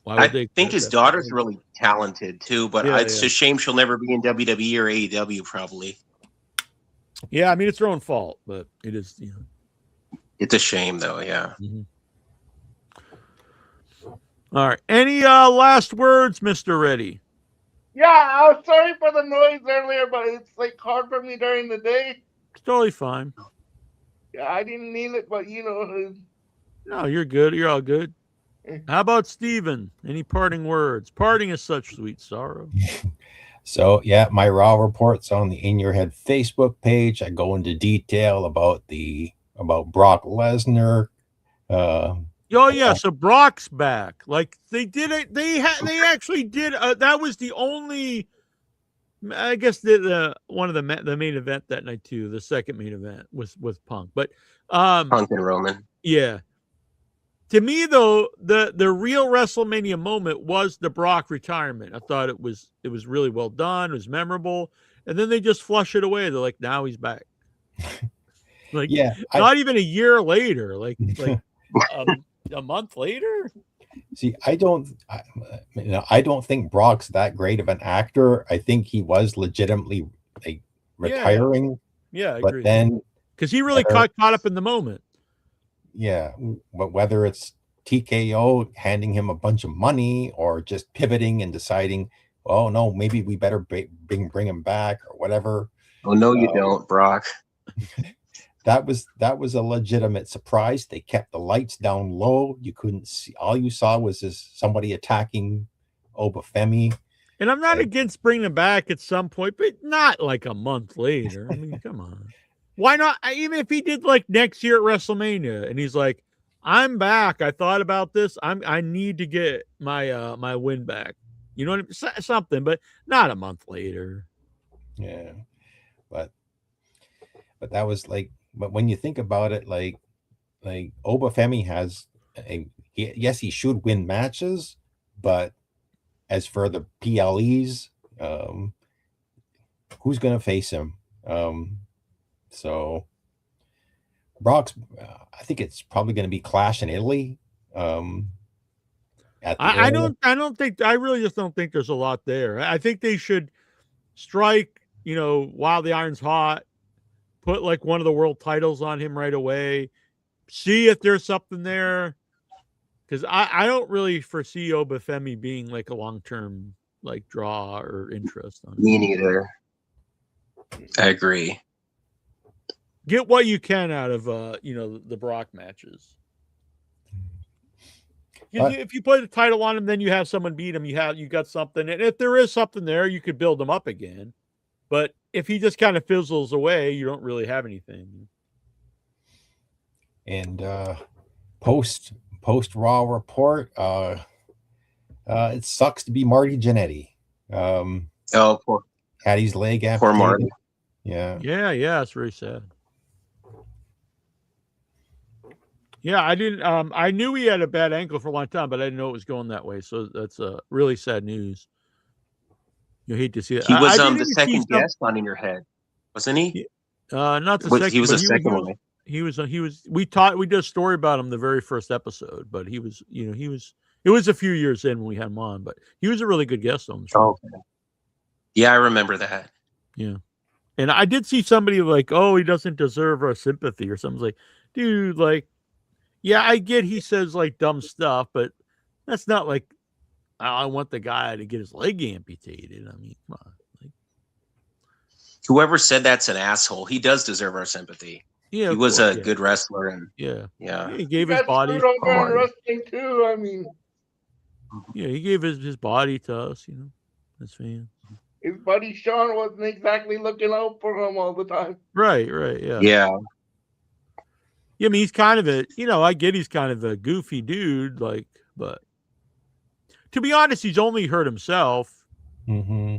why would I think his daughter's really talented too, but it's a shame she'll never be in WWE or AEW probably. Yeah, I mean it's their own fault, but it is. You know, it's a shame though. Yeah. Mm-hmm. All right. Any last words, Mr. Reddy? Yeah, I was sorry for the noise earlier, but it's like hard for me during the day. It's totally fine. Yeah, I didn't need it, but you know. No, you're good. You're all good. How about Steven? Any parting words? Parting is such sweet sorrow. So, yeah, my Raw report's on the In Your Head Facebook page. I go into detail about Brock Lesnar. Oh yeah, so Brock's back. Like they did it. They actually did. That was the only. I guess the one of the main event that night too. The second main event with Punk, but Punk and Roman. Yeah. To me though, the real WrestleMania moment was the Brock retirement. I thought it was really well done. It was memorable, and then they just flush it away. They're like, now he's back. Like, yeah, not even a year later. Like. A month later. See, I don't think Brock's that great of an actor. I think he was legitimately like retiring. Yeah, I but agree. Then because he really caught up in the moment. Yeah, but whether it's TKO handing him a bunch of money or just pivoting and deciding, oh no, maybe we better bring him back or whatever. Oh no, you don't, Brock. That was a legitimate surprise. They kept the lights down low. You couldn't see. All you saw was somebody attacking Obafemi. And I'm not against bringing him back at some point, but not like a month later. I mean, come on. Why not? Even if he did like next year at WrestleMania, and he's like, "I'm back. I thought about this. I need to get my my win back." You know what I mean? Something, but not a month later. Yeah, but that was like. But when you think about it, like Obafemi has yes, he should win matches, but as for the PLEs, who's going to face him? So Brock's, I think it's probably going to be Clash in Italy. I really just don't think there's a lot there. I think they should strike, while the iron's hot. Put like one of the world titles on him right away. See if there's something there. Because I don't really foresee Obafemi being like a long-term like draw or interest on him. Me neither. I agree. Get what you can out of the Brock matches. If you put a title on him, then you have someone beat him. You got something. And if there is something there, you could build him up again. But if he just kind of fizzles away, you don't really have anything. And post Raw report, it sucks to be Marty Jannetty. Poor had his leg amputated. Poor Marty. Yeah. Yeah, it's very sad. Yeah, I didn't. I knew he had a bad ankle for a long time, but I didn't know it was going that way. So that's really sad news. You hate to see it. He was I did the even see second guest on In Your Head, wasn't he? not the He second, was but the second one. he was. We did a story about him the very first episode, but he was. It was a few years in when we had him on, but he was a really good guest on the show. Oh, okay. Yeah, I remember that. Yeah. And I did see somebody like, oh, he doesn't deserve our sympathy or something. Like, dude, like, yeah, I get he says like dumb stuff, but that's not like I want the guy to get his leg amputated. I mean, come on. Like, Whoever said that's an asshole. He does deserve our sympathy. yeah, he was a good wrestler, and yeah, yeah, he gave He his got body. screwed over in wrestling too. I mean, Yeah, he gave his body to us, as fans. his buddy Sean wasn't exactly looking out for him all the time. Right, yeah. Yeah, I mean, he's kind of I get he's kind of a goofy dude, like, but to be honest, he's only hurt himself. Mm-hmm.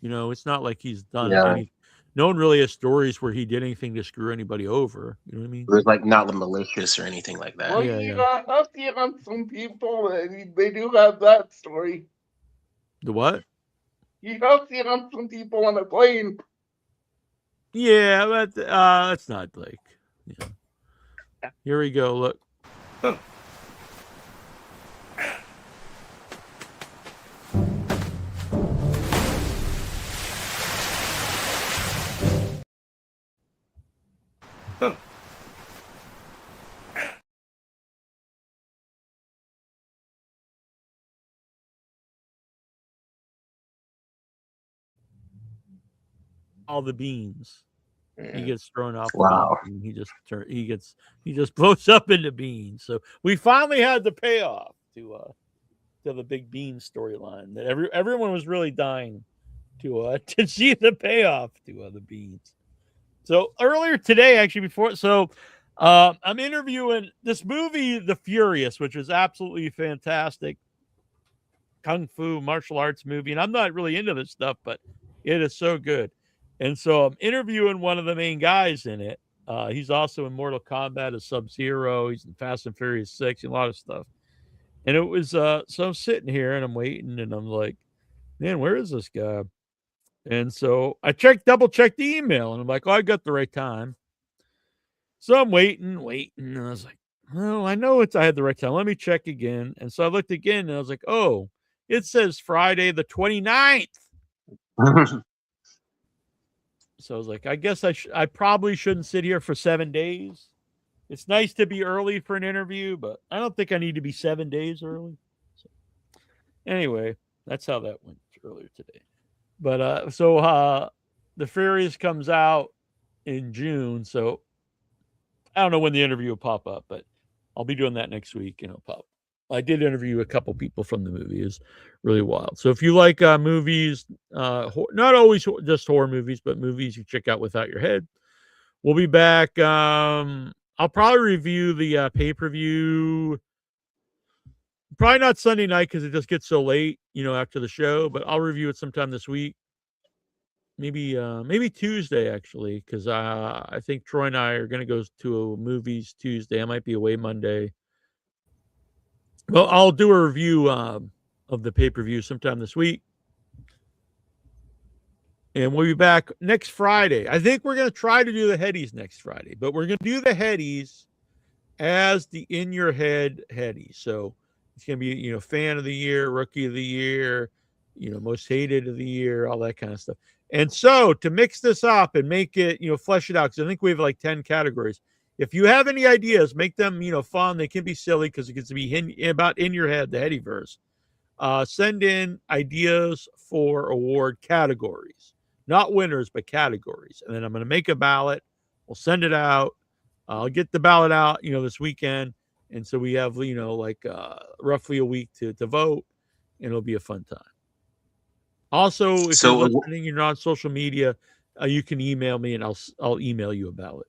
It's not like he's done anything. No one really has stories where he did anything to screw anybody over. You know what I mean? It was like not malicious or anything like that. Well, I've seen on some people, they do have that story. The what? You have seen on some people on a plane. Yeah, but that's not like. Here we go. Look. All the beans. He gets thrown off. Wow. And he just blows up into beans. So we finally had the payoff to the big bean storyline that everyone was really dying to see the payoff to the beans. So earlier today, actually, I'm interviewing this movie, The Furious, which is absolutely fantastic kung fu martial arts movie, and I'm not really into this stuff, but it is so good. And so I'm interviewing one of the main guys in it. He's also in Mortal Kombat as Sub-Zero. He's in Fast and Furious 6 and a lot of stuff. And it was so I'm sitting here and I'm waiting and I'm like, man, where is this guy? And so I double checked the email and I'm like, oh, I got the right time. So I'm waiting. And I was like, well, I know I had the right time. Let me check again. And so I looked again and I was like, oh, it says Friday the 29th. So I was like, I guess I probably shouldn't sit here for 7 days. It's nice to be early for an interview, but I don't think I need to be 7 days early. So anyway, that's how that went earlier today. But The Furious comes out in June, so I don't know when the interview will pop up, but I'll be doing that next week, pop. I did interview a couple people from the movie. It's really wild. So if you like movies, not always just horror movies, but movies you check out without your head, we'll be back. I'll probably review the pay-per-view. Probably not Sunday night because it just gets so late, after the show, but I'll review it sometime this week. Maybe Tuesday, actually, because I think Troy and I are going to go to movies Tuesday. I might be away Monday. Well, I'll do a review of the pay-per-view sometime this week. And we'll be back next Friday. I think we're going to try to do the Headies next Friday, but we're going to do the Headies as the In Your Head Headies. So it's going to be, fan of the year, rookie of the year, most hated of the year, all that kind of stuff. And so to mix this up and make it, flesh it out, because I think we have like 10 categories. If you have any ideas, make them, fun. They can be silly because it gets to be about In Your Head, the Headyverse. Send in ideas for award categories, not winners, but categories. And then I'm going to make a ballot. We'll send it out. I'll get the ballot out, this weekend. And so we have, roughly a week to vote, and it'll be a fun time. Also, if you're listening, you're not on social media, you can email me and I'll email you a ballot.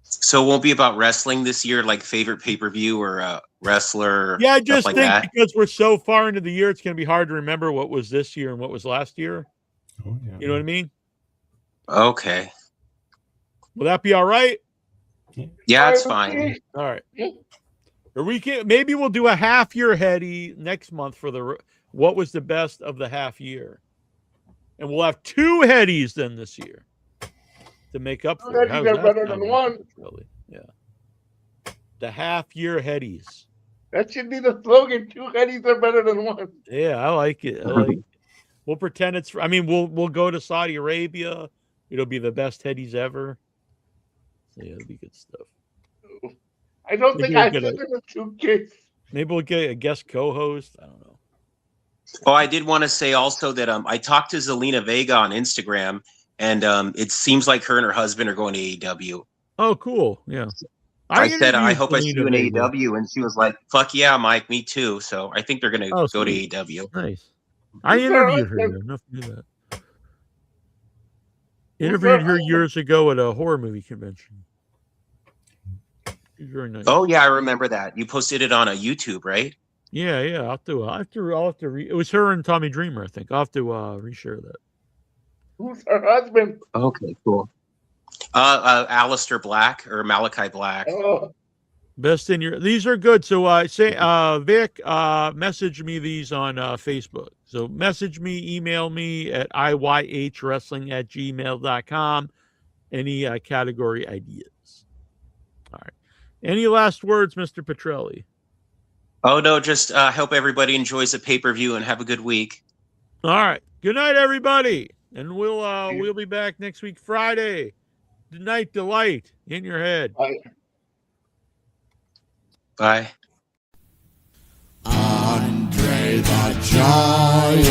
So it won't be about wrestling this year, like favorite pay-per-view or wrestler. Yeah, I just think because we're so far into the year, it's going to be hard to remember what was this year and what was last year. Oh, yeah. You know what I mean? Okay. Will that be all right? Yeah, it's fine. All right. Or maybe we'll do a half year heady next month for what was the best of the half year. And we'll have 2 headies then this year to make up for it. How's that better than one. Really? Yeah. The half year headies. That should be the slogan. 2 headies are better than one. Yeah, I like it. We'll pretend it's. I mean, we'll go to Saudi Arabia. It'll be the best headies ever. Yeah, it'll be good stuff. I don't think I fit in a suitcase. Maybe we'll get a guest co-host. I don't know. Oh, I did want to say also that I talked to Zelina Vega on Instagram, and it seems like her and her husband are going to AEW. Oh, cool. Yeah. I said, I hope I see you in AEW, and she was like, fuck yeah, Mike, me too. So I think they're going to go to AEW. Nice. I interviewed her. Enough to do that. Interviewed her years ago at a horror movie convention. She's very nice. Oh yeah, I remember that. You posted it on a YouTube, right? Yeah. I'll have to. It was her and Tommy Dreamer, I think. I'll have to reshare that. Who's her husband? Okay, cool. Alistair Black or Malachi Black. Oh. Best in your. These are good. So Vic, message me these on Facebook. So message me, email me at iyhwrestling@gmail.com. Any category ideas. All right. Any last words, Mr. Petrelli? Oh no, just hope everybody enjoys the pay-per-view and have a good week. All right. Good night, everybody. And we'll be back next week, Friday. Good night, delight in your head. Bye. Bye. Andre the Giant.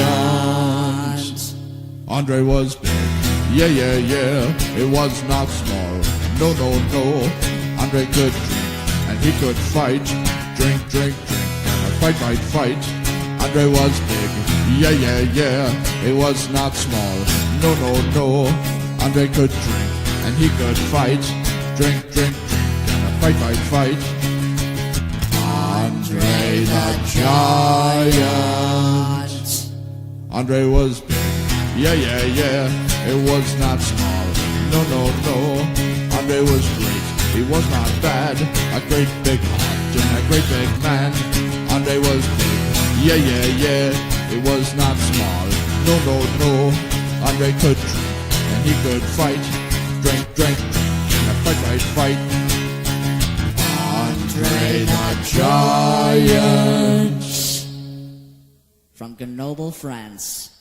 Andre was big. Yeah. It was not small. No. Andre could drink and he could fight. Drink. And fight. Andre was big. Yeah. It was not small. No. Andre could drink and he could fight. Drink. And fight. Andre the Giant. Andre was big. Yeah. It was not small. No. Andre was great. He was not bad. A great big heart and a great big man. Andre was big. Yeah. It was not small. No. Andre could drink and he could fight. Drink. And fight. Andre the Giant. From Grenoble, France.